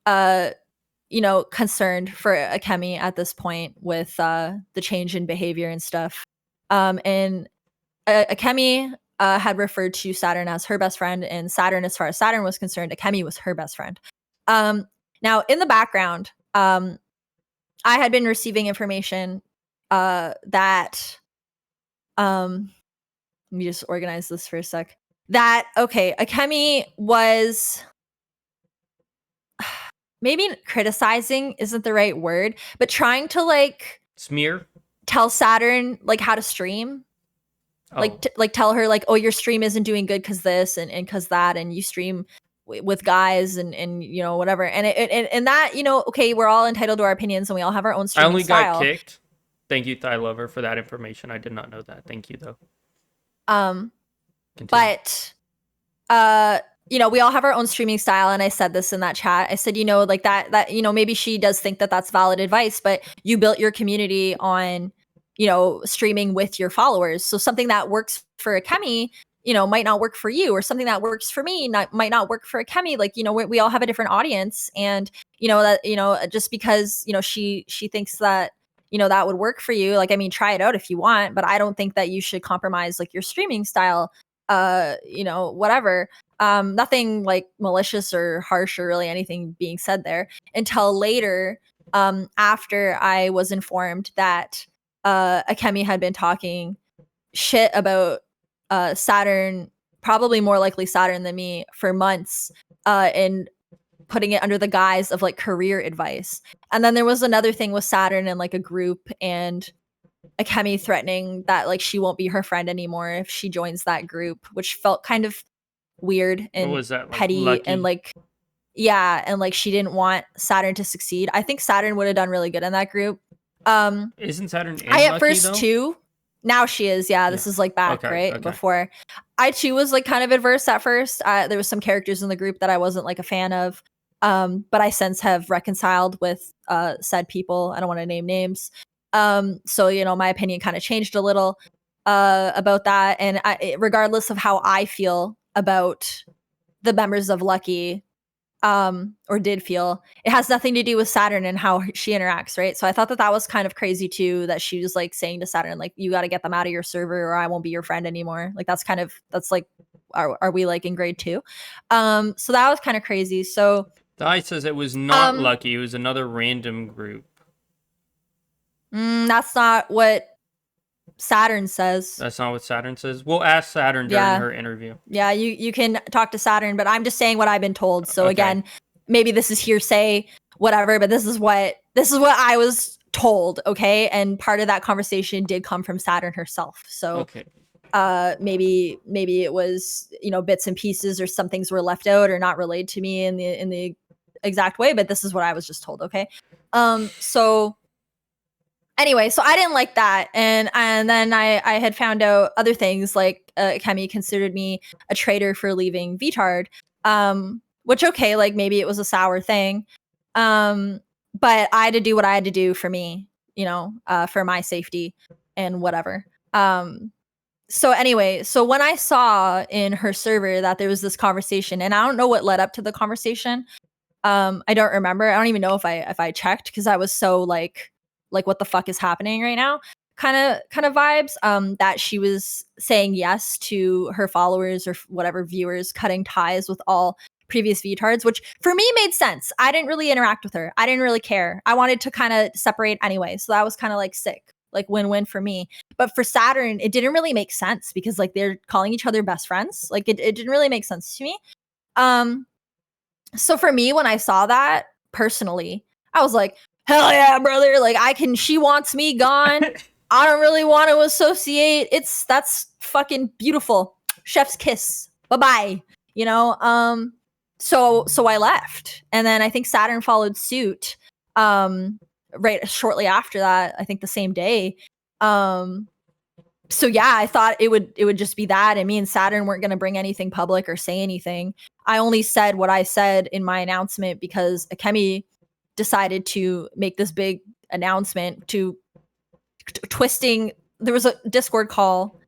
concerned for Akemi at this point with the change in behavior and stuff. And Akemi had referred to Saturn as her best friend, and Saturn, as far as Saturn was concerned, Akemi was her best friend. Now, in the background, I had been receiving information that, let me just organize this for a sec. That, okay, Akemi was maybe criticizing isn't the right word, but trying to like smear, tell Saturn like how to stream. Like tell her like, oh, your stream isn't doing good because this and because that, and you stream with guys and whatever, and that okay, we're all entitled to our opinions and we all have our own streaming I only style. got kicked. Thank you, Thigh Lover, for that information. I did not know that. Thank you though. Continue. But we all have our own streaming style, and I said this in that chat. I said, like that maybe she does think that that's valid advice, but you built your community on streaming with your followers. So something that works for Akemi, might not work for you, or something that works for me might not work for Akemi. Like, we all have a different audience, and that just because she thinks that that would work for you, like, I mean, try it out if you want, but I don't think that you should compromise like your streaming style. Whatever. Nothing like malicious or harsh or really anything being said there until later, after I was informed that Akemi had been talking shit about Saturn, probably more likely Saturn than me, for months, and putting it under the guise of like career advice. And then there was another thing with Saturn and like a group, and Akemi threatening that like she won't be her friend anymore if she joins that group, which felt kind of weird and what was that, like, petty, lucky? and like, yeah, and like she didn't want Saturn to succeed. I think Saturn would have done really good in that group. Isn't Saturn I at lucky, first though? too. Now she is, yeah. This is like back, right? Okay. Before, I too was like kind of adverse at first. There was some characters in the group that I wasn't like a fan of, but I since have reconciled with said people. I don't want to name names. So my opinion kind of changed a little about that, and regardless of how I feel about the members of Lucky, or did feel, it has nothing to do with Saturn and how she interacts, right? So I thought that was kind of crazy too, that she was like saying to Saturn, like, you got to get them out of your server or I won't be your friend anymore. Like that's like, are we like in grade 2? So that was kind of crazy. So Di says it was not Lucky, it was another random group. That's not what Saturn says. That's not what Saturn says. We'll ask Saturn during her interview. Yeah, you can talk to Saturn, but I'm just saying what I've been told. So again, maybe this is hearsay, whatever, but this is what I was told, okay? And part of that conversation did come from Saturn herself. So maybe it was, bits and pieces, or some things were left out or not relayed to me in the exact way, but this is what I was just told, okay? So anyway, so I didn't like that, and then I had found out other things, like Kemi considered me a traitor for leaving Vtard, which, okay, like maybe it was a sour thing, but I had to do what I had to do for me, for my safety and whatever. So anyway, so when I saw in her server that there was this conversation, and I don't know what led up to the conversation, I don't remember. I don't even know if I checked, because I was so like what the fuck is happening right now kind of vibes, that she was saying yes to her followers or whatever viewers cutting ties with all previous Vtards, which for me made sense. I didn't really interact with her. I didn't really care. I wanted to kind of separate anyway. So that was kind of like sick, like win-win for me. But for Saturn, it didn't really make sense, because like they're calling each other best friends. Like it didn't really make sense to me. So for me, when I saw that personally, I was like, hell yeah, brother. Like she wants me gone. I don't really want to associate. That's fucking beautiful. Chef's kiss. Bye-bye. So I left. And then I think Saturn followed suit right shortly after that, I think the same day. So yeah, I thought it would just be that, and me and Saturn weren't going to bring anything public or say anything. I only said what I said in my announcement because Akemi decided to make this big announcement twisting. There was a Discord call,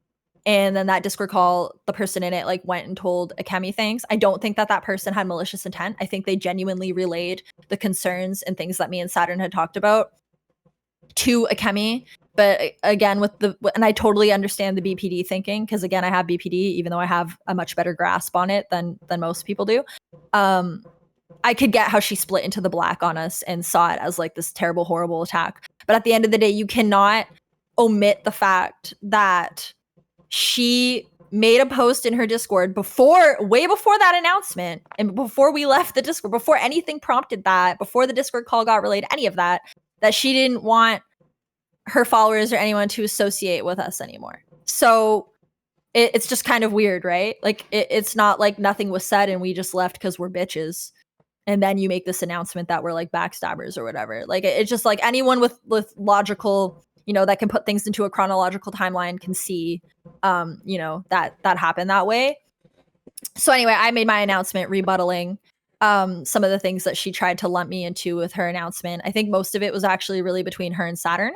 and then that Discord call, the person in it like went and told Akemi things. I don't think that person had malicious intent. I think they genuinely relayed the concerns and things that me and Saturn had talked about to Akemi. But again, and I totally understand the BPD thinking, because again, I have BPD, even though I have a much better grasp on it than most people do. I could get how she split into the black on us and saw it as like this terrible, horrible attack. But at the end of the day, you cannot omit the fact that she made a post in her Discord way before that announcement, and before we left the Discord, before anything prompted that, before the Discord call got relayed, any of that she didn't want her followers or anyone to associate with us anymore. So it's just kind of weird, right? Like it's not like nothing was said and we just left because we're bitches, and then you make this announcement that we're like backstabbers or whatever. Like it's just like anyone with logical, that can put things into a chronological timeline can see, that happened that way. So anyway, I made my announcement rebuttaling some of the things that she tried to lump me into with her announcement. I think most of it was actually really between her and Saturn.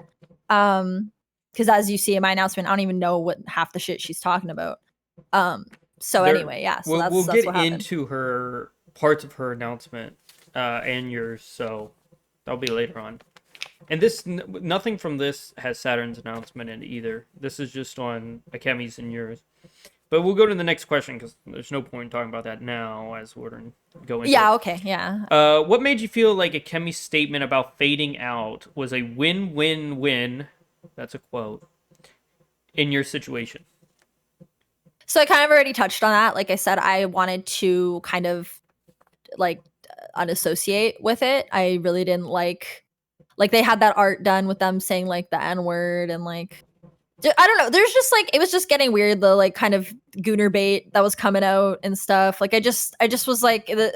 Because as you see in my announcement, I don't even know what half the shit she's talking about. Anyway, yeah. So we'll that's get into her parts of her announcement and yours, so that'll be later on. And nothing from this has Saturn's announcement in either. This is just on Akemi's and yours. But we'll go to the next question, because there's no point in talking about that now as we're going. Yeah, okay, yeah. What made you feel like Akemi's statement about fading out was a win-win-win, that's a quote, in your situation? So I kind of already touched on that. Like I said, I wanted to kind of like unassociate with it. I really didn't like they had that art done with them saying like the N-word, and like I don't know. There's just like, it was just getting weird, the like kind of gooner bait that was coming out and stuff. Like I just was like, it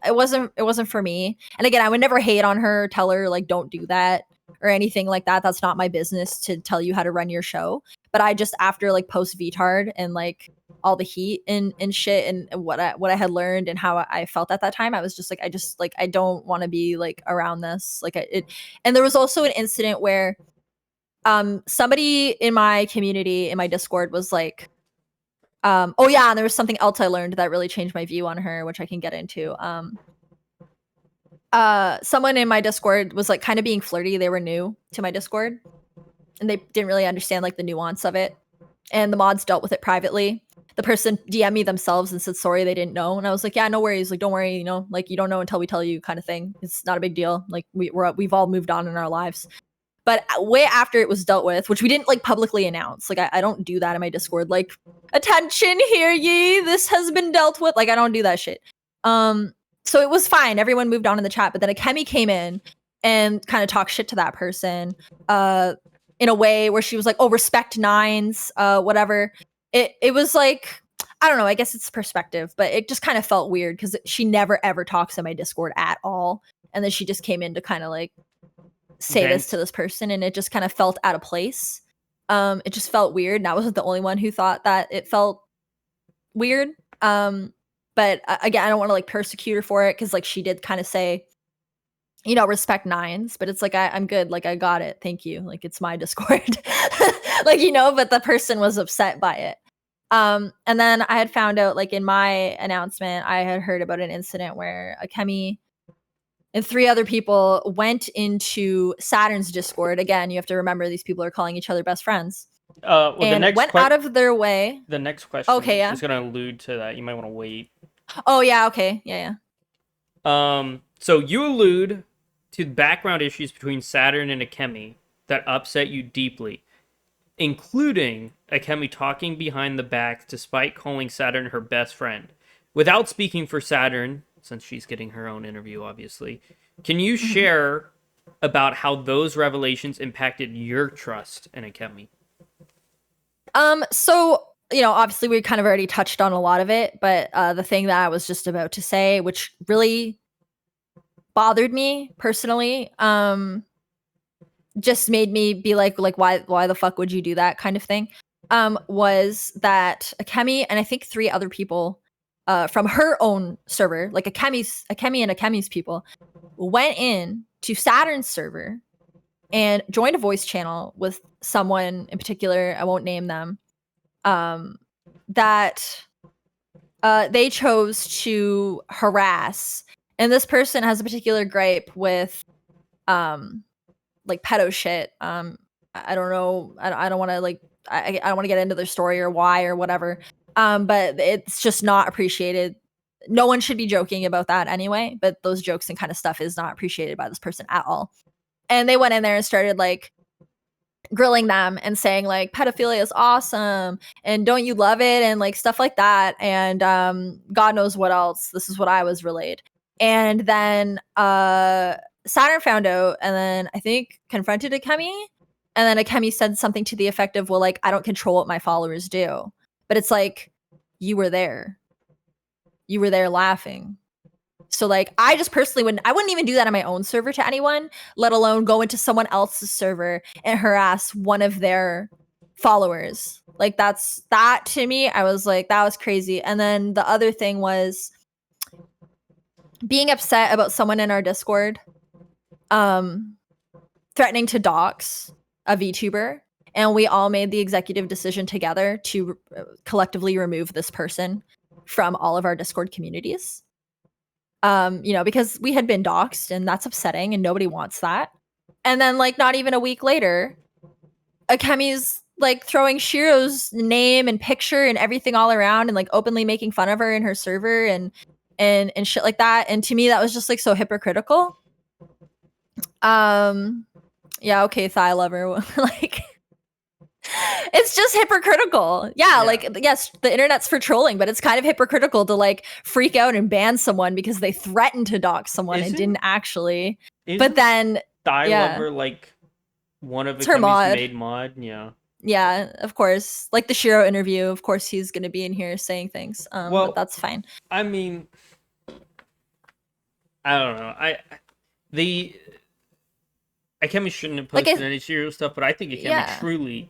wasn't for me. And again, I would never hate on her, tell her like, don't do that or anything like that. That's not my business to tell you how to run your show. But I just, after like post Vtard and like all the heat and shit and what I had learned and how I felt at that time, I was just like, I don't want to be like around this. Like and there was also an incident where somebody in my community, in my Discord, was like, oh yeah, and there was something else I learned that really changed my view on her, which I can get into. Someone in my Discord was like kind of being flirty. They were new to my Discord and they didn't really understand like the nuance of it. And the mods dealt with it privately. The person DM'd me themselves and said, sorry, they didn't know. And I was like, yeah, no worries. Like, don't worry, like you don't know until we tell you, kind of thing. It's not a big deal. Like we've all moved on in our lives. But way after it was dealt with, which we didn't like publicly announce. Like I don't do that in my Discord. Like, attention, hear ye, this has been dealt with. Like I don't do that shit. So it was fine. Everyone moved on in the chat, but then Akemi came in and kind of talked shit to that person in a way where she was like, oh, respect nines, whatever. It was like, I don't know, I guess it's perspective, but it just kind of felt weird because she never ever talks in my Discord at all. And then she just came in to kind of like say this to this person, and it just kind of felt out of place. It just felt weird, and I wasn't the only one who thought that it felt weird. But again, I don't want to like persecute her for it because like she did kind of say, you know, respect nines, but it's like I'm good, like I got it, thank you, like it's my Discord. Like, you know, but the person was upset by it. And then I had found out, like in my announcement, I had heard about an incident where Akemi and 3 other people went into Saturn's Discord. Again, you have to remember these people are calling each other best friends. Well, and went out of their way. The next question is going to allude to that. You might want to wait. Oh, yeah, okay. Yeah. So you allude to background issues between Saturn and Akemi that upset you deeply, including Akemi talking behind the back despite calling Saturn her best friend. Without speaking for Saturn, since she's getting her own interview, obviously, can you share about how those revelations impacted your trust in Akemi? So, you know, obviously we kind of already touched on a lot of it, but the thing that I was just about to say, which really bothered me personally, just made me be like why the fuck would you do that kind of thing, was that Akemi and I think 3 other people from her own server, like Akemi and Akemi's people, went in to Saturn's server and joined a voice channel with someone in particular, I won't name them, that they chose to harass. And this person has a particular gripe with like pedo shit. I don't know. I don't want to like I don't want to get into their story or why or whatever. But it's just not appreciated. No one should be joking about that anyway, but those jokes and kind of stuff is not appreciated by this person at all. And they went in there and started like grilling them and saying like pedophilia is awesome and don't you love it and like stuff like that. And God knows what else. This is what I was relayed. And then Saturn found out and then I think confronted Akemi. And then Akemi said something to the effect of, well, like, I don't control what my followers do. But it's like, you were there. You were there laughing. So like, I just personally I wouldn't even do that on my own server to anyone, let alone go into someone else's server and harass one of their followers. Like that to me, I was like, that was crazy. And then the other thing was being upset about someone in our Discord threatening to dox a Vtuber, and we all made the executive decision together to collectively remove this person from all of our Discord communities. You know, because we had been doxxed and that's upsetting and nobody wants that. And then like not even a week later, Akemi's like throwing Shiro's name and picture and everything all around and like openly making fun of her in her server and shit like that. And to me, that was just like so hypocritical. Yeah, okay, thigh lover. Like, it's just hypocritical. Yeah, like, yes, the internet's for trolling, but it's kind of hypocritical to like freak out and ban someone because they threatened to dox someone and didn't actually. But then thigh lover like one of her made mod, yeah. Yeah, of course. Like the Shiro interview, of course he's gonna be in here saying things. Well, but that's fine. I mean, I don't know. Akemi shouldn't have posted any Shiro stuff, but I think Akemi truly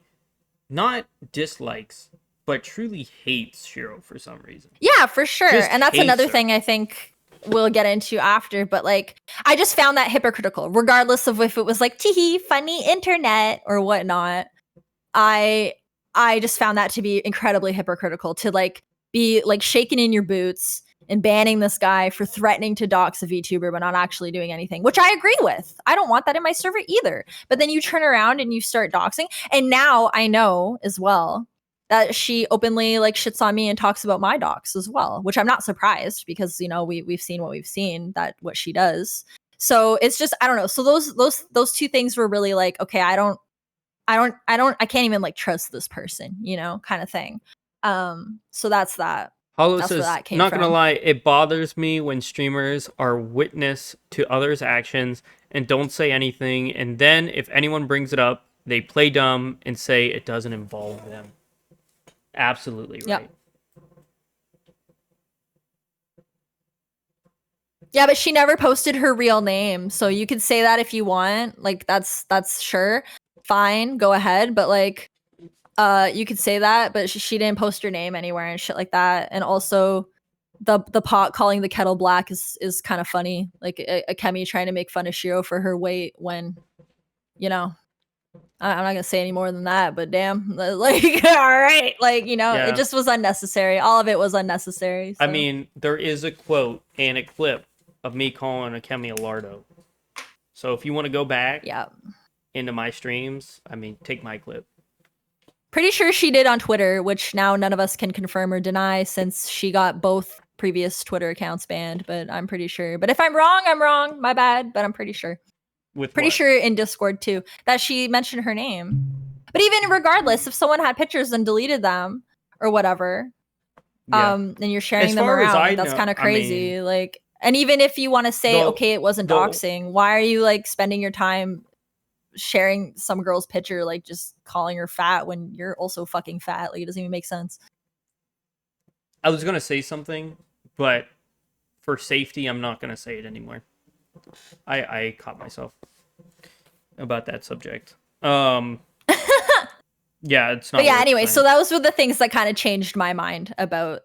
not dislikes, but truly hates Shiro for some reason. Yeah, for sure. And that's another thing I think we'll get into after. But like, I just found that hypocritical, regardless of if it was like teehee, funny internet or whatnot. I just found that to be incredibly hypocritical to like be like shaking in your boots and banning this guy for threatening to dox a VTuber but not actually doing anything, which I agree with. I don't want that in my server either. But then you turn around and you start doxing. And now I know as well that she openly like shits on me and talks about my dox as well, which I'm not surprised because, you know, we've seen what we've seen, that what she does. So it's just, I don't know. So those two things were really like, okay, I can't even like trust this person, you know, kind of thing. So that's that. Hollow That's where says, that came not gonna from. lie, it bothers me when streamers are witness to others' actions and don't say anything, and then if anyone brings it up, they play dumb and say it doesn't involve them. Absolutely Yep. right. Yeah, but she never posted her real name, so you could say that if you want. Like that's sure, fine, go ahead. But like, you could say that, but she didn't post her name anywhere and shit like that. And also, the pot calling the kettle black is kind of funny. Like a Kemi trying to make fun of Shiro for her weight when, you know, I'm not gonna say any more than that. But damn, like all right, like you know, Yeah. it just was unnecessary. All of it was unnecessary. So. I mean, there is a quote and a clip of me calling Akemi a lardo. So if you want to go back Yeah. into my streams, I mean, take my clip. Pretty sure she did on Twitter, which now none of us can confirm or deny since she got both previous Twitter accounts banned, but I'm pretty sure. But if I'm wrong, I'm wrong. My bad, but I'm pretty sure. Pretty what? sure in Discord too that she mentioned her name. But even regardless, if someone had pictures and deleted them or whatever, Yeah. and you're sharing As them far as around, I like, that's know, kind of I mean, crazy. Like, and even if you want to say, okay, it wasn't doxing, why are you like spending your time sharing some girl's picture, like just calling her fat when you're also fucking fat? Like, it doesn't even make sense. I was gonna say something, but for safety, I'm not gonna say it anymore. I caught myself about that subject. Yeah, it's not. But yeah, worth anyway, saying. so those were the things that kind of changed my mind about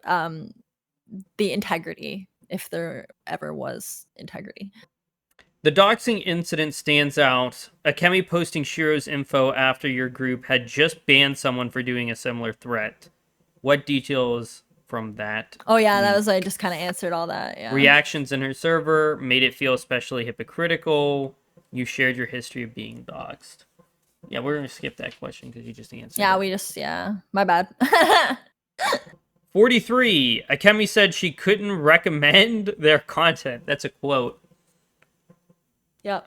the integrity, if there ever was integrity. The doxing incident stands out. Akemi posting Shiro's info after your group had just banned someone for doing a similar threat. What details from that? Oh yeah, that was, I just kind of answered all that. Yeah. Reactions in her server made it feel especially hypocritical. You shared your history of being doxed. Yeah, we're gonna skip that question because you just answered. Yeah, my bad. 43. Akemi said she couldn't recommend their content. That's a quote. Yep.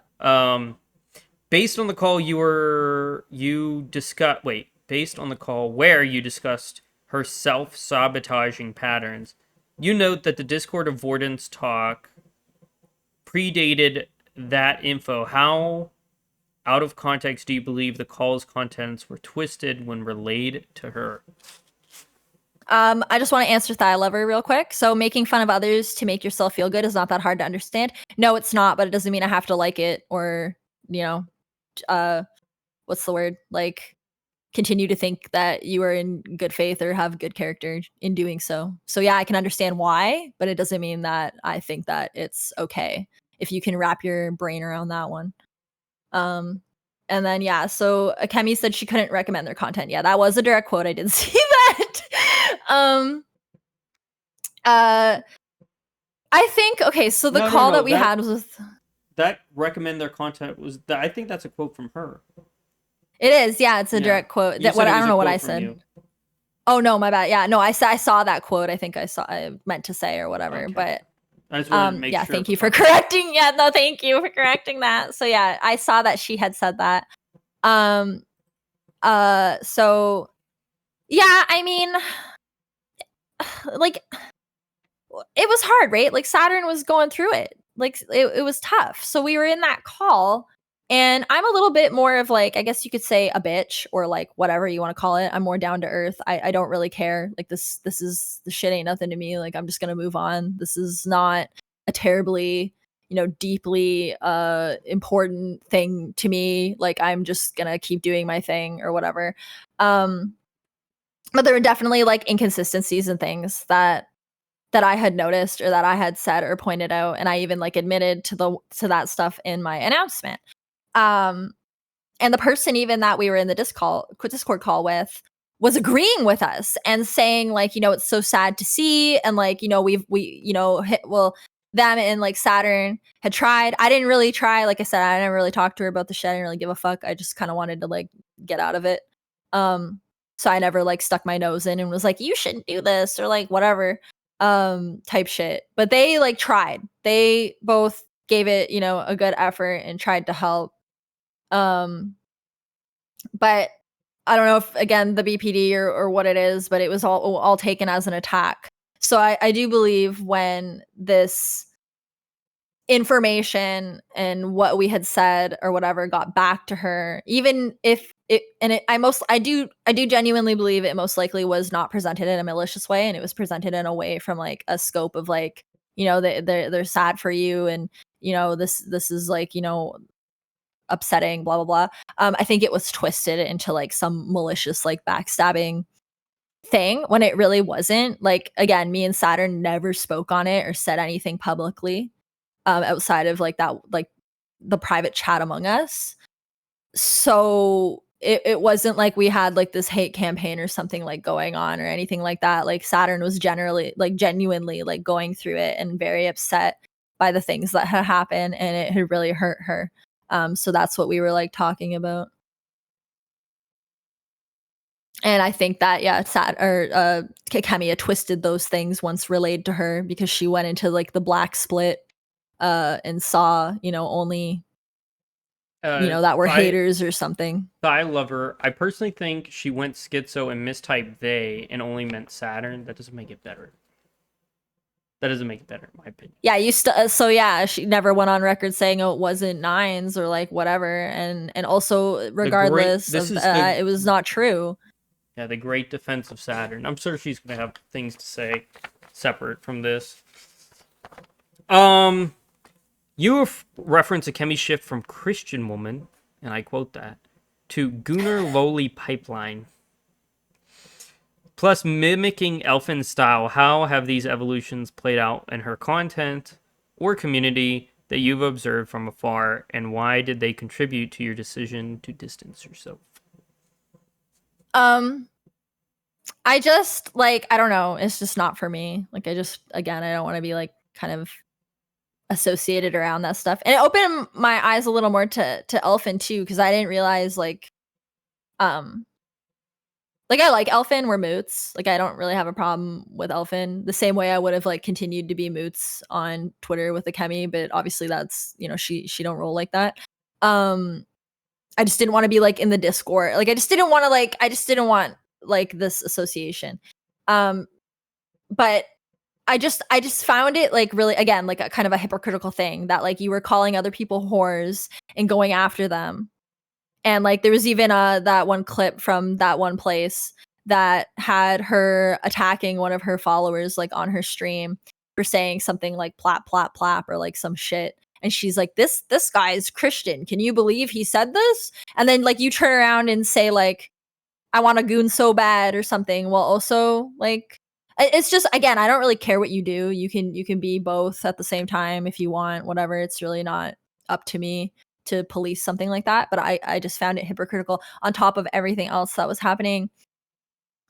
Based on the call based on the call where you discussed her self-sabotaging patterns, you note that the Discord avoidance talk predated that info. How out of context do you believe the call's contents were twisted when relayed to her? I just want to answer Thigh Lover real quick. So making fun of others to make yourself feel good is not that hard to understand. No, it's not, but it doesn't mean I have to like it or, you know, what's the word? Like, continue to think that you are in good faith or have good character in doing so. So yeah, I can understand why, but it doesn't mean that I think that it's okay if you can wrap your brain around that one. And then yeah, so Akemi said she couldn't recommend their content. Yeah, that was a direct quote. I did see that. I think, okay, so the call that we had was with that recommend their content was I think that's a quote from her. It is, yeah, it's a direct quote. That what I don't know what I said. You. Oh no, my bad. Yeah, no, I saw that quote. I think I meant to say or whatever, Okay. but I just wanted to make yeah, sure thank you for correcting. Yeah, no, thank you for correcting that. So yeah, I saw that she had said that. So yeah, I mean, like, it was hard, right? Like, Saturn was going through it. Like, it was tough. So we were in that call, and I'm a little bit more of, like, I guess you could say a bitch or like whatever you want to call it. I'm more down to earth. I don't really care. Like, this shit ain't nothing to me. Like, I'm just gonna move on. This is not a terribly, you know, deeply important thing to me. Like, I'm just gonna keep doing my thing or whatever. But there were definitely like inconsistencies and things that I had noticed or that I had said or pointed out, and I even like admitted to that stuff in my announcement. And the person even that we were in the Discord call with was agreeing with us and saying, like, you know, it's so sad to see, and like, you know, we you know, them and like Saturn had tried. I didn't really try. Like I said, I didn't really talk to her about the shit. I didn't really give a fuck. I just kind of wanted to like get out of it. So I never like stuck my nose in and was like, you shouldn't do this or like whatever type shit. But they like tried. They both gave it, you know, a good effort and tried to help. But I don't know if, again, the BPD or what it is, but it was all taken as an attack. So I do believe when this information and what we had said or whatever got back to her, even if I do genuinely believe it most likely was not presented in a malicious way, and it was presented in a way from like a scope of like, you know, they're sad for you, and you know, this is like, you know, upsetting, blah blah blah. I think it was twisted into like some malicious like backstabbing thing when it really wasn't. Like, again, me and Saturn never spoke on it or said anything publicly, outside of like that, like the private chat among us. So it wasn't like we had like this hate campaign or something like going on or anything like that. Like Saturn was genuinely like going through it and very upset by the things that had happened, and it had really hurt her. So that's what we were like talking about. And I think that, yeah, Kemiya twisted those things once relayed to her, because she went into like the black split and saw, you know, only, you know, that were haters or something. I love her. I personally think she went schizo and mistyped they and only meant Saturn. That doesn't make it better. That doesn't make it better, in my opinion. Yeah, so yeah, she never went on record saying, oh, it wasn't nines or like whatever, and also regardless it was not true. Yeah, the great defense of Saturn. I'm sure she's gonna have things to say separate from this. You reference a chemi shift from Christian woman, and I quote that, to Gunnar lowly pipeline. Plus, mimicking elfin style, how have these evolutions played out in her content or community that you've observed from afar, and why did they contribute to your decision to distance yourself? I just, like, I don't know, it's just not for me. Like, I don't want to be like kind of associated around that stuff. And it opened my eyes a little more to Elfin too, because I didn't realize like I like Elfin, we're moots. Like, I don't really have a problem with Elfin. The same way I would have like continued to be moots on Twitter with the Kemi, but obviously that's, you know, she don't roll like that. I just didn't want to be like in the Discord. Like, I just didn't want like this association. But I just found it like really, again, like a kind of a hypocritical thing that like you were calling other people whores and going after them. And like there was even that one clip from that one place that had her attacking one of her followers like on her stream for saying something like plap plap plap or like some shit. And she's like, this guy is Christian. Can you believe he said this? And then like you turn around and say like, I want a goon so bad or something. Well, also like, it's just, again, I don't really care what you do. You can be both at the same time if you want, whatever. It's really not up to me to police something like that. But I just found it hypocritical on top of everything else that was happening.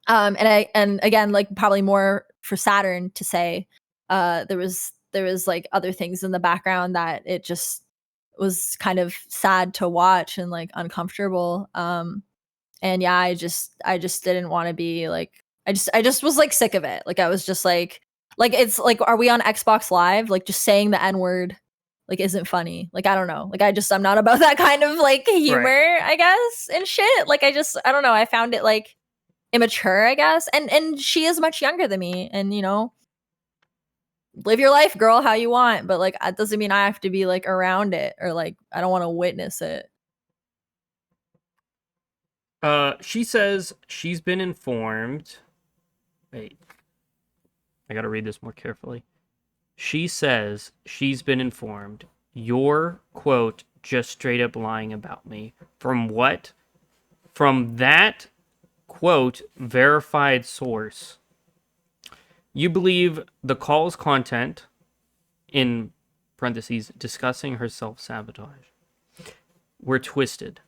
And again, like probably more for Saturn to say, there was like other things in the background that it just was kind of sad to watch and like uncomfortable. And yeah, I just didn't want to be like, I just was like sick of it. Like I was just like it's like, are we on Xbox Live? Like just saying the N-word like isn't funny. Like I don't know. Like I'm not about that kind of like humor, right, I guess, and shit. Like I don't know. I found it like immature, I guess. And she is much younger than me, and you know, live your life, girl, how you want. But like that doesn't mean I have to be like around it or like I don't want to witness it. She says she's been informed. Wait, I gotta read this more carefully. She says she's been informed. You're, quote, just straight up lying about me. From what? From that, quote, verified source. You believe the call's content, in parentheses, discussing her self-sabotage, were twisted.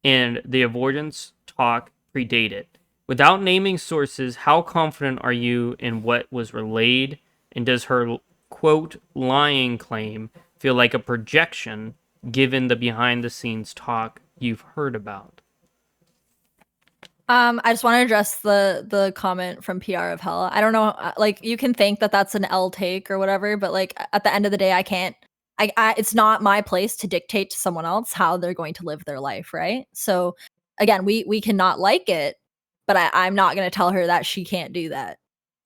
And the avoidance talk predated. Without naming sources, how confident are you in what was relayed? And does her, quote, lying claim feel like a projection given the behind-the-scenes talk you've heard about? I just want to address the comment from PR of Hell. I don't know, like you can think that that's an L take or whatever, but like at the end of the day, I can't. It's not my place to dictate to someone else how they're going to live their life, right? So again, we cannot like it, but I'm not going to tell her that she can't do that.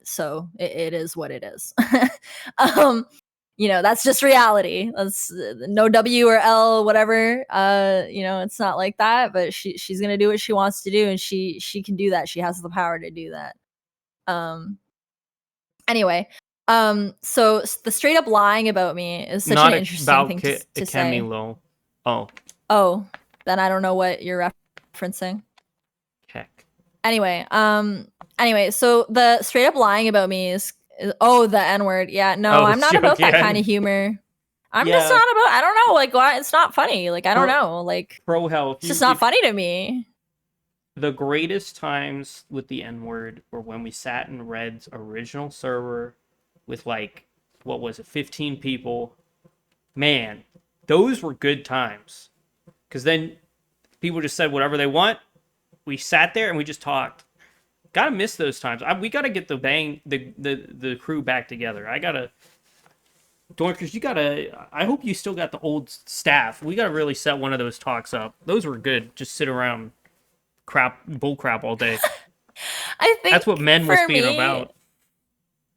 So it is what it is. um, that's just reality. That's no W or L, whatever. It's not like that, but she's gonna do what she wants to do, and she can do that. She has the power to do that. Anyway, so the straight up lying about me is such Not an interesting thing to say. Camilo. Oh, then I don't know what you're referencing. Heck. Anyway, so the straight up lying about me is the N-word. Yeah, no, I'm not about that kind of humor. I'm just not about, I don't know, like, why it's not funny. Like, I don't know. Like, Pro Health. It's just not funny to me. The greatest times with the N-word were when we sat in Red's original server with, like, what was it, 15 people. Man, those were good times. Because then people just said whatever they want. We sat there and we just talked. Gotta miss those times. We gotta get the crew back together. I gotta, Dorkers, you gotta. I hope you still got the old staff. We gotta really set one of those talks up. Those were good. Just sit around, bull crap all day. I think that's what men was being about.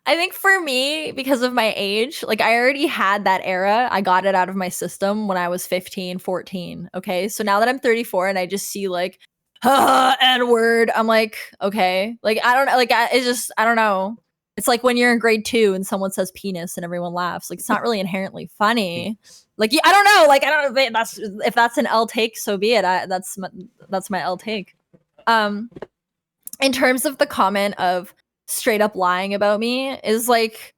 I think for me, because of my age, like I already had that era. I got it out of my system when I was 15, 14. Okay, so now that I'm 34 and I just see like N-word, I'm like, okay, like I don't know, like I don't know. It's like when you're in grade 2 and someone says penis and everyone laughs. Like it's not really inherently funny. Like I don't know. Like I don't know if that's an L take, so be it. That's my L take. In terms of the comment of straight up lying about me is like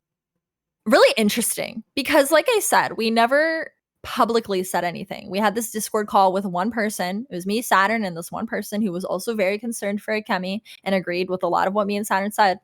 really interesting because, like I said, we never publicly said anything. We had this Discord call with one person. It was me, Saturn, and this one person who was also very concerned for Akemi and agreed with a lot of what me and Saturn said.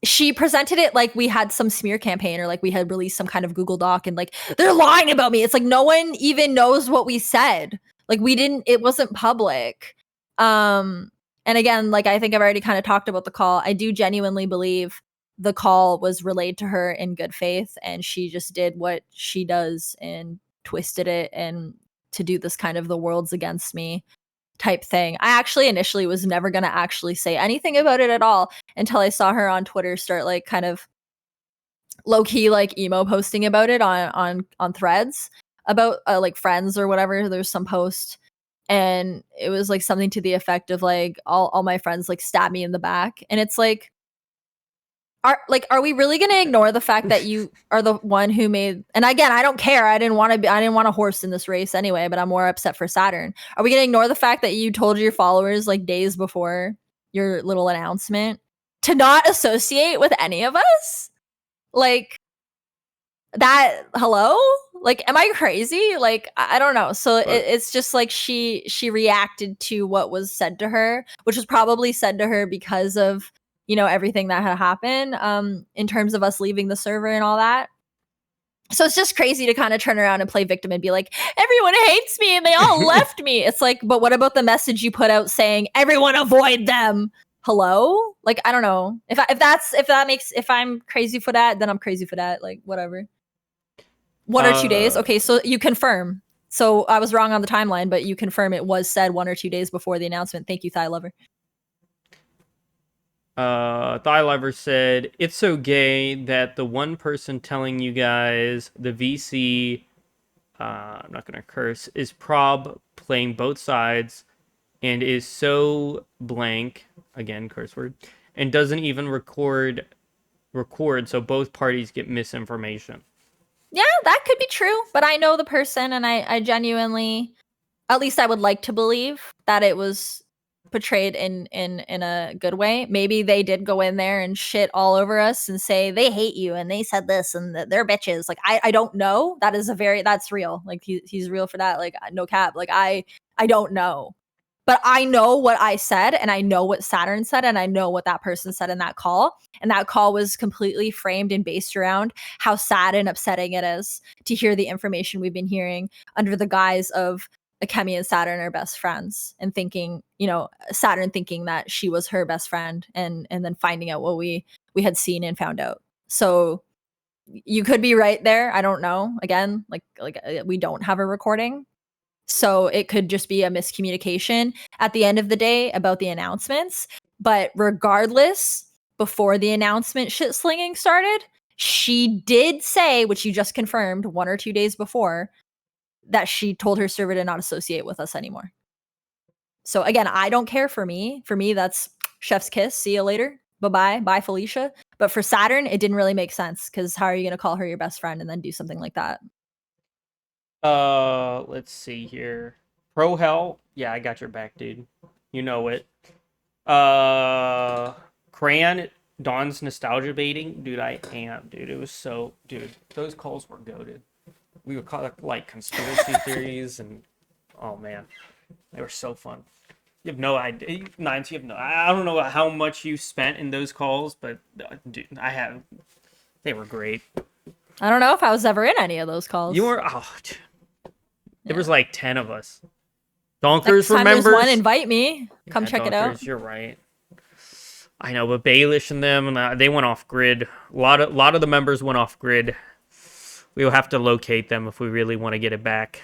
She presented it like we had some smear campaign or like we had released some kind of Google Doc and like they're lying about me. It's like no one even knows what we said. Like it wasn't public. And again, like I think I've already kind of talked about the call. I do genuinely believe the call was relayed to her in good faith and she just did what she does and twisted it and to do this kind of the world's against me type thing. I actually initially was never going to actually say anything about it at all until I saw her on Twitter start like kind of low-key like emo posting about it on threads about like friends or whatever. There's some post and it was like something to the effect of like all my friends like stab me in the back, and it's like are we really going to ignore the fact that you are the one who made, and again, I don't care. I didn't want a horse in this race anyway, but I'm more upset for Saturn. Are we going to ignore the fact that you told your followers like days before your little announcement to not associate with any of us? Like that, hello? Like, am I crazy? Like, I don't know. So it's just like she reacted to what was said to her, which was probably said to her because of, everything that had happened in terms of us leaving the server and all that. So it's just crazy to kind of turn around and play victim and be like, everyone hates me and they all left me. It's like, but what about the message you put out saying everyone avoid them? Hello? Like, I don't know. If I'm crazy for that, then I'm crazy for that. Like, whatever. 1 or 2 days. Okay, so you confirm. So I was wrong on the timeline, but you confirm it was said 1 or 2 days before the announcement. Thank you, Thigh Lover. Thigh Lover said, it's so gay that the one person telling you guys the VC, I'm not going to curse, is prob playing both sides and is so blank, again, curse word, and doesn't even record so both parties get misinformation. Yeah, that could be true, but I know the person and I genuinely, at least I would like to believe that it was portrayed in a good way. Maybe they did go in there and shit all over us and say they hate you and they said this and they're bitches. Like I don't know. That's real. Like he's real for that. Like no cap. Like I don't know. But I know what I said and I know what Saturn said and I know what that person said in that call. And that call was completely framed and based around how sad and upsetting it is to hear the information we've been hearing under the guise of Akemi and Saturn are best friends, and thinking, Saturn thinking that she was her best friend, and then finding out what we had seen and found out. So you could be right there. I don't know. Again, we don't have a recording. So it could just be a miscommunication at the end of the day about the announcements. But regardless, before the announcement shit slinging started, she did say, which you just confirmed 1 or 2 days before, that she told her server to not associate with us anymore. So again, I don't care. For me, that's chef's kiss. See you later. Bye-bye. Bye, Felicia. But for Saturn, it didn't really make sense, because how are you going to call her your best friend and then do something like that? Let's see here. Pro Hell. Yeah, I got your back, dude. You know it. Cran, Dawn's nostalgia baiting. Dude, I am, dude. It was so, dude, those calls were goated. We would call it like conspiracy theories, and oh man, they were so fun. You have no idea, Nines. You have no. I don't know how much you spent in those calls, but dude, they were great. I don't know if I was ever in any of those calls. You were. There was like 10 of us. Donkers, remember? remembers? One, invite me. Come check it out. You're right. I know, but Baelish and them, they went off grid. A lot of the members went off grid. We will have to locate them if we really want to get it back.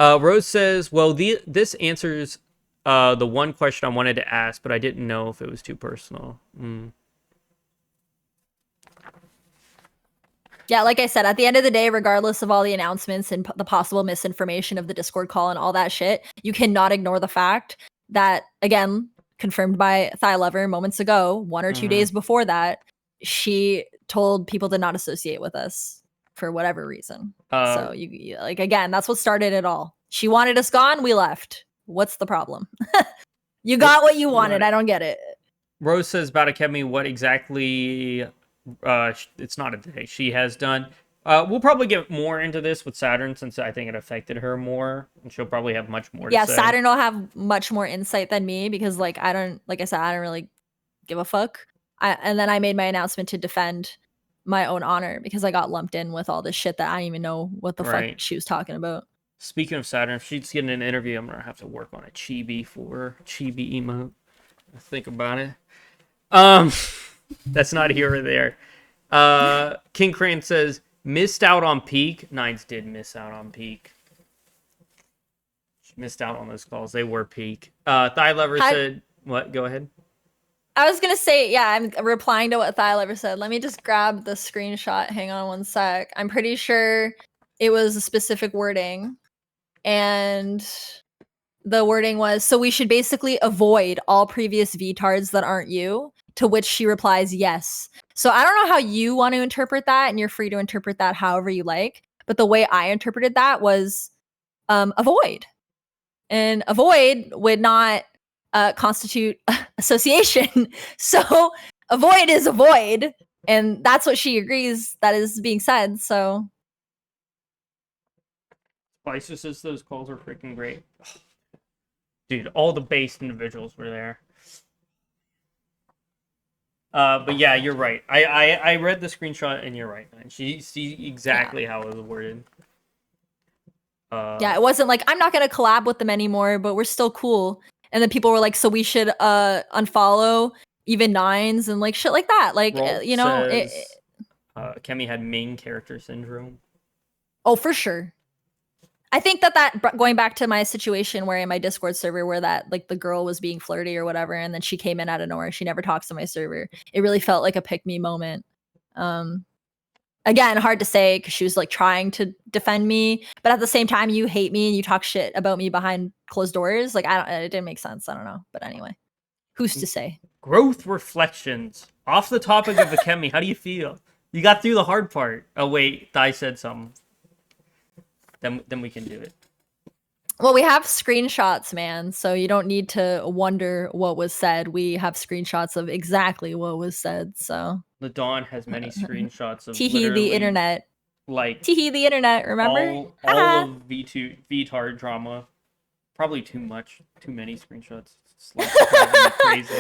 Rose says, well, this answers the one question I wanted to ask, but I didn't know if it was too personal. Yeah, like I said, at the end of the day, regardless of all the announcements and the possible misinformation of the Discord call and all that shit, you cannot ignore the fact that, again, confirmed by Thigh Lover moments ago, 1 or 2 days before that, she told people to not associate with us for whatever reason. So you like, again, that's what started it all. She wanted us gone, we left. What's the problem? You got what you wanted. I don't get it. Rose says about Akemi, what exactly? It's not a day she has done. We'll probably get more into this with Saturn, since I think it affected her more, and she'll probably have much more to say. Saturn will have much more insight than me, because like I don't really give a fuck. And then I made my announcement to defend my own honor, because I got lumped in with all this shit that I didn't even know what the fuck she was talking about. Speaking of Saturn, if she's getting an interview, I'm gonna have to work on a chibi for her. Chibi emote. Think about it. That's not here or there. King Crane says, missed out on peak. Nines did miss out on peak. She missed out on those calls. They were peak. Thigh Lover said, what? Go ahead. I was gonna say, yeah, I'm replying to what Thigh Lover said. Let me just grab the screenshot. Hang on one sec. I'm pretty sure it was a specific wording. And the wording was, so we should basically avoid all previous Vtards that aren't you, to which she replies, yes. So I don't know how you want to interpret that, and you're free to interpret that however you like. But the way I interpreted that was avoid. And avoid would not constitute association. So avoid is avoid. And that's what she agrees that is being said. So Spicer says those calls are freaking great. Dude, all the base individuals were there. But yeah, you're right. I read the screenshot, and you're right. And she see exactly how it was worded. Yeah, it wasn't like, I'm not gonna collab with them anymore, but we're still cool. And then people were like, so we should unfollow even Nines and like shit like that. Like, Kemi had main character syndrome. Oh, for sure. I think that going back to my situation where in my Discord server where that like the girl was being flirty or whatever, and then she came in out of nowhere, she never talks to my server. It really felt like a pick me moment. Again, hard to say, because she was like trying to defend me, but at the same time, you hate me and you talk shit about me behind closed doors. Like, it didn't make sense. I don't know, but anyway, who's to say? Growth reflections. Off the topic of Akemi, how do you feel? You got through the hard part. Oh wait, Thai said something. Then we can do it. Well, we have screenshots, man, so you don't need to wonder what was said. We have screenshots of exactly what was said, so. The Dawn has many screenshots of Teehee the internet. Like Teehee the internet, remember? All of Vtard drama. Probably too many screenshots. It's like crazy.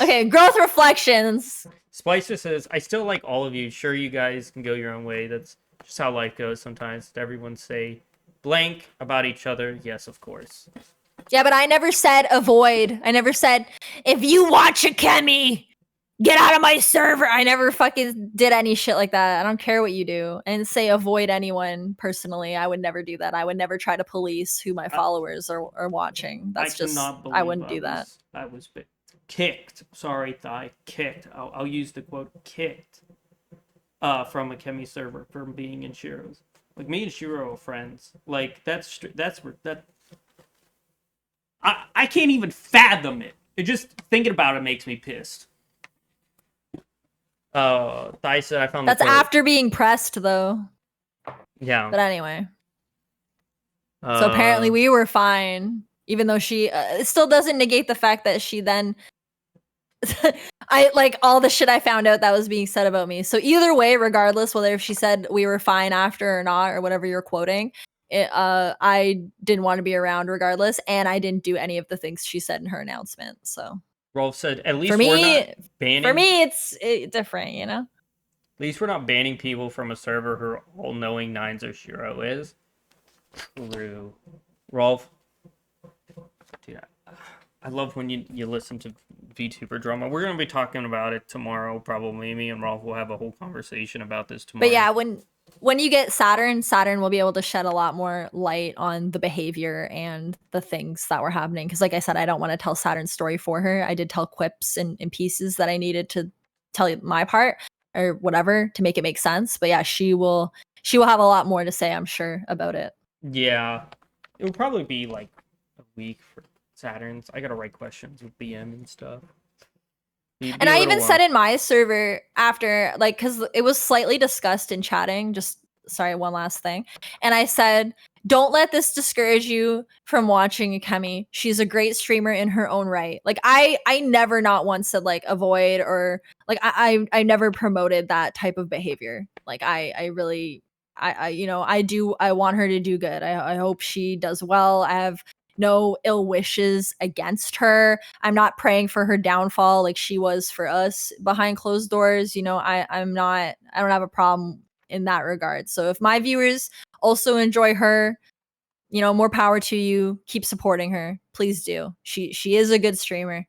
Okay, growth reflections. Spicer says, I still like all of you. Sure, you guys can go your own way. That's just how life goes sometimes. Everyone say blank about each other, yes, of course. Yeah, but I never said avoid. I never said, if you watch a Kemi, get out of my server. I never fucking did any shit like that. I don't care what you do. And say avoid anyone personally. I would never do that. I would never try to police who my followers are watching. That's just, I wouldn't do that. I was kicked. Sorry, Thigh. Kicked. I'll use the quote kicked from a Kemi server for being in Shiro's. Like, me and Shiro are friends. Like, that's that. I can't even fathom it. It just thinking about it makes me pissed. Thigh said I found that's after being pressed though. Yeah. But anyway. So apparently we were fine, even though she it still doesn't negate the fact that she then I like all the shit I found out that was being said about me. So either way, regardless whether if she said we were fine after or not or whatever you're quoting, I didn't want to be around regardless, and I didn't do any of the things she said in her announcement. So Rolf said, at least we're not banning. For me, it's different, you know? At least we're not banning people from a server who are all-knowing Nines or Shiro is. True. Rolf. Dude, I love when you listen to VTuber drama. We're going to be talking about it tomorrow, probably. Me and Rolf will have a whole conversation about this tomorrow. But yeah, when you get Saturn will be able to shed a lot more light on the behavior and the things that were happening. Because like I said, I don't want to tell Saturn's story for her. I did tell quips and pieces that I needed to tell you my part or whatever to make it make sense. But yeah, she will have a lot more to say, I'm sure, about it. Yeah. It will probably be like a week for Saturn's. I got to write questions with BM and stuff. And I even said in my server after, like, because it was slightly discussed in chatting, one last thing. And I said, don't let this discourage you from watching Kemi. She's a great streamer in her own right. Like, I never not once said, like, avoid or, like, I never promoted that type of behavior. Like, I really, I want her to do good. I hope she does well. I have no ill wishes against her. I'm not praying for her downfall like she was for us behind closed doors. You know, I don't have a problem in that regard. So if my viewers also enjoy her, you know, more power to you. Keep supporting her. Please do. She is a good streamer.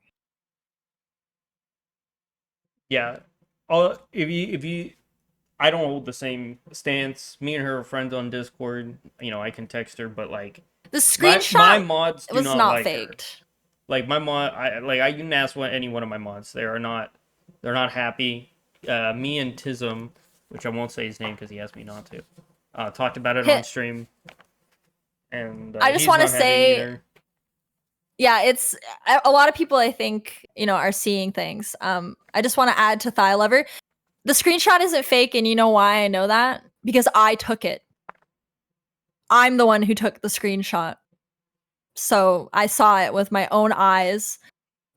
Yeah. If you I don't hold the same stance. Me and her are friends on Discord. You know, I can text her, but like the screenshot my mods was not like faked. Her. Like my mod, I can ask any one of my mods. They're not happy. Me and Tism, which I won't say his name because he asked me not to, talked about it on stream. And I just want to say, yeah, it's a lot of people I think, you know, are seeing things. I just want to add to Thigh Lover. The screenshot isn't fake, and you know why I know that? Because I took it. I'm the one who took the screenshot. So I saw it with my own eyes,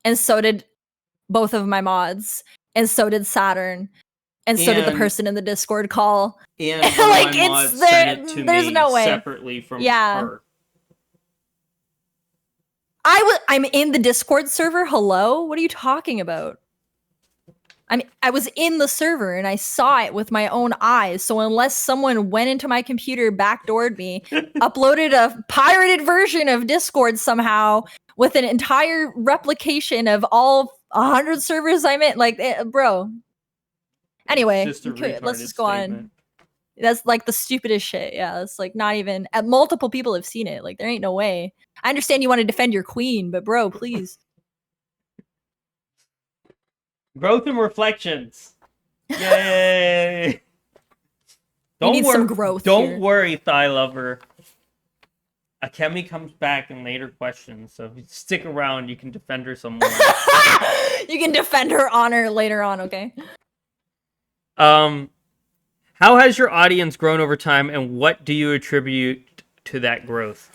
and so did both of my mods, and so did Saturn, and so did the person in the Discord call. And like it's there. There's no way separately from her. I'm in the Discord server. Hello, what are you talking about? I was in the server and I saw it with my own eyes. So unless someone went into my computer, backdoored me, uploaded a pirated version of Discord somehow with an entire replication of all 100 servers I'm in, like, bro. Anyway, let's just go on. That's like the stupidest shit. Yeah, that's like not even. Multiple people have seen it. Like, there ain't no way. I understand you want to defend your queen, but bro, please. Growth and reflections. Yay! Some growth. Don't worry, Thigh Lover. Akemi comes back in later questions, so if you stick around, you can defend her some more. You can defend her honor later on, okay? How has your audience grown over time, and what do you attribute to that growth?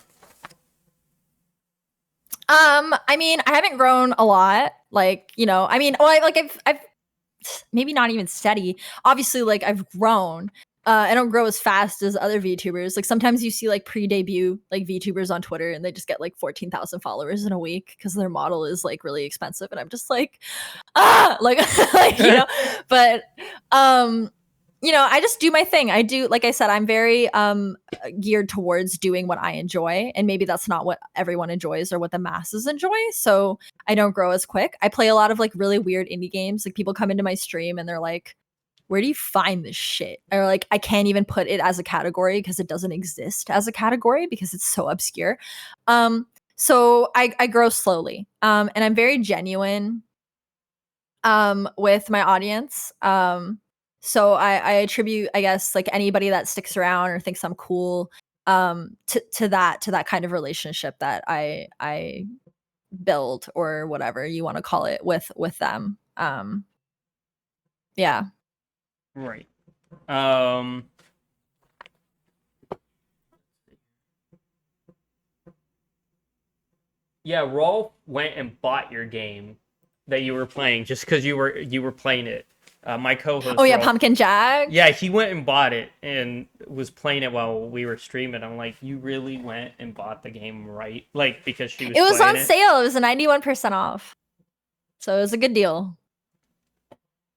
I mean, I haven't grown a lot. Like, you know, I mean, well, I've maybe not even steady. Obviously, like, I've grown. I don't grow as fast as other VTubers. Like, sometimes you see like pre-debut like VTubers on Twitter, and they just get like 14,000 followers in a week because their model is like really expensive, and I'm just like, like, you know. But I just do my thing. I do, like I said, I'm very geared towards doing what I enjoy, and maybe that's not what everyone enjoys or what the masses enjoy. So I don't grow as quick. I play a lot of like really weird indie games. Like people come into my stream and they're like, "Where do you find this shit?" Or like, I can't even put it as a category because it doesn't exist as a category because it's so obscure. So I grow slowly, and I'm very genuine with my audience. So I attribute, I guess, like anybody that sticks around or thinks I'm cool, to that kind of relationship that I build, or whatever you want to call it, with them. Yeah. Right. Yeah, Rolf went and bought your game that you were playing just because you were playing it. My co-host. Oh yeah, Rolf, Pumpkin Jack. yeah, he went and bought it and was playing it while we were streaming. I'm like, you really went and bought the game, right? Like, because she was. It was on it? sale. It was a 91% off, so it was a good deal.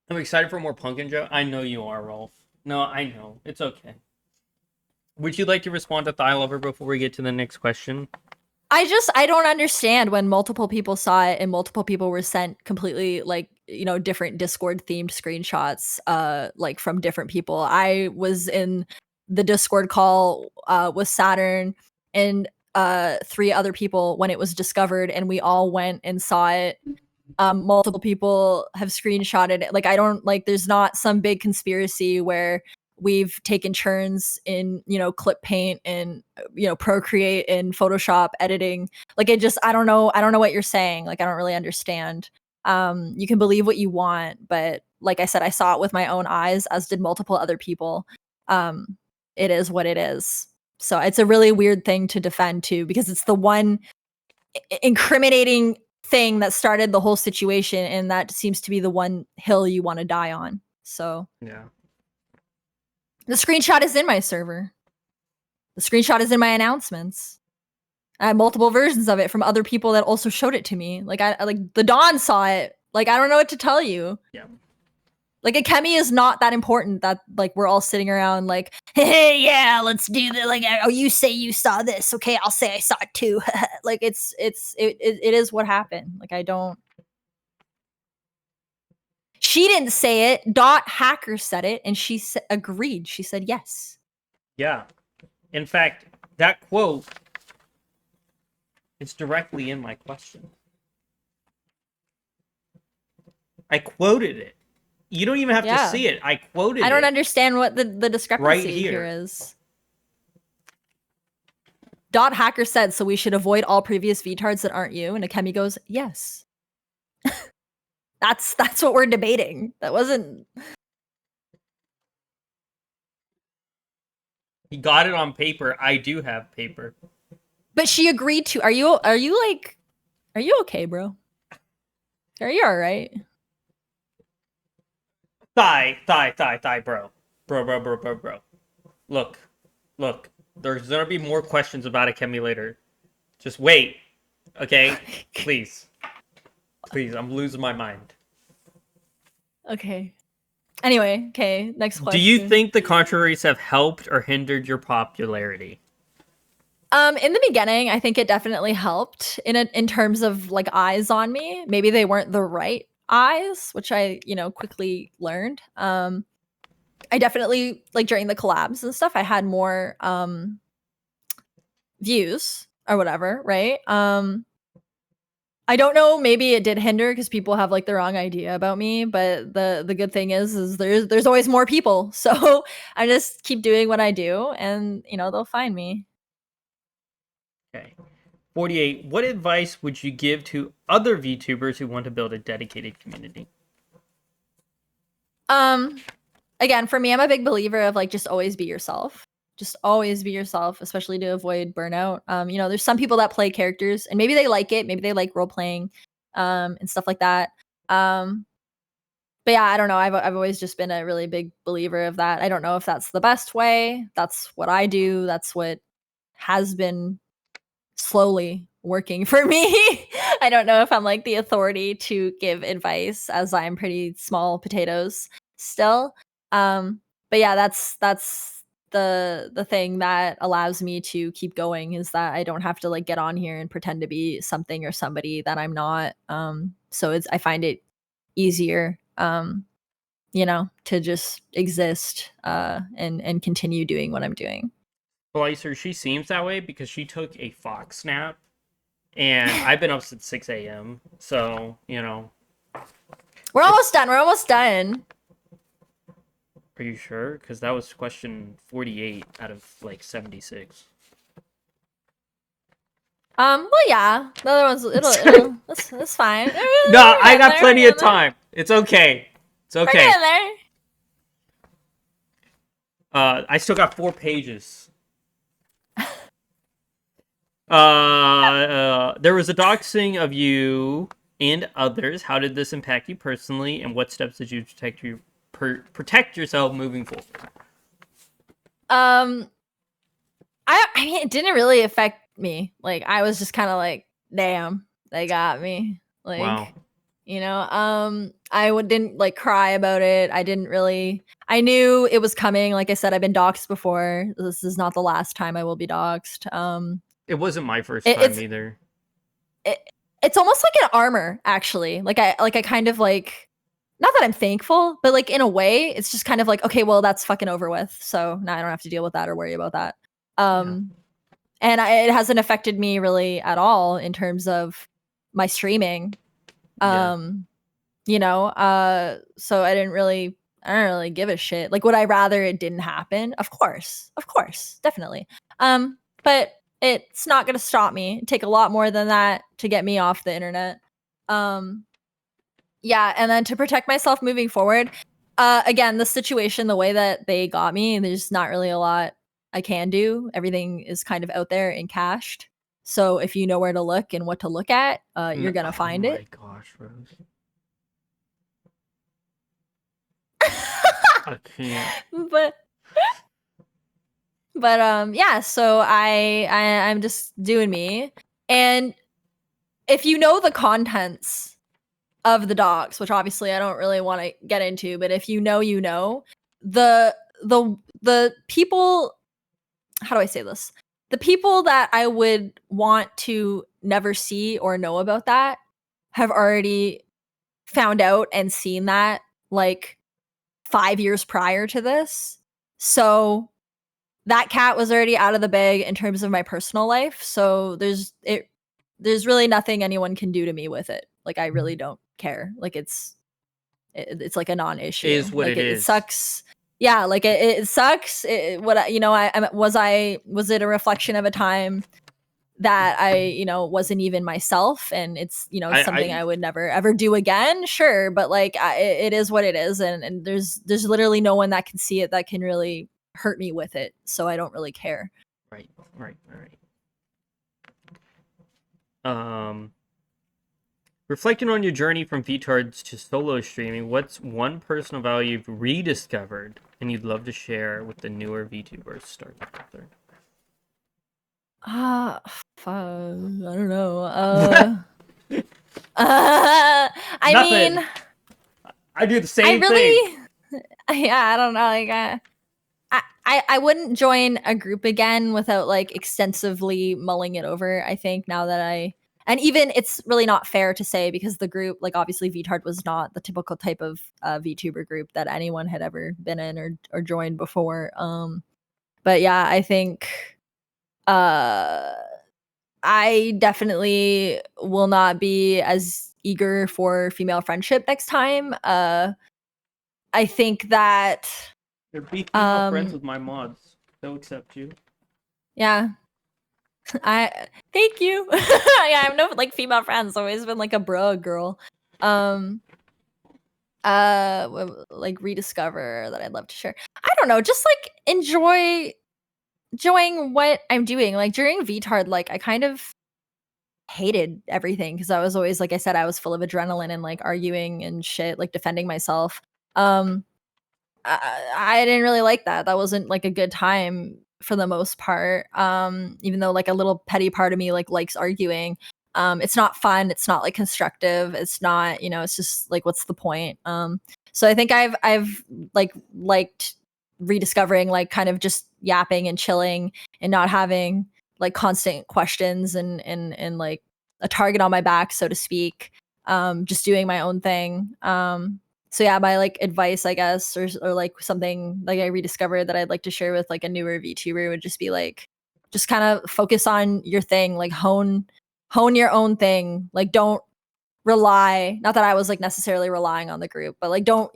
I'm excited for more Pumpkin Joe. I know you are, Rolf. No, I know. It's okay. Would you like to respond to Thigh Lover before we get to the next question? I don't understand when multiple people saw it and multiple people were sent completely like, different Discord themed screenshots, like from different people. I was in the Discord call with Saturn and 3 other people when it was discovered, and we all went and saw it. Multiple people have screenshotted it. Like, I don't, like, there's not some big conspiracy where we've taken turns in, clip paint and, Procreate and Photoshop editing. Like, I don't know what you're saying. Like, I don't really understand. You can believe what you want, but like I said, I saw it with my own eyes, as did multiple other people. It is what it is. So it's a really weird thing to defend too, because it's the one incriminating thing that started the whole situation, and that seems to be the one hill you want to die on. So yeah. The screenshot is in my server. The screenshot is in my announcements. I have multiple versions of it from other people that also showed it to me. Like, I like the Don saw it. Like, I don't know what to tell you. Yeah. Like, a chemi is not that important that like we're all sitting around like, hey, yeah, let's do that. Like, oh, you say you saw this, okay? I'll say I saw it too. Like, it is what happened. Like, I don't. She didn't say it. Dot Hacker said it, and she agreed. She said yes. Yeah. In fact, that quote is directly in my question. I quoted it. You don't even have to see it. I quoted it. I don't understand what the discrepancy right here is. Dot Hacker said, so we should avoid all previous Vtards that aren't you. And Akemi goes, yes. That's what we're debating. That wasn't. He got it on paper. I do have paper. But she agreed to. Are you okay, bro? Are you all right? Thigh, bro. Bro. Look. There's gonna be more questions about Akemi later. Just wait. Okay? Please, I'm losing my mind. Okay. Anyway, okay, next question. Do you think the controversies have helped or hindered your popularity? In the beginning, I think it definitely helped in terms of like eyes on me. Maybe they weren't the right eyes, which I, quickly learned. I definitely, like, during the collabs and stuff, I had more views or whatever, right? I don't know, maybe it did hinder because people have like the wrong idea about me, but the good thing is there's always more people. So I just keep doing what I do, and they'll find me. Okay. 48. What advice would you give to other VTubers who want to build a dedicated community? Again, for me, I'm a big believer of like, just always be yourself. Just always be yourself, especially to avoid burnout. There's some people that play characters and maybe they like it, maybe they like role playing, and stuff like that. But yeah, I don't know. I've always just been a really big believer of that. I don't know if that's the best way. That's what I do. That's what has been slowly working for me. I don't know if I'm like the authority to give advice, as I'm pretty small potatoes still. But but yeah, that's the thing that allows me to keep going, is that I don't have to like get on here and pretend to be something or somebody that I'm not. So I find it easier, to just exist and continue doing what I'm doing. Slicer, she seems that way because she took a fox nap, and I've been up since 6 a.m. So, We're almost done. We're almost done. Are you sure? Because that was question 48 out of like 76. Well, yeah. The other one's it'll that's fine. No, I got plenty of time. It's okay. It's okay. We're getting there. I still got 4 pages. There was a doxing of you and others. How did this impact you personally, and what steps did you protect yourself moving forward? I mean, it didn't really affect me. Like, I was just kind of like, damn, they got me. Like, wow. I didn't like cry about it. I knew it was coming. Like I said, I've been doxxed before. This is not the last time I will be doxxed. It wasn't my first time either. It's almost like an armor, actually. Like I kind of like, not that I'm thankful, but like in a way, it's just kind of like, okay, well, that's fucking over with. So now I don't have to deal with that or worry about that. And it hasn't affected me really at all in terms of my streaming. So I don't really give a shit. Like, would I rather it didn't happen? Of course, definitely. But it's not gonna stop me. It'd take a lot more than that to get me off the internet. Yeah, and then to protect myself moving forward, again, the situation, the way that they got me, there's not really a lot I can do. Everything is kind of out there and cached. So if you know where to look and what to look at, you're gonna find it. Oh my gosh, Rose. I can't. But yeah, so I'm just doing me. And if you know the contents of the docs, which obviously I don't really want to get into, but if you know, the people, how do I say this? The people that I would want to never see or know about that have already found out and seen that like 5 years prior to this. So that cat was already out of the bag in terms of my personal life. So there's really nothing anyone can do to me with it. Like, I really don't care. Like, it's like a non-issue. Is what like, it is. It sucks. Yeah, like it sucks. Was it a reflection of a time that I wasn't even myself, and it's something I would never ever do again? Sure, but like it is what it is, and there's literally no one that can see it that can really hurt me with it, so I don't really care. Right. Reflecting on your journey from Vtards to solo streaming, what's one personal value you've rediscovered and you'd love to share with the newer VTubers starting out there? I don't know. I mean, I do the same thing. Yeah, I don't know. Like, I wouldn't join a group again without like extensively mulling it over. I think now that and even it's really not fair to say, because the group, like, obviously Vtard was not the typical type of VTuber group that anyone had ever been in or joined before. But yeah, I think I definitely will not be as eager for female friendship next time. I think that They're be female friends with my mods. They'll accept you. Yeah. Thank you. Yeah, I have no like female friends. Always been like a bro girl. Like rediscover that I'd love to share. I don't know, just like enjoying what I'm doing. Like during Vtard, like I kind of hated everything because I was always, like I said, I was full of adrenaline and like arguing and shit, like defending myself. I didn't really like that. That wasn't like a good time for the most part. Even though like a little petty part of me like likes arguing. It's not fun. It's not like constructive. It's not, it's just like, what's the point? So I think I've like liked rediscovering like kind of just yapping and chilling and not having like constant questions and like a target on my back, so to speak. Just doing my own thing. So yeah, my like advice, I guess, or like something like I rediscovered that I'd like to share with like a newer VTuber would just be like, just kind of focus on your thing, like hone your own thing. Like don't rely, not that I was like necessarily relying on the group, but like don't,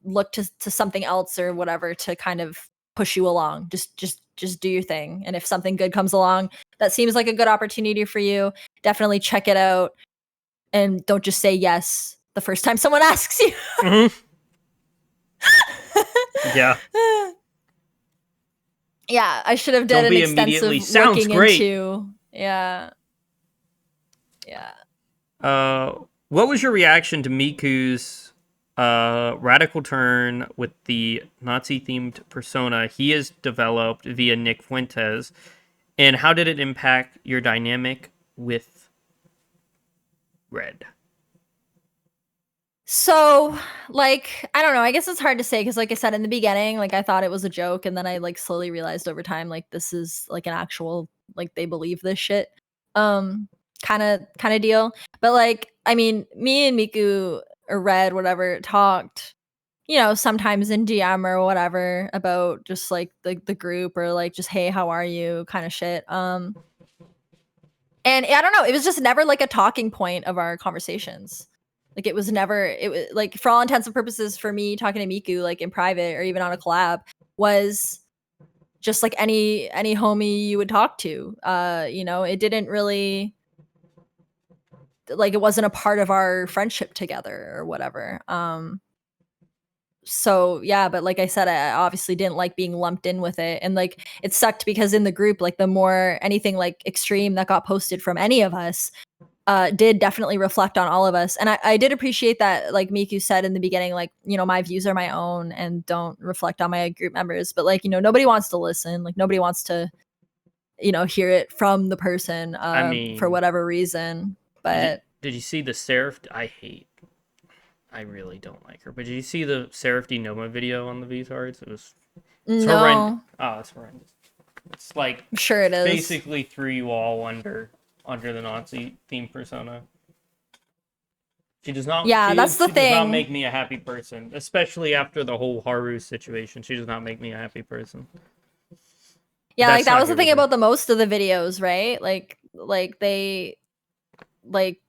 look to something else or whatever to kind of push you along. Just do your thing. And if something good comes along that seems like a good opportunity for you, definitely check it out and don't just say yes the first time someone asks you. Mm-hmm. Yeah. Yeah, I should have done Don't an be extensive immediately, sounds looking great. into. Yeah. What was your reaction to Miku's radical turn with the Nazi-themed persona he has developed via Nick Fuentes, and how did it impact your dynamic with Red? So, like, I don't know. I guess it's hard to say because, like I said in the beginning, like I thought it was a joke, and then I like slowly realized over time, like this is like an actual, like they believe this shit, kind of deal. But like, I mean, me and Miku or Red, whatever, talked, sometimes in DM or whatever about just like the group or like just hey, how are you, kind of shit. And I don't know, it was just never like a talking point of our conversations. Like it was like for all intents and purposes for me talking to Miku like in private or even on a collab was just like any homie you would talk to. It didn't really like it wasn't a part of our friendship together or whatever. So yeah, but like I said, I obviously didn't like being lumped in with it, and like it sucked because in the group, like the more anything like extreme that got posted from any of us did definitely reflect on all of us. And I did appreciate that, like Miku said in the beginning, like, my views are my own and don't reflect on my group members. But like, nobody wants to listen. Like nobody wants to, hear it from the person I mean, for whatever reason. But did you see the Seraph? I really don't like her. But did you see the Seraph D Noma video on the Vtards? It's horrendous. no, Oh, it's horrendous. It's like I'm sure it is. basically threw you all under the Nazi theme persona. She does not. Yeah, that's the she thing. does not make me a happy person, especially after the whole Haru situation. She does not make me a happy person. Yeah, like that was the thing about the most of the videos, right? Like they, like,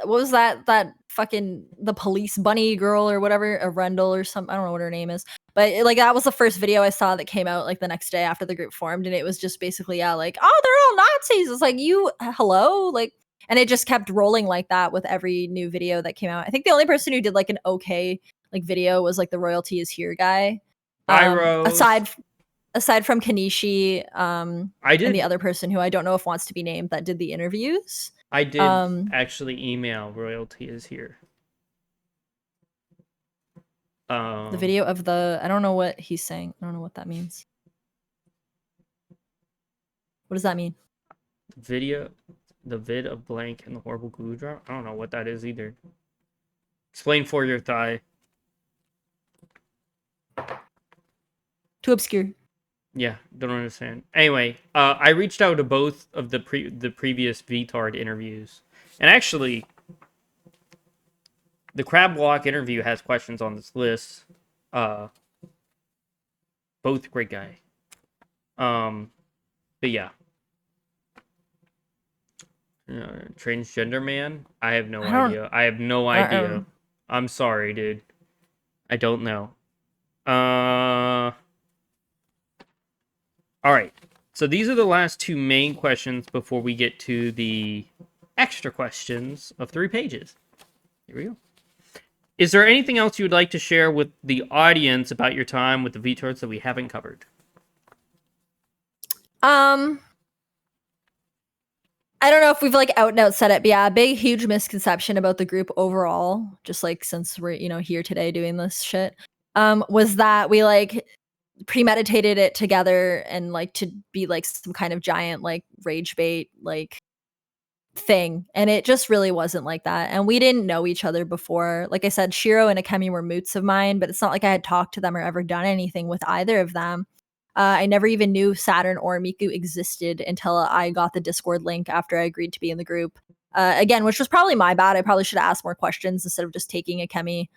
what was that fucking the police bunny girl or whatever, a Rendell or something, I don't know what her name is, but like that was the first video I saw that came out like the next day after the group formed, and it was just basically like, oh, they're all Nazis. It's like, you hello, like, and it just kept rolling like that with every new video that came out. I think the only person who did like an okay like video was like the royalty is here guy, aside from Kanishi, I did, and the other person who I don't know if wants to be named that did the interviews. I did actually email royalty is here. The video of I don't know what he's saying. I don't know what that means. What does that mean? The vid of blank and the horrible glue drop. I don't know what that is either. Explain for your thigh. Too obscure. Yeah, don't understand. Anyway, I reached out to both of the previous Vtard interviews, and actually, the Crab Walk interview has questions on this list. Both great guy. But yeah, transgender man. I have no idea. I have no idea. I'm sorry, dude. I don't know. All right. So these are the last two main questions before we get to the extra questions of 3 pages. Here we go. Is there anything else you would like to share with the audience about your time with the Vtards that we haven't covered? I don't know if we've like out and out said it, but yeah, a big, huge misconception about the group overall, just like since we're, here today doing this shit, was that we like premeditated it together and like to be like some kind of giant like rage bait like thing, and it just really wasn't like that. And we didn't know each other before. Like I said, Shiro and Akemi were moots of mine, but it's not like I had talked to them or ever done anything with either of them. I never even knew Saturn or Miku existed until I got the Discord link after I agreed to be in the group. Again, which was probably my bad. I probably should have asked more questions instead of just taking Akemi,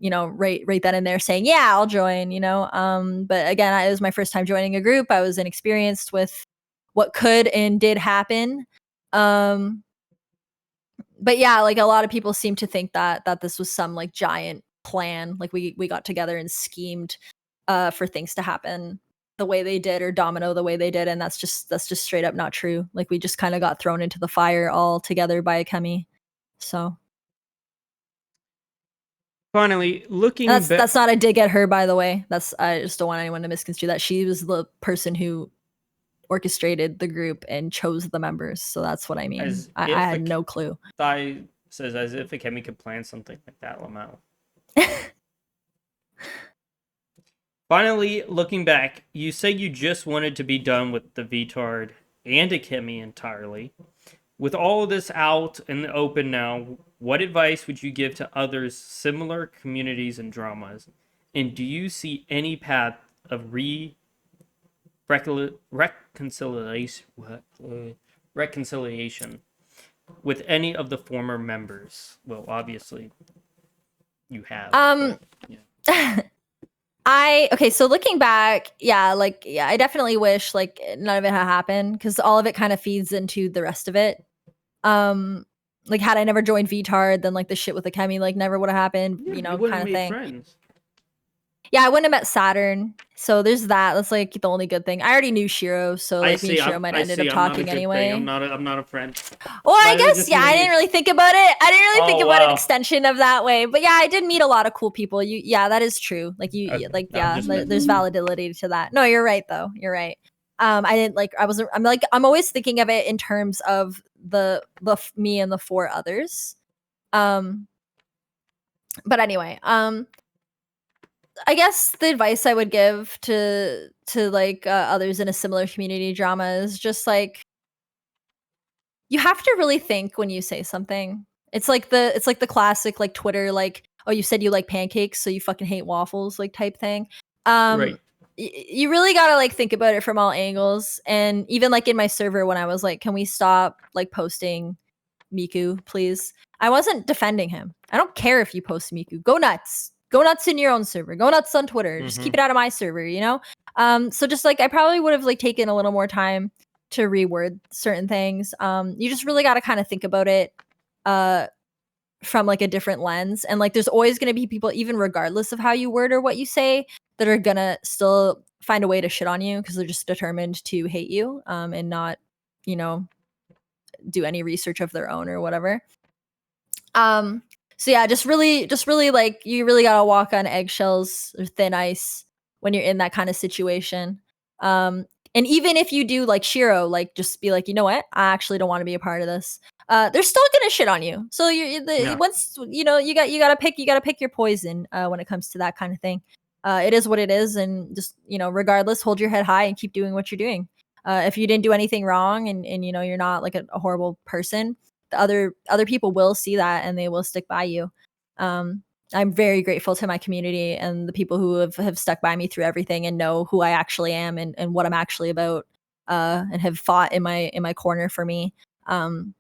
right then and there saying, yeah, I'll join, But again, it was my first time joining a group. I was inexperienced with what could and did happen. But yeah, like a lot of people seem to think that this was some like giant plan. Like we got together and schemed for things to happen the way they did, or domino the way they did, and that's just straight up not true. Like we just kind of got thrown into the fire all together by Akemi. So Finally, looking back, that's not a dig at her, by the way. I just don't want anyone to misconstrue that. She was the person who orchestrated the group and chose the members. So that's what I mean. I had no clue. Thai says as if Akemi could plan something like that, Lamau. Finally, looking back, you say you just wanted to be done with the Vtard and Akemi entirely. With all of this out in the open now, what advice would you give to others similar communities and dramas? And do you see any path of reconciliation with any of the former members? Well, obviously, you have. Yeah. So looking back, I definitely wish like none of it had happened, because all of it kind of feeds into the rest of it. Like had I never joined Vtard, then like the shit with Akemi like never would have happened, kind of thing. Friends. Yeah, I wouldn't have met Saturn. So there's that. That's like the only good thing. I already knew Shiro, so like me and Shiro might have ended up talking anyway. I'm not a friend. Well, I guess I didn't really think about it. I didn't really think about an extension of that way. But yeah, I did meet a lot of cool people. That is true. Like there's validity to that. No, you're right though. You're right. I didn't like. I'm always thinking of it in terms of the me and the four others. But anyway, I guess the advice I would give to like others in a similar community drama is just like, you have to really think when you say something. It's like the classic like Twitter like, oh, you said you like pancakes, so you fucking hate waffles like type thing. Right. You really gotta like think about it from all angles. And even like in my server when I was like, can we stop like posting Miku, please? I wasn't defending him. I don't care if you post Miku. Go nuts. Go nuts in your own server. Go nuts on Twitter. Just keep it out of my server, So just like I probably would have like taken a little more time to reword certain things. You just really got to kind of think about it from like a different lens. And like there's always going to be people, even regardless of how you word or what you say, that are going to still find a way to shit on you because they're just determined to hate you and not, do any research of their own or whatever. So yeah, just really like you really gotta walk on eggshells or thin ice when you're in that kind of situation. And even if you do like Shiro, like just be like, you know what, I actually don't want to be a part of this. They're still gonna shit on you. So once you gotta pick your poison when it comes to that kind of thing. It is what it is, and just regardless, hold your head high and keep doing what you're doing. If you didn't do anything wrong and you're not like a horrible person, the other people will see that and they will stick by you. I'm very grateful to my community and the people who have stuck by me through everything and know who I actually am and what I'm actually about, and have fought in my corner for me. I'm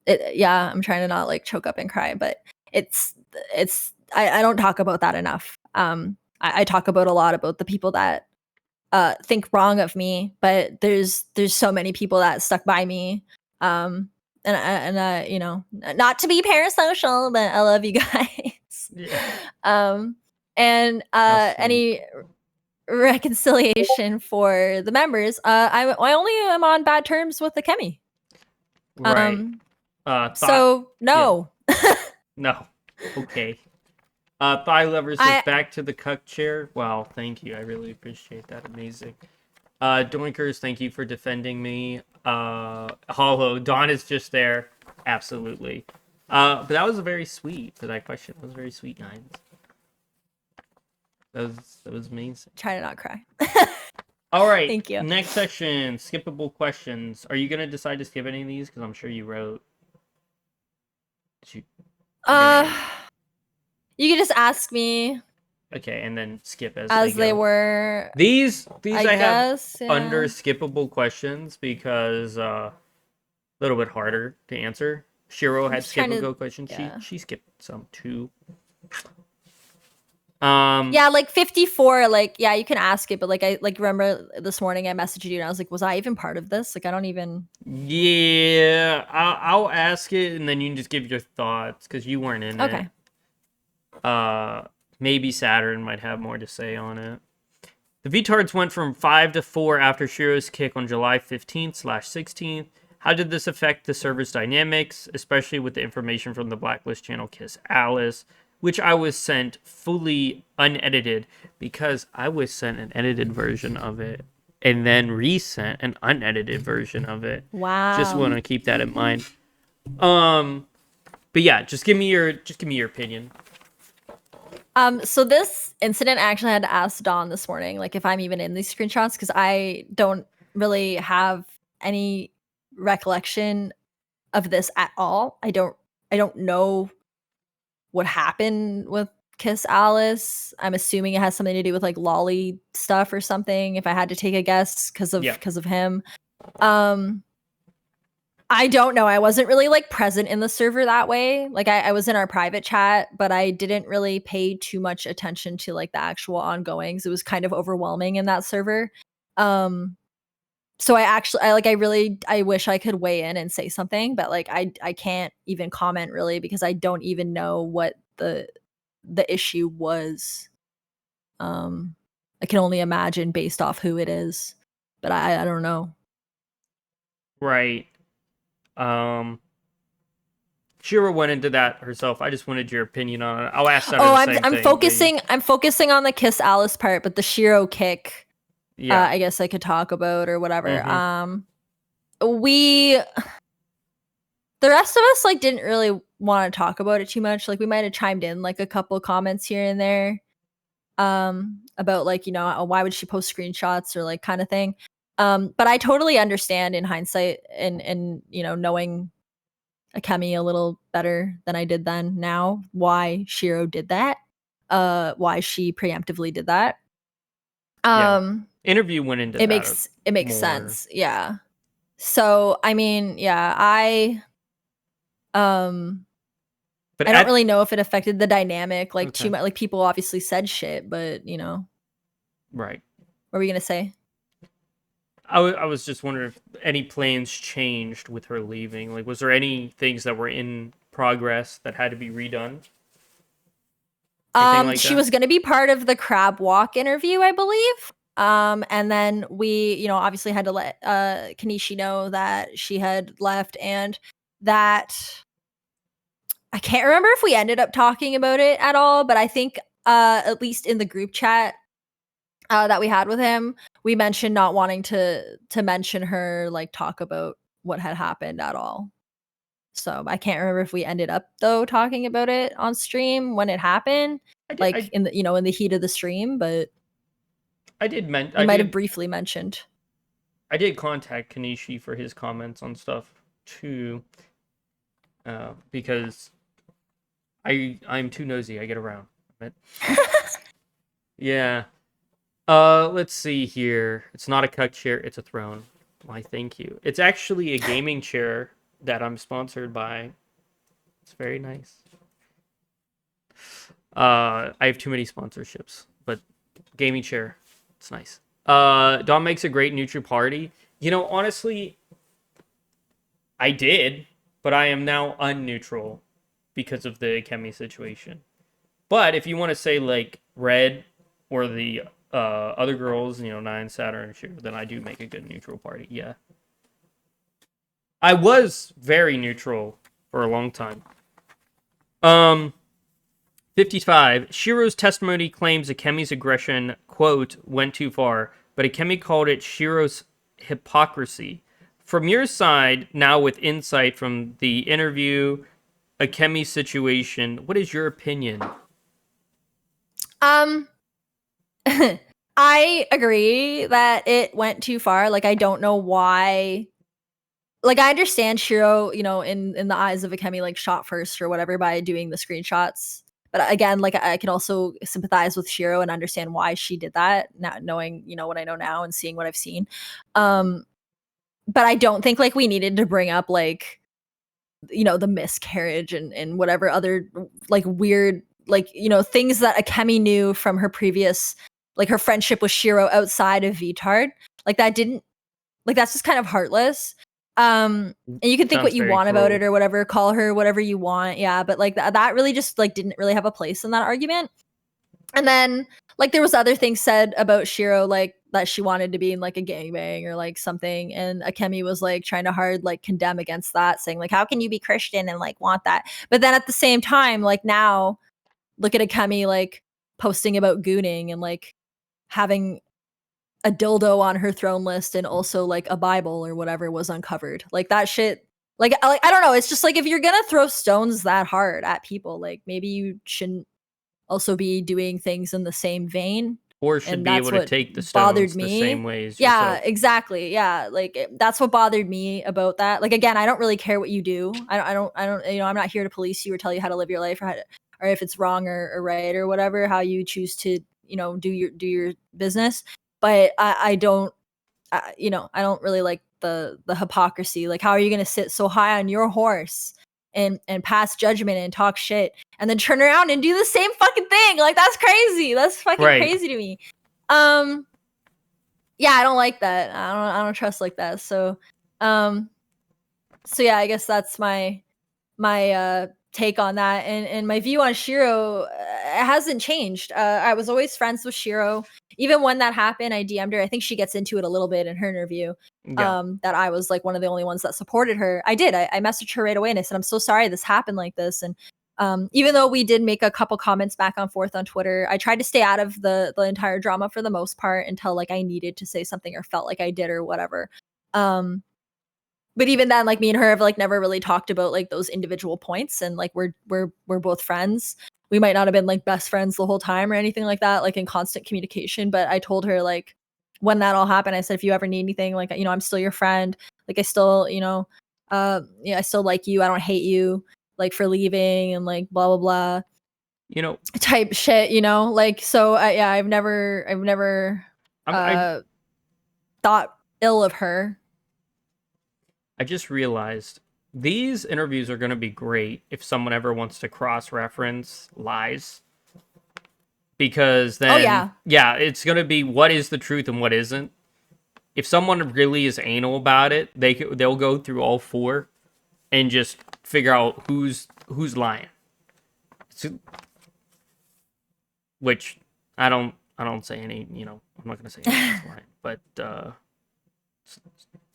trying to not like choke up and cry, but I don't talk about that enough. I talk about a lot about the people that think wrong of me, but there's so many people that stuck by me. And not to be parasocial, but I love you guys. Yeah. And any reconciliation for the members, I only am on bad terms with Akemi. Right. So no. Yeah. No. Okay. Thigh Lovers is back to the cuck chair. Wow, thank you. I really appreciate that. Amazing. Doinkers, thank you for defending me. Hollow, Dawn is just there. Absolutely. But that was very sweet for that question. That was very sweet, Nines. That was amazing. Try to not cry. All right, Thank you. next section, skippable questions. Are you gonna decide to skip any of these? Because I'm sure you wrote. You're Uh, gonna you can just ask me okay, and then skip as they as they go. were, These I I have guess. under Yeah. skippable questions because a little bit harder to answer. Shiro I'm had just trying to, skippable questions. yeah. She skipped some too. Yeah, like 54, like, yeah, you can ask it, but like I like remember this morning I messaged you and I was like, was I even part of this? Like I don't even. Yeah, I'll ask it and then you can just give your thoughts because you weren't in it. Okay. Maybe Saturn might have more to say on it. The Vtards went from 5 to 4 after Shiro's kick on July 15th/16th. How did this affect the server's dynamics, especially with the information from the Blacklist channel Kiss Alice, which I was sent fully unedited because I was sent an edited version of it and then resent an unedited version of it. Just Wow. want to keep that in mind. But yeah, just give me your opinion. So this incident, I actually had to ask Dawn this morning, like if I'm even in these screenshots, because I don't really have any recollection of this at all. I don't know what happened with Kiss Alice. I'm assuming it has something to do with like lolly stuff or something, if I had to take a guess because of Yeah. him. I don't know. I wasn't really like present in the server that way. Like I was in our private chat, but I didn't really pay too much attention to like the actual ongoings. It was kind of overwhelming in that server. So I wish I could weigh in and say something, but like I can't even comment really because I don't even know what the issue was. I can only imagine based off who it is, but I don't know. Right. Um, Shira went into that herself. I just wanted your opinion on it. I'll ask Setter Oh, the I'm same I'm thing. focusing I'm focusing on the Kiss Alice part, but the Shiro kick, Yeah. I guess I could talk about or whatever. Mm-hmm. We the rest of us like didn't really want to talk about it too much. Like we might have chimed in like a couple comments here and there, about like why would she post screenshots or like kind of thing. But I totally understand in hindsight and knowing Akemi a little better than I did then now why Shiro did that, why she preemptively did that. Yeah. Um, Interview went into it that makes more. sense, yeah. So I mean, yeah, um But I don't at really know if it affected the dynamic like too okay. much. Like people obviously said shit, but Right. what were we gonna say? I was just wondering if any plans changed with her leaving. Like, was there any things that were in progress that had to be redone? Anything like She that? was gonna be part of the crab walk interview, I believe. And then we, obviously had to let Kanishi know that she had left and that I can't remember if we ended up talking about it at all, but I think at least in the group chat that we had with him, we mentioned not wanting to mention her, like talk about what had happened at all. So I can't remember if we ended up though talking about it on stream when it happened, I did. like in the in the heat of the stream, but I did. we might have briefly mentioned. I did contact Kanishi for his comments on stuff too, because I'm too nosy. I get around. But yeah. Let's see here. It's not a cuck chair. It's a throne. Why? Thank you. It's actually a gaming chair that I'm sponsored by. It's very nice. I have too many sponsorships, but gaming chair, it's nice. Dom makes a great neutral party. Honestly, I did, but I am now unneutral because of the Kemi situation. But if you want to say like Red or the other girls, Nine, Saturn, and Shiro, then I do make a good neutral party. Yeah, I was very neutral for a long time. Um, 55. Shiro's testimony claims Akemi's aggression, quote, went too far, but Akemi called it Shiro's hypocrisy. From your side, now with insight from the interview, Akemi's situation, what is your opinion? Um I agree that it went too far. Like, I don't know why. Like, I understand Shiro, in the eyes of Akemi, like, shot first or whatever by doing the screenshots. But again, like, I can also sympathize with Shiro and understand why she did that, not knowing, what I know now and seeing what I've seen. But I don't think, like, we needed to bring up, like, the miscarriage and whatever other, like, weird, like, things that Akemi knew from her previous, like, her friendship with Shiro outside of Vtard. Like, that didn't, like, that's just kind of heartless. And you can think Sounds what you very want about cruel. it or whatever, call her whatever you want. Yeah, but like that really just like didn't really have a place in that argument. And then like there was other things said about Shiro, like that she wanted to be in like a gangbang or like something. And Akemi was like trying to hard like condemn against that, saying like, how can you be Christian and like want that? But then at the same time, like now look at Akemi like posting about gooning and like having a dildo on her throne list and also like a Bible or whatever was uncovered. Like that shit. Like I don't know. It's just like if you're gonna throw stones that hard at people, like maybe you shouldn't also be doing things in the same vein. Or should And be that's able to what take the bothered stones the same me. way as Yeah, yourself. exactly. Yeah, like that's what bothered me about that. Like again, I don't really care what you do. I don't. I'm not here to police you or tell you how to live your life or if it's wrong or right or whatever. How you choose to do your business. But I don't I don't really like the hypocrisy. Like, how are you going to sit so high on your horse and pass judgment and talk shit and then turn around and do the same fucking thing? Like, that's crazy. That's fucking Right. crazy to me. Um, yeah, I don't like that. I don't trust like that. Um, so yeah, I guess that's my take on that, and my view on Shiro it hasn't changed. I was always friends with Shiro. Even when that happened, I DM'd her. I think she gets into it a little bit in her interview. Yeah. That I was like one of the only ones that supported her. I did. I messaged her right away and I said, I'm so sorry this happened like this. And even though we did make a couple comments back and forth on Twitter, I tried to stay out of the entire drama for the most part until like I needed to say something or felt like I did or whatever. Um, but even then, like me and her have like never really talked about like those individual points, and like we're both friends. We might not have been like best friends the whole time or anything like that, like in constant communication. But I told her like when that all happened, I said if you ever need anything, like I'm still your friend. Like I still I still like you. I don't hate you like for leaving and like blah blah blah You know, type shit. Like so. Yeah, I've never I uh thought ill of her. I just realized these interviews are going to be great if someone ever wants to cross-reference lies, because Oh then yeah. yeah, it's going to be what is the truth and what isn't. If someone really is anal about it, they'll go through all four and just figure out who's lying. So, which I don't say any, I'm not going to say anyone's lying, but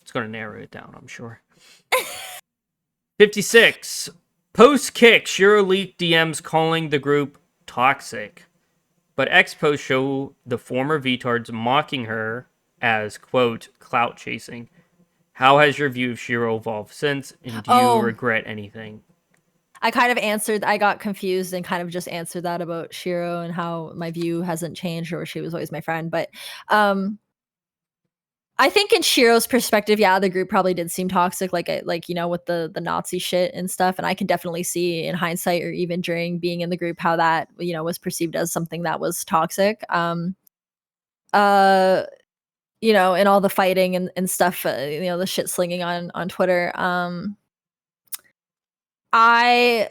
it's going to narrow it down, I'm sure. 56. Post kick, Shiro leaked DMs calling the group toxic, but X posts show the former Vtards mocking her as, quote, clout chasing. How has your view of Shiro evolved since, and do you Oh, regret anything? I kind of answered. I got confused and kind of just answered that about Shiro and how my view hasn't changed, or she was always my friend. But I think in Shiro's perspective, yeah, the group probably did seem toxic, like with the Nazi shit and stuff. And I can definitely see in hindsight, or even during being in the group, how that was perceived as something that was toxic. Uh, and all the fighting and stuff, the shit slinging on Twitter. I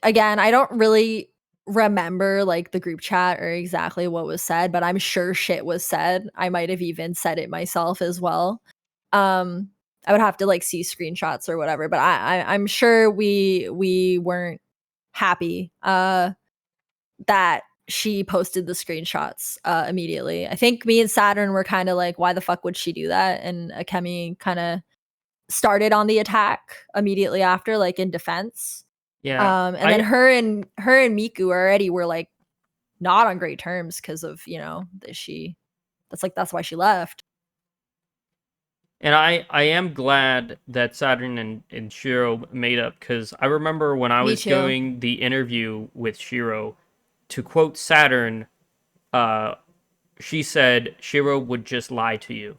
again, I don't really remember like the group chat or exactly what was said, but I'm sure shit was said. I might have even said it myself as well. Um, I would have to like see screenshots or whatever, but I'm sure we weren't happy that she posted the screenshots immediately. I think me and Saturn were kind of like, why the fuck would she do that? And Akemi kind of started on the attack immediately after, like in defense. Yeah, And then I her and Miku already were like not on great terms because of that's why she left. I am glad that Saturn and Shiro made up, because I remember when I Me was too. doing the interview with Shiro, to quote Saturn, uh, she said Shiro would just lie to you,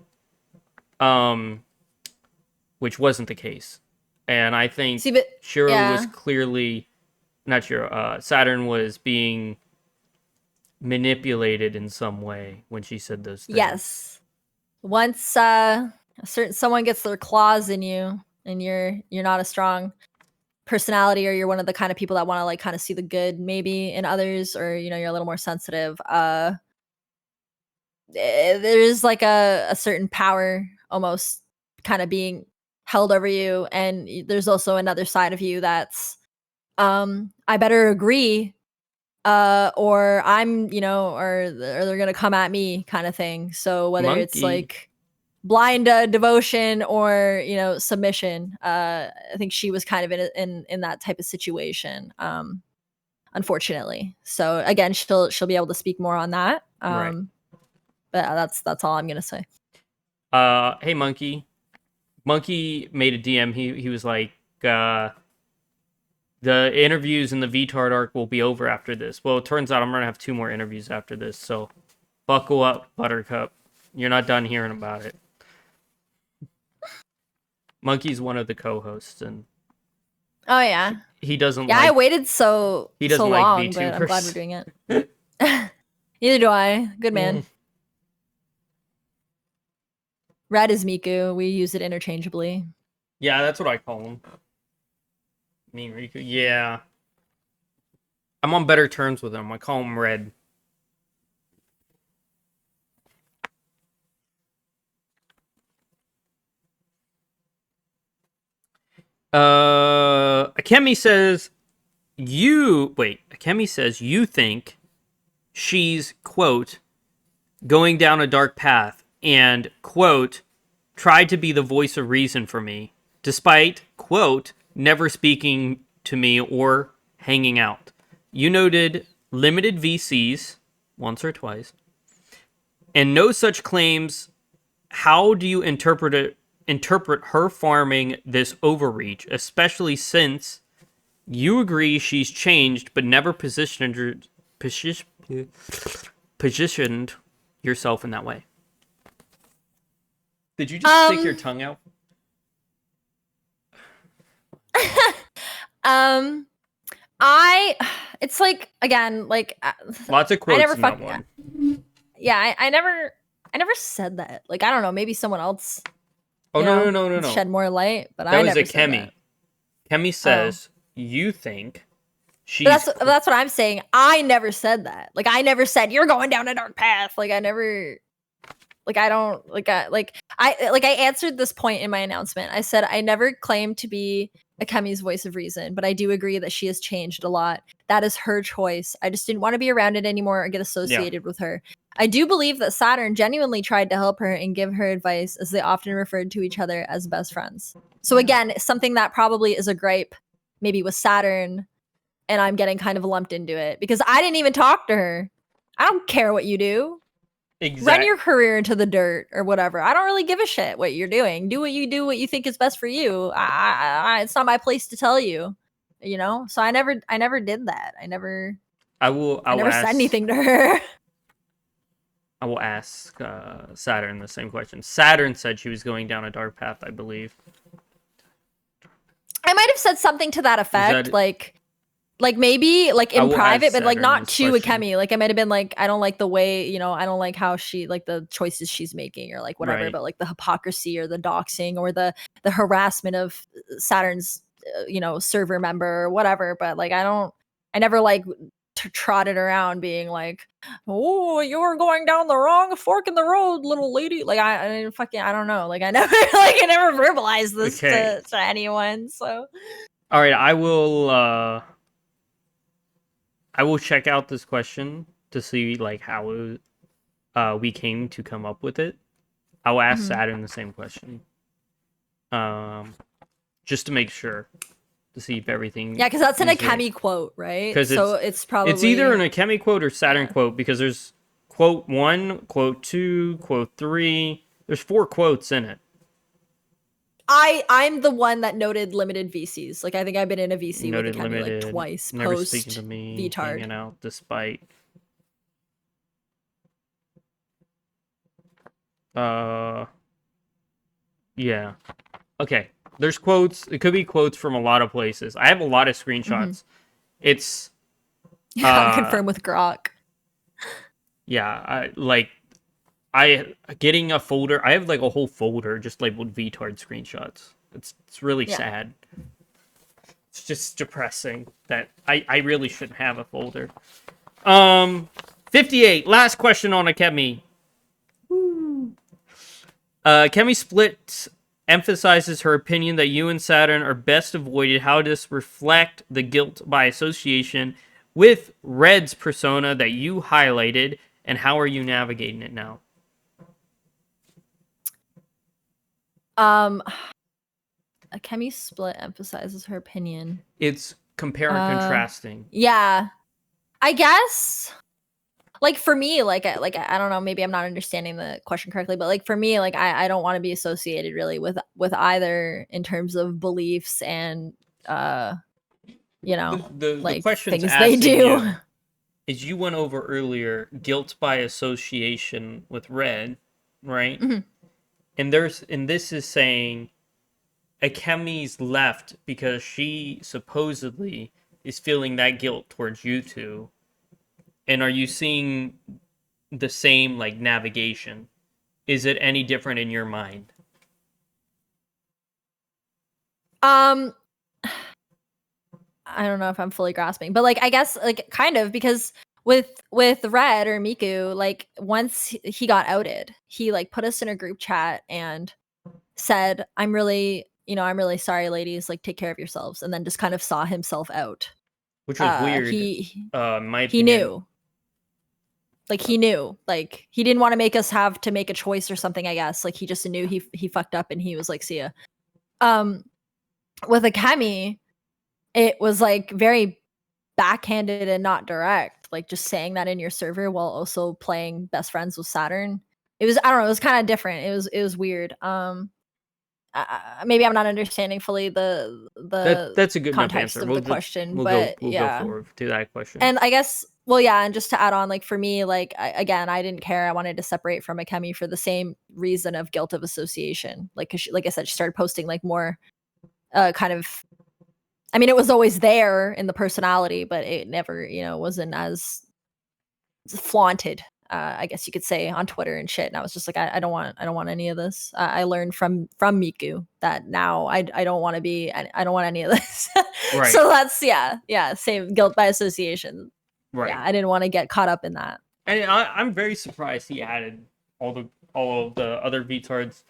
which wasn't the case. And I think See, but Shiro was yeah, clearly not Shiro. Saturn was being manipulated in some way when she said those things. yes. Once someone gets their claws in you, and you're not a strong personality, or you're one of the kind of people that want to like kind of see the good maybe in others, or you know, you're a little more sensitive, there is like a certain power almost kind of being held over you, and there's also another side of you that's I better agree, or I'm, you know, or they're gonna come at me kind of thing. So whether it's Monkey. like blind devotion or, you know, submission, I think she was kind of in that type of situation, unfortunately. So again, she'll be able to speak more on that. Right. But that's all I'm gonna say. Hey, Monkey. Monkey made a DM. He was like, the interviews in the Vtard arc will be over after this. Well, it turns out I'm gonna have 2 more interviews after this, so buckle up, Buttercup. You're not done hearing about it. Monkey's one of the co-hosts, and Oh yeah, he doesn't yeah. like I waited so doesn't like long, but I'm glad VTubers. we're doing it. Neither do I. Good man. Red is Miku. We use it interchangeably. Yeah, that's what I call him. Me and Riku. Yeah. I'm on better terms with him. I call him Red. Akemi says Akemi says you think she's, quote, going down a dark path and, quote, tried to be the voice of reason for me, despite, quote, never speaking to me or hanging out. You noted limited VCs once or twice, and no such claims. How do you interpret her farming this overreach, especially since you agree she's changed but never positioned yourself in that way? Did you just stick your tongue out? It's like, again, like Lots of quotes I never in that one. Yeah, I never said that. Like, I don't know, maybe someone else. Oh, no. Shed more light, but That I was never a said Kemi. that. Kemi says you think she's. But that's what I'm saying. I never said that. Like, I never said you're going down a dark path. Like, I never. Like, I don't I answered this point in my announcement. I said I never claimed to be Akemi's voice of reason, but I do agree that she has changed a lot. That is her choice. I just didn't want to be around it anymore or get associated with her. I do believe that Saturn genuinely tried to help her and give her advice, as they often referred to each other as best friends. So again, something that probably is a gripe maybe with Saturn, and I'm getting kind of lumped into it because I didn't even talk to her. I don't care what you do. Run your career into the dirt or whatever. I don't really give a shit what you're doing. Do what you think is best for you. It's not my place to tell you, you know? So I never did that. I never said anything to her. I will ask Saturn the same question. Saturn said she was going down a dark path, I believe. I might have said something to that effect, like maybe like in private, but like not to Akemi. Like I might have been like, I don't like the way, you know, I don't like how she, like the choices she's making or like whatever, but like the hypocrisy or the doxing or the harassment of Saturn's, you know, server member or whatever. But like, I never like trotted around being like, oh, you're going down the wrong fork in the road, little lady. Like I don't know. Like I never verbalized this to anyone. So. All right. I will check out this question to see like how we came to come up with it. I will ask Saturn the same question, just to make sure, to see if everything. Yeah, because that's an Akemi quote, right? So it's probably either an Akemi quote or Saturn quote, because there's quote 1, quote 2, quote 3. There's 4 quotes in it. I'm the one that noted limited VCs. Like I think I've been in a VC with Akemi limited, like twice. Never post speaking to me, Vtard. hanging out despite. Yeah. Okay. There's quotes. It could be quotes from a lot of places. I have a lot of screenshots. It's Confirm with Grok. yeah, I getting a folder. I have like a whole folder just labeled Vtard screenshots. It's really Yeah. sad. It's just depressing that I really shouldn't have a folder. 58. Last question on Akemi. Kemi Split emphasizes her opinion that you and Saturn are best avoided. How does this reflect the guilt by association with Red's persona that you highlighted, and how are you navigating it now? Kemi Split emphasizes her opinion. It's compare and contrasting. Yeah. I guess like for me, like I don't know, maybe I'm not understanding the question correctly, but like for me, like I don't want to be associated really with either in terms of beliefs and you know, The like question's things they do. you is you went over earlier guilt by association with Red, right? And this is saying Akemi's left because she supposedly is feeling that guilt towards you two. And are you seeing the same like navigation? Is it any different in your mind? I don't know if I'm fully grasping, but like I guess like kind of because with Red or Miku, like once he got outed, he like put us in a group chat and said, I'm really sorry, ladies, like take care of yourselves, and then just kind of saw himself out. Which was weird. My opinion. He knew. Like he knew. Like he didn't want to make us have to make a choice or something, I guess. Like he just knew he fucked up and he was like, see ya. With Akemi, it was like very backhanded and not direct, like just saying that in your server while also playing best friends with Saturn. It was, I don't know, it was kind of different. It was weird. Maybe I'm not understanding fully that's a good context answer. of the question, we'll but go forward to that question. And I guess, well, yeah, and just to add on, like for me, like again, I didn't care. I wanted to separate from Akemi for the same reason of guilt of association. Like, cause like I said, she started posting like more, kind of. I mean, it was always there in the personality, but it never, wasn't as flaunted. I guess you could say on Twitter and shit. And I was just like, I don't want any of this. I learned from Miku that now I don't want to be. I don't want any of this. Right. So that's same guilt by association. Right. Yeah, I didn't want to get caught up in that. And I'm very surprised he added all of the other Vtards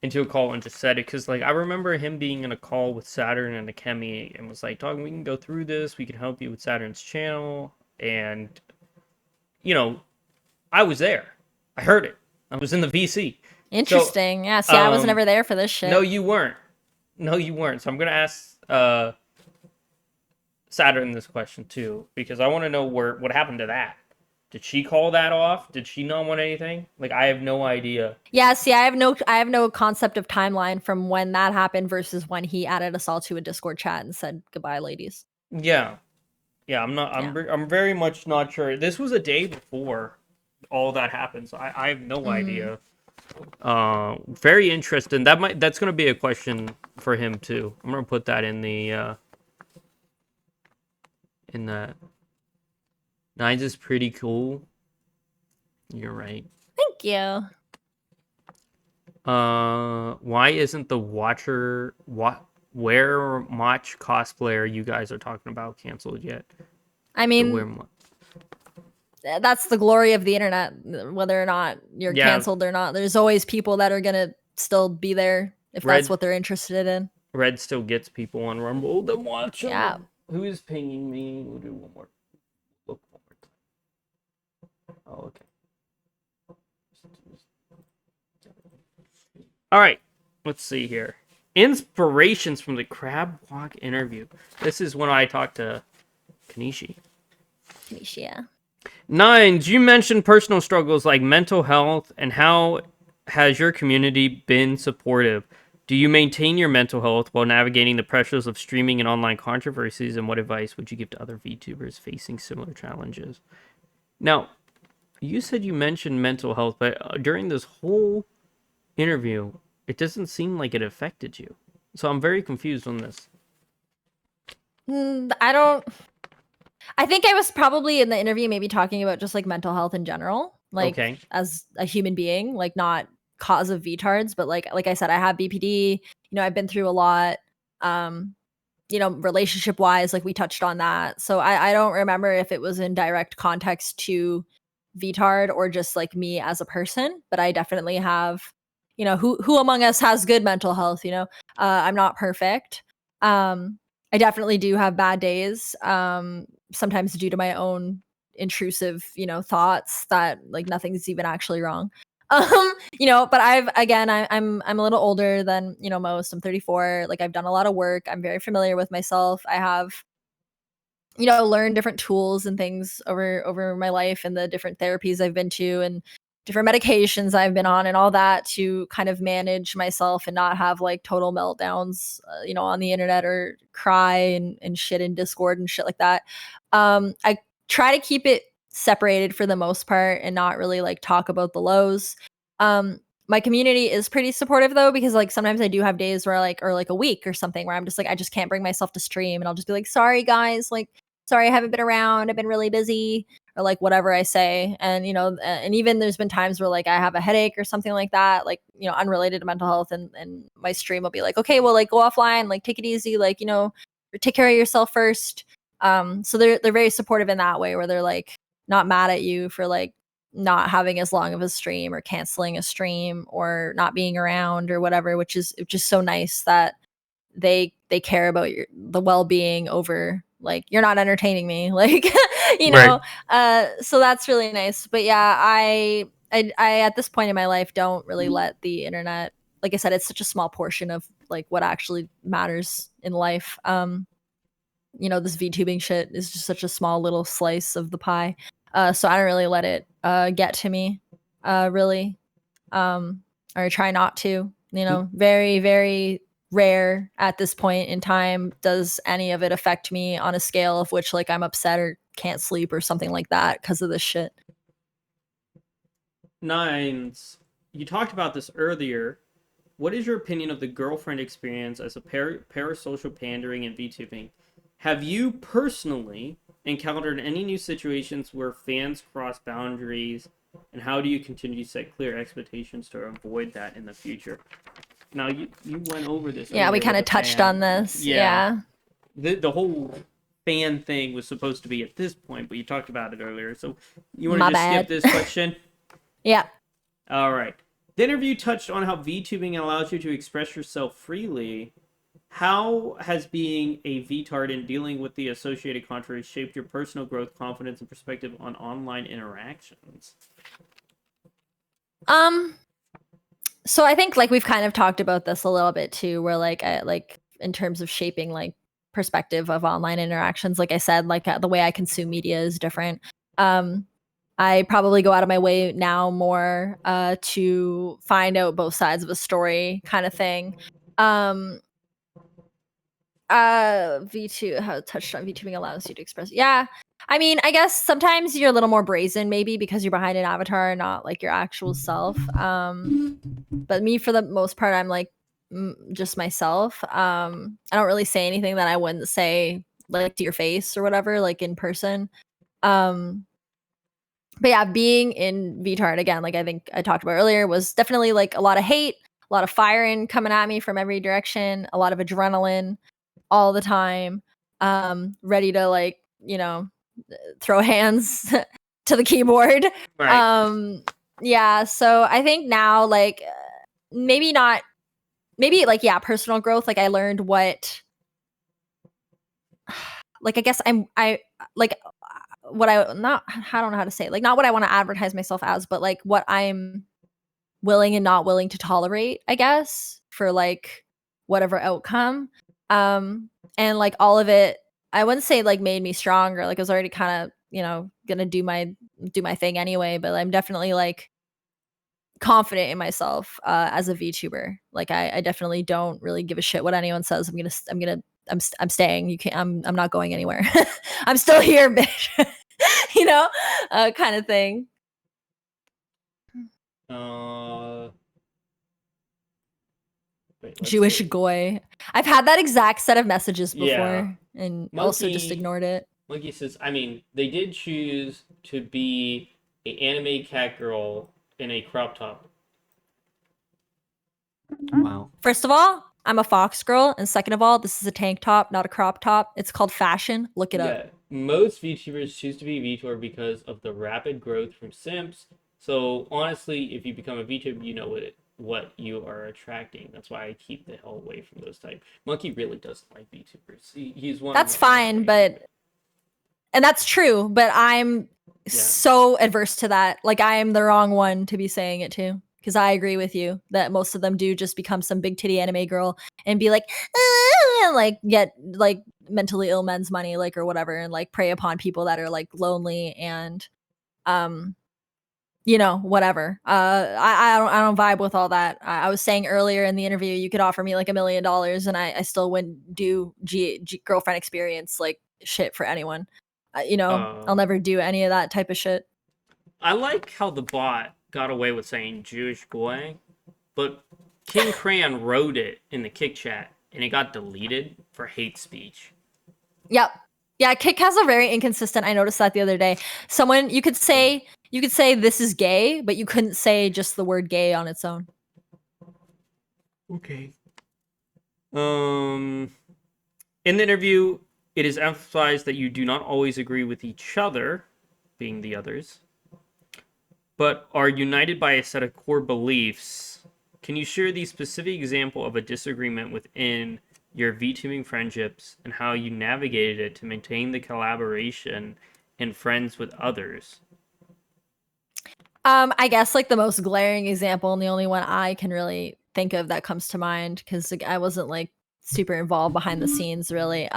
into a call and just said it, because like I remember him being in a call with Saturn and Akemi and was like, "Dog, we can go through this. We can help you with Saturn's channel." And I was there. I heard it. I was in the VC. Interesting. So, yeah. See, I was never there for this shit. No, you weren't. So I'm gonna ask Saturn this question too, because I want to know what happened to that. Did she call that off? Did she not want anything? Like, I have no idea. Yeah, see, I have no concept of timeline from when that happened versus when he added us all to a Discord chat and said goodbye, ladies. Yeah, I'm very much not sure. This was a day before all that happened, so I have no idea. Very interesting. That's gonna be a question for him too. I'm gonna put that in the Nines is pretty cool. You're right. Thank you. Why isn't the Wear Mach cosplayer you guys are talking about canceled yet? I mean, that's the glory of the internet. Whether or not you're canceled or not, there's always people that are gonna still be there if that's what they're interested in. Red still gets people on Rumble. Then watch them. Yeah. Who is pinging me? We'll do one more. Look one more time. Oh, okay. All right. Let's see here. Inspirations from the Crab Walk interview. This is when I talked to Kanishi. Yeah. Nines, you mentioned personal struggles like mental health, and how has your community been supportive? Do you maintain your mental health while navigating the pressures of streaming and online controversies, and what advice would you give to other VTubers facing similar challenges? Now, you said you mentioned mental health, but during this whole interview, it doesn't seem like it affected you. So I'm very confused on this. I think I was probably in the interview maybe talking about just like mental health in general, like Okay. as a human being, like not cause of Vtards, but like I said, I have BPD. I've been through a lot. Relationship wise, like we touched on that. So I don't remember if it was in direct context to Vtard or just like me as a person, but I definitely have, who among us has good mental health, I'm not perfect. I definitely do have bad days. Sometimes due to my own intrusive, thoughts that like nothing's even actually wrong. But I'm a little older than, most. I'm 34. Like I've done a lot of work. I'm very familiar with myself. I have, learned different tools and things over my life and the different therapies I've been to and different medications I've been on and all that to kind of manage myself and not have like total meltdowns, on the internet or cry and shit in Discord and shit like that. I try to keep it separated for the most part and not really like talk about the lows. My community is pretty supportive though, because like sometimes I do have days where like, or like a week or something where I'm just like, I just can't bring myself to stream and I'll just be like, sorry guys, like, sorry I haven't been around. I've been really busy or like whatever I say. And, and even there's been times where like I have a headache or something like that, like, unrelated to mental health and my stream will be like, okay, well like go offline, like take it easy, like, take care of yourself first. So they're very supportive in that way where they're like not mad at you for like not having as long of a stream or canceling a stream or not being around or whatever, which is just so nice that they care about the well-being over like you're not entertaining me like Right. So that's really nice. But yeah, I at this point in my life don't really let the internet, like I said, it's such a small portion of like what actually matters in life. This VTubing shit is just such a small little slice of the pie. So I don't really let it get to me, really. Or I try not to. Very, very rare at this point in time does any of it affect me on a scale of which like I'm upset or can't sleep or something like that because of this shit. Nines, you talked about this earlier. What is your opinion of the girlfriend experience as a parasocial pandering and VTubing? Have you personally encountered any new situations where fans cross boundaries, and how do you continue to set clear expectations to avoid that in the future? Now, you went over this. Yeah, we kind of touched on this. Yeah. The whole fan thing was supposed to be at this point, but you talked about it earlier. So you want to My just bad. skip this question? Yeah. All right. The interview touched on how VTubing allows you to express yourself freely. How has being a VTard and dealing with the associated controversies shaped your personal growth, confidence, and perspective on online interactions? So I think like we've kind of talked about this a little bit too, where like like in terms of shaping like perspective of online interactions, like I said, like the way I consume media is different. I probably go out of my way now more to find out both sides of a story kind of thing. V2, how touched on VTubing allows you to express. Yeah. I mean, I guess sometimes you're a little more brazen maybe because you're behind an avatar and not like your actual self. But me for the most part, I'm like just myself. I don't really say anything that I wouldn't say like to your face or whatever, like in person. But yeah, being in Vtard again, like I think I talked about earlier, was definitely like a lot of hate, a lot of firing coming at me from every direction, a lot of adrenaline all the time, ready to like, throw hands to the keyboard. Right. Yeah, so I think now like maybe not maybe like yeah, personal growth, like I learned what like I guess I like what I not I don't know how to say it. Like not what I want to advertise myself as, but like what I'm willing and not willing to tolerate, I guess, for like whatever outcome. And like all of it, I wouldn't say like made me stronger. Like I was already kind of, gonna do my thing anyway, but I'm definitely like confident in myself as a VTuber. Like I definitely don't really give a shit what anyone says. I'm staying. You can't. I'm not going anywhere. I'm still here, bitch. Kind of thing. Uh, Wait, let's Jewish see. goy. I've had that exact set of messages Yeah. before and also just ignored it. Monkey says, I mean, they did choose to be a anime cat girl in a crop top. Wow. First of all, I'm a fox girl, and second of all, this is a tank top, not a crop top. It's called fashion. Look it up. Yeah, most VTubers choose to be VTuber because of the rapid growth from simps. So honestly, if you become a VTuber, you know what you are attracting. That's why I keep the hell away from those type. Monkey really doesn't like VTubers. He's one. That's fine, but and that's true, but I'm so adverse to that. Like I am the wrong one to be saying it to. Because I agree with you that most of them do just become some big titty anime girl and be like, like get like mentally ill men's money, like or whatever, and like prey upon people that are like lonely and you know, whatever. I don't vibe with all that. I was saying earlier in the interview, you could offer me like $1 million and I still wouldn't do girlfriend experience like shit for anyone. You know, I'll never do any of that type of shit. I like how the bot got away with saying Jewish boy, but King Crayon wrote it in the Kick chat and it got deleted for hate speech. Yep. Yeah, Kick has a very inconsistent. I noticed that the other day. Someone you could say this is gay, but you couldn't say just the word gay on its own. Okay. In the interview, it is emphasized that you do not always agree with each other, being the others, but are united by a set of core beliefs. Can you share the specific example of a disagreement within your VTubing friendships and how you navigated it to maintain the collaboration and friends with others? I guess like the most glaring example and the only one I can really think of that comes to mind because like, I wasn't like super involved behind the scenes really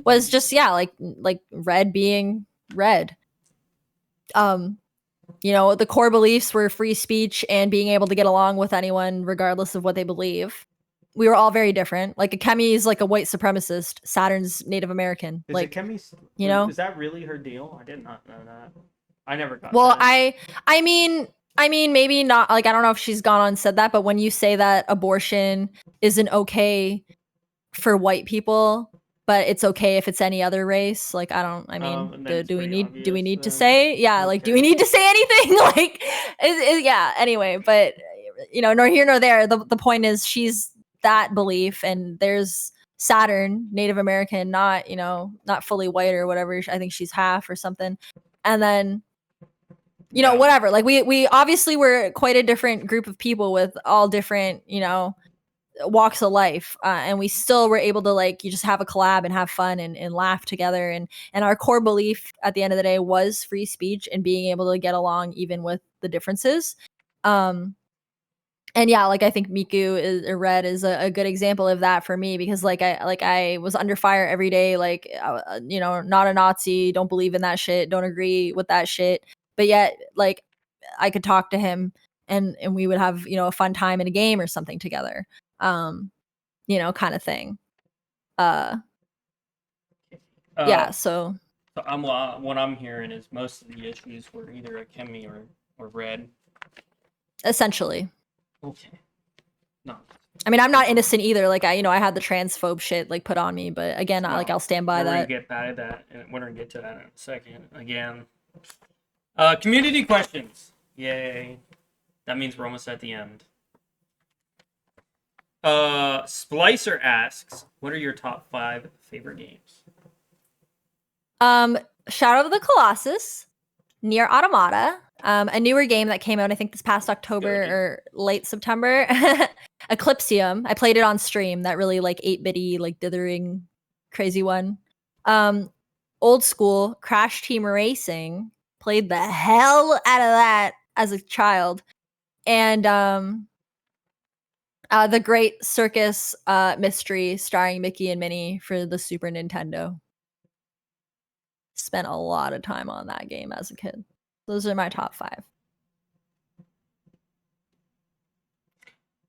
was just like Red being Red. You know, the core beliefs were free speech and being able to get along with anyone regardless of what they believe. We were all very different. Like Akemi is like a white supremacist. Saturn's Native American. Is like Akemi, you know, is that really her deal? I did not know that. I never got well, that. I mean, maybe not. Like, I don't know if she's gone on and said that, but when you say that abortion isn't okay for white people, but it's okay if it's any other race, like, I don't. I mean, do we need to say? Yeah, like, do we need to say anything? Like, yeah. Anyway, but you know, nor here nor there. The point is, she's that belief, and there's Saturn, Native American, not not fully white or whatever. I think she's half or something, and then you know, whatever. Like we obviously were quite a different group of people with all different, you know, walks of life. And we still were able to like, you just have a collab and have fun and laugh together. And our core belief at the end of the day was free speech and being able to get along even with the differences. And yeah, like I think Miku is Red is a good example of that for me because like I was under fire every day, like you know, not a Nazi, don't believe in that shit, don't agree with that shit, but yet like I could talk to him and we would have, you know, a fun time in a game or something together, you know, kind of thing. Yeah, so I'm what I'm hearing is most of the issues were either a Akemi or Red. Essentially. Okay. No. I mean, I'm not innocent either. Like I, you know, I had the transphobe shit like put on me, but again, like I'll stand by that. We're gonna get to that in a second. Again, community questions. Yay! That means we're almost at the end. Splicer asks, "What are your top 5 favorite games?" Shadow of the Colossus, Nier Automata, a newer game that came out I think this past October or late September, Eclipsium. I played it on stream. That really like 8-bitty like dithering crazy one. Old school Crash Team Racing. Played the hell out of that as a child, and the Great Circus Mystery starring Mickey and Minnie for the Super Nintendo. Spent a lot of time on that game as a kid. Those are my top 5.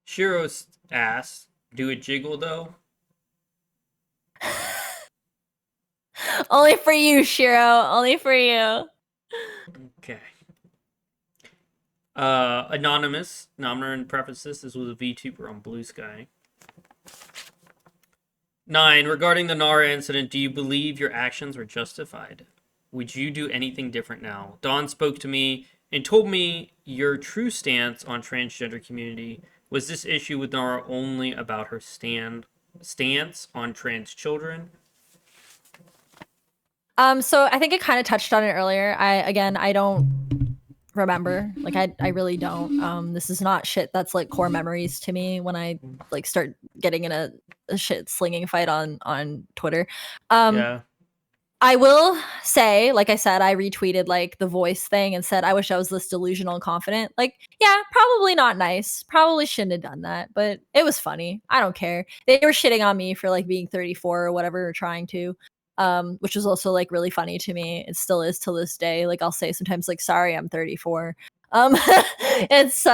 Shiro's asks, "Do it jiggle though?" Only for you, Shiro. Only for you. Okay. Anonymous, Nominator and prefaces, this was a VTuber on Blue Sky. 9. Regarding the Nara incident, do you believe your actions were justified? Would you do anything different now? Dawn spoke to me and told me your true stance on transgender community. Was this issue with Nara only about her stance on trans children? So I think it kind of touched on it earlier. I don't remember. Like I really don't. This is not shit that's like core memories to me when I like start getting in a shit slinging fight on Twitter. Yeah. I will say, like I said, I retweeted like the voice thing and said I wish I was this delusional and confident. Like, yeah, probably not nice. Probably shouldn't have done that, but it was funny. I don't care. They were shitting on me for like being 34 or whatever, or trying to. Which was also like really funny to me. It still is till this day. Like I'll say sometimes like sorry, I'm 34. It's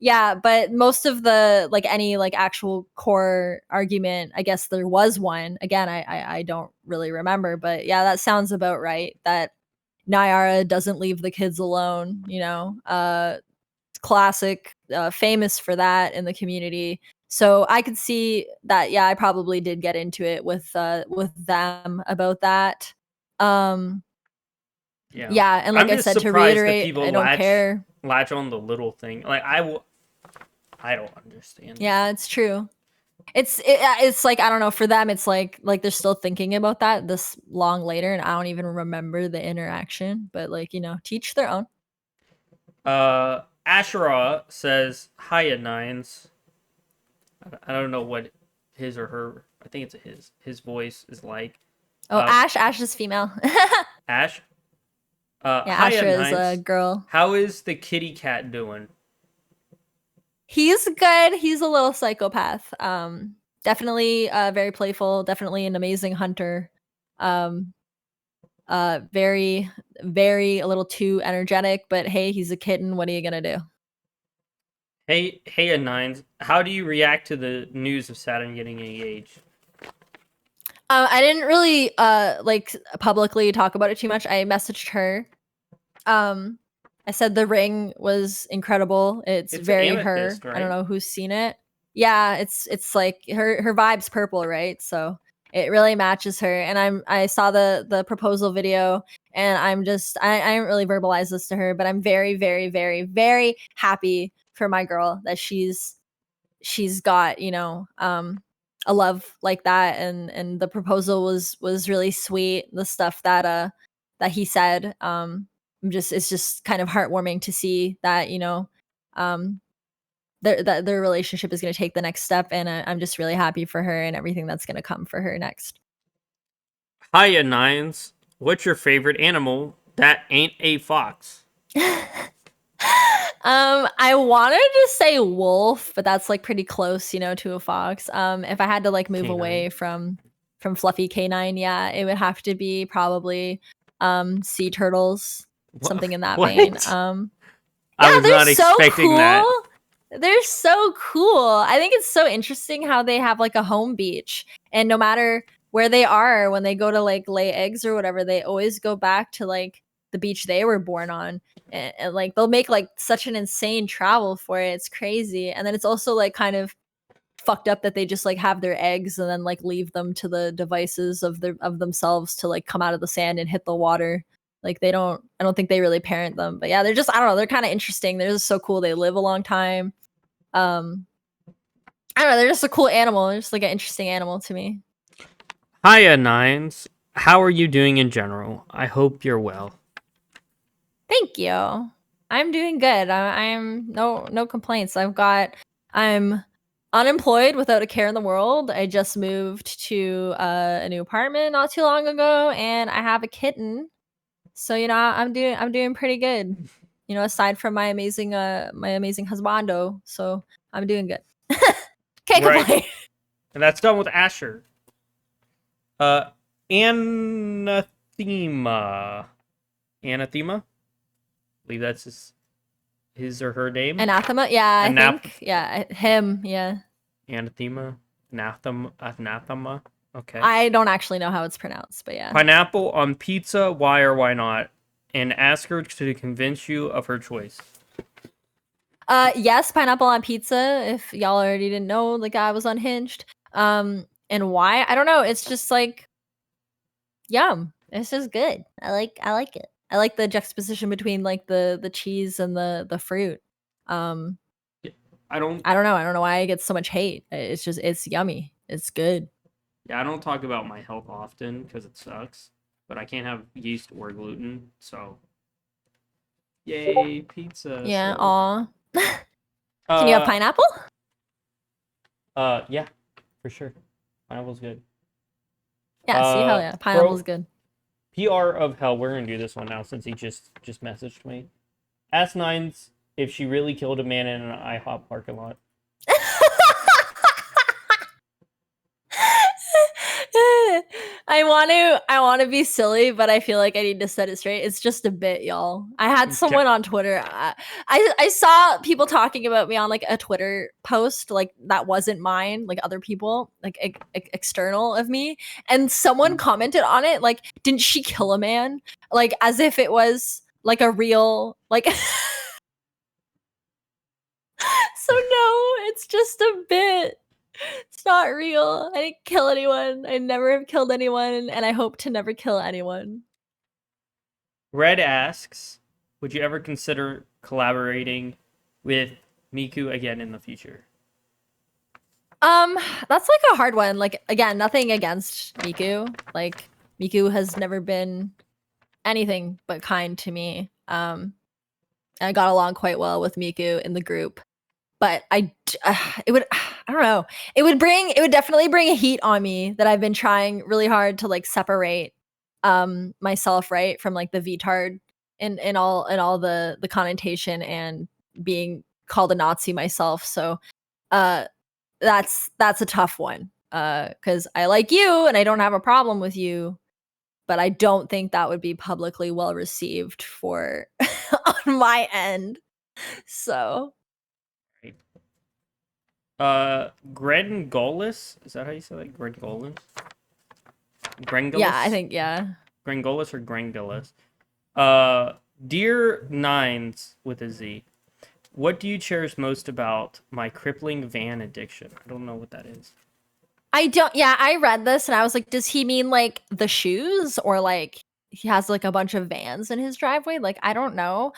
yeah, but most of the like any like actual core argument, I guess there was one. Again, I don't really remember, but yeah, that sounds about right. That Nyara doesn't leave the kids alone, you know. Classic, famous for that in the community. So I could see that. Yeah, I probably did get into it with them about that. Um, yeah, and like I'm I just said, to surprised that reiterate, people I don't care. latch on the little thing. Like I don't understand. Yeah, it's true. It's like I don't know. For them, it's like they're still thinking about that this long later, and I don't even remember the interaction. But like you know, teach their own. Asherah says, "Hiya, Nines." I don't know what his or her. I think it's a his. His voice is like. Oh, Ash is female. Ash. Yeah, Hiya, Asher is a Nines. girl. How is the kitty cat doing? He's good. He's a little psychopath. Definitely very playful, definitely an amazing hunter. Um very very a little too energetic, but hey, he's a kitten. What are you going to do? Hey, Nines. How do you react to the news of Saturn getting engaged? I didn't really like publicly talk about it too much. I messaged her. I said the ring was incredible. It's It's an very her. amethyst, right? I don't know who's seen it. Yeah, it's like her vibe's purple, right? So it really matches her. And I saw the proposal video, and I didn't really verbalize this to her, but I'm very very very very happy for my girl that she's got, you know, a love like that. And the proposal was really sweet. The stuff that he said, it's just kind of heartwarming to see that, you know, um their relationship is going to take the next step, and I'm just really happy for her and everything that's going to come for her next. Hiya, Nines. What's your favorite animal that ain't a fox? I wanted to say wolf, but that's like pretty close, you know, to a fox. If I had to like move Canine. away from fluffy canine, yeah, it would have to be probably sea turtles, something in that What? vein. I Yeah, was they're not so expecting cool. that. They're so cool. I think it's so interesting how they have like a home beach, and no matter where they are, when they go to like lay eggs or whatever, they always go back to like the beach they were born on. And like they'll make like such an insane travel for it. It's crazy. And then it's also like kind of fucked up that they just like have their eggs and then like leave them to the devices of themselves to like come out of the sand and hit the water. Like I don't think they really parent them. But yeah, they're just, I don't know, they're kind of interesting. They're just so cool. They live a long time. um I don't know, they're just a cool animal. They're just like an interesting animal to me. Hiya, Nines. How are you doing in general? I hope you're well. Thank you. I'm doing good. I'm no complaints. I'm unemployed without a care in the world. I just moved to a new apartment not too long ago, and I have a kitten. So you know, I'm doing pretty good. You know, aside from my amazing husbando. So I'm doing good. Can't Right. complain. And that's done with Asher. Anathema. Anathema? I believe that's his or her name. Anathema? Yeah, I think. Yeah, him. Yeah. Anathema? Anathema? Okay. I don't actually know how it's pronounced, but yeah. Pineapple on pizza, why or why not? And ask her to convince you of her choice. Yes, pineapple on pizza. If y'all already didn't know, the guy was unhinged. And why? I don't know. It's just like yum. It's just good. I like it. I like the juxtaposition between like the cheese and the fruit. I don't I don't know. I don't know why I get so much hate. It's just it's yummy. It's good. I don't talk about my health often because it sucks, but I can't have yeast or gluten, so yay, pizza. Yeah. So, Aw. Can you have pineapple? Yeah, for sure. Pineapple's good. Yeah. See, hell yeah, pineapple's good. PR of hell. We're gonna do this one now since he just messaged me. Ask Nines if she really killed a man in an IHOP parking lot. I want to be silly, but I feel like I need to set it straight. It's just a bit, y'all. I had someone on Twitter. I saw people talking about me on like a Twitter post, like that wasn't mine, like other people, like external of me, and someone commented on it, like, didn't she kill a man? Like as if it was like a real like. So no, it's just a bit. It's not real. I didn't kill anyone. I never have killed anyone, and I hope to never kill anyone. Red asks, would you ever consider collaborating with Miku again in the future? That's like a hard one. Like again, nothing against Miku. Like Miku has never been anything but kind to me. I got along quite well with Miku in the group. But it would, I don't know. It would definitely bring a heat on me that I've been trying really hard to like separate myself, right, from like the Vtard and all the connotation and being called a Nazi myself. So that's a tough one. Because I like you and I don't have a problem with you, but I don't think that would be publicly well received for on my end. So Grengolis? Is that how you say that? Grengolis? Grengolis? yeah, I think yeah. Grengolis or Grengolis? Dear Nines with a Z. What do you cherish most about my crippling van addiction? I don't know what that is. I don't. Yeah, I read this and I was like, does he mean like the shoes or like he has like a bunch of vans in his driveway? Like, I don't know.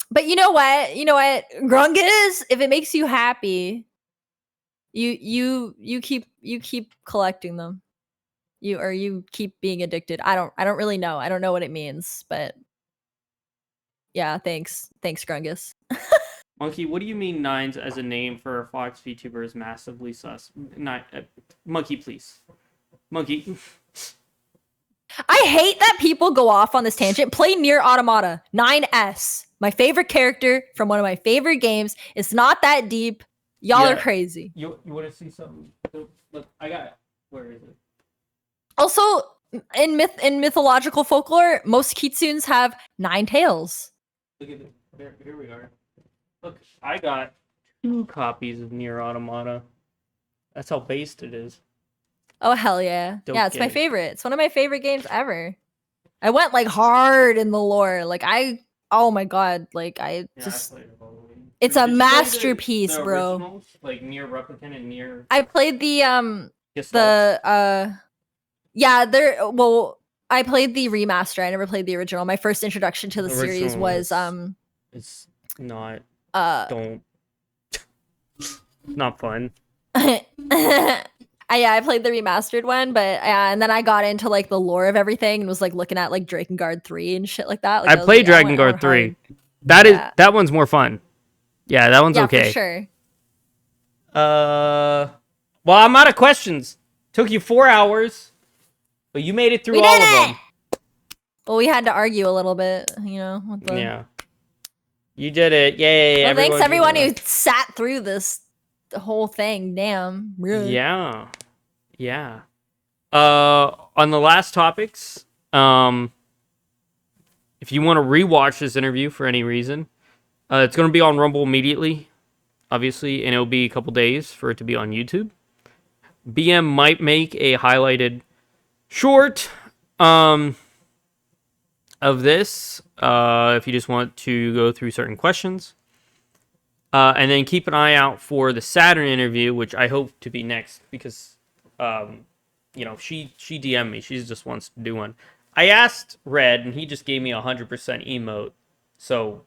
But you know what? You know what? Grungus, if it makes you happy, you keep collecting them. You keep being addicted. I don't really know. I don't know what it means, but yeah, thanks. Thanks, Grungus. Monkey, what do you mean Nines as a name for a Fox VTuber is massively sus? Monkey, please. Monkey. I hate that people go off on this tangent. Play Nier Automata 9S. My favorite character from one of my favorite games. It's not that deep. Y'all are crazy. You want to see something? Look, I got it. Where is it? Also, in mythological folklore, most kitsunes have 9 tails. Look at it. Here we are. Look, I got 2 copies of Nier Automata. That's how based it is. Oh, hell yeah. Yeah, it's my favorite. It's one of my favorite games ever. I went, like, hard in the lore. Like, oh my god. Like, just... It's a masterpiece, bro. Originals, like Nier Replicant and Nier... I played the I played the remaster. I never played the original. My first introduction to the series was it's not don't not fun. I played the remastered one, but and then I got into like the lore of everything and was like looking at like Drakengard 3 and shit like that. Like, I played Drakengard 3. That one's more fun. Yeah, that one's okay. For sure. Well, I'm out of questions. Took you 4 hours, but you made it through all of them. Well, we had to argue a little bit, you know. Yeah. You did it. Yay. Well, thanks everyone who sat through the whole thing. Damn. Really. Yeah. Yeah. On the last topics, if you want to rewatch this interview for any reason, it's going to be on Rumble immediately, obviously, and it'll be a couple days for it to be on YouTube. BM might make a highlighted short of this if you just want to go through certain questions. And then keep an eye out for the Saturn interview, which I hope to be next because, she DM'd me. She just wants to do one. I asked Red, and he just gave me 100% emote. So,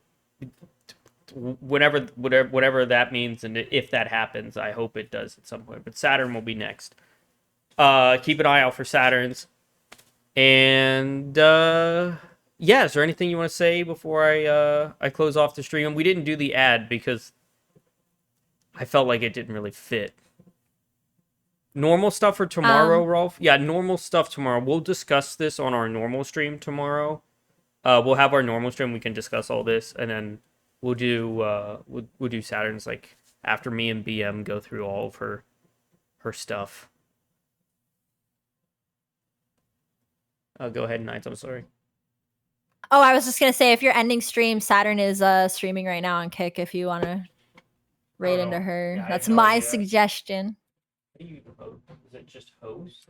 whatever that means, and if that happens, I hope it does at some point. But Saturn will be next. Keep an eye out for Saturns. And yeah, is there anything you want to say before I close off the stream? We didn't do the ad because I felt like it didn't really fit. Normal stuff for tomorrow, Rolf? Yeah, normal stuff tomorrow. We'll discuss this on our normal stream tomorrow. We'll have our normal stream. We can discuss all this, and then we'll do we'll do Saturn's like after me and BM go through all of her stuff. Go ahead, Nines. I'm sorry. Oh, I was just gonna say, if you're ending stream, Saturn is streaming right now on Kick. If you want to raid into her, Yeah, that's my suggestion. Is it just host?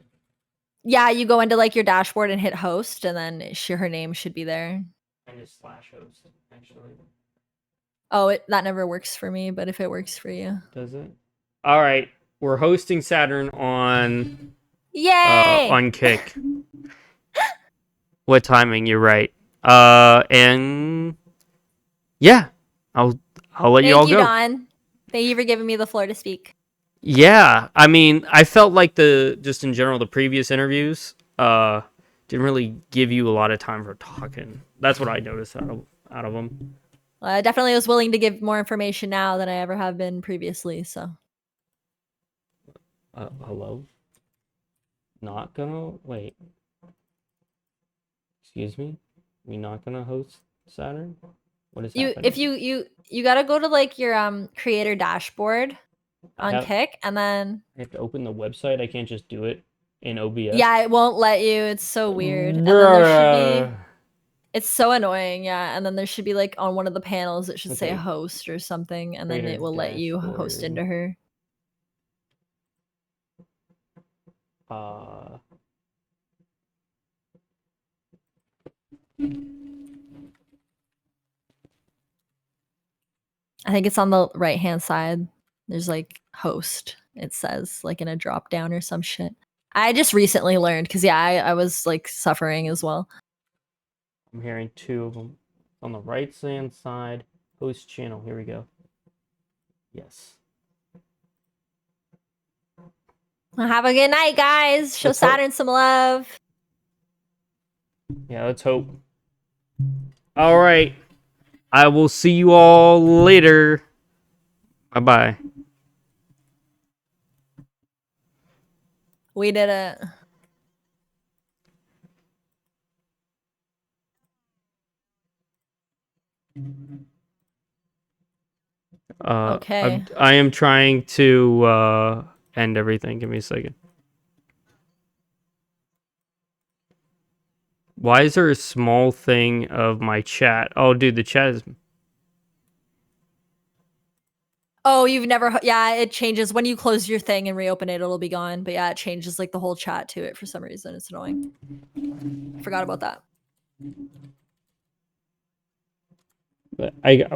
Yeah, you go into like your dashboard and hit host, and then her name should be there. And just /host actually. Oh, that never works for me, but if it works for you, does it? All right, we're hosting Saturn on. Yay! On Kick. What timing? You're right. And yeah, I'll let you all go. Thank you, Don. Thank you for giving me the floor to speak. Yeah, I mean, I felt like just in general, the previous interviews didn't really give you a lot of time for talking. That's what I noticed out of them. Well, I definitely was willing to give more information now than I ever have been previously, so. Hello? Not gonna... Wait. Excuse me? We not gonna host Saturn? What is happening? If you gotta go to like your creator dashboard on Kick, and then I have to open the website. I can't just do it in OBS. Yeah, it won't let you. It's so weird. And then there should be. It's so annoying, yeah. And then there should be like on one of the panels it should say host or something, and then it will let you host into her. I think it's on the right-hand side. There's like host. It says like in a drop down or some shit. I just recently learned because yeah, I was like suffering as well. I'm hearing two of them on the right-hand side. Host channel. Here we go. Yes. Well, have a good night, guys. Show Saturn some love. Yeah, let's hope. All right. I will see you all later. Bye-bye. We did it. Okay. I am trying to end everything. Give me a second. Why is there a small thing of my chat? Oh, dude, the chat is... Oh, you've never... Yeah, it changes. When you close your thing and reopen it, it'll be gone. But yeah, it changes like the whole chat to it for some reason. It's annoying. I forgot about that. But I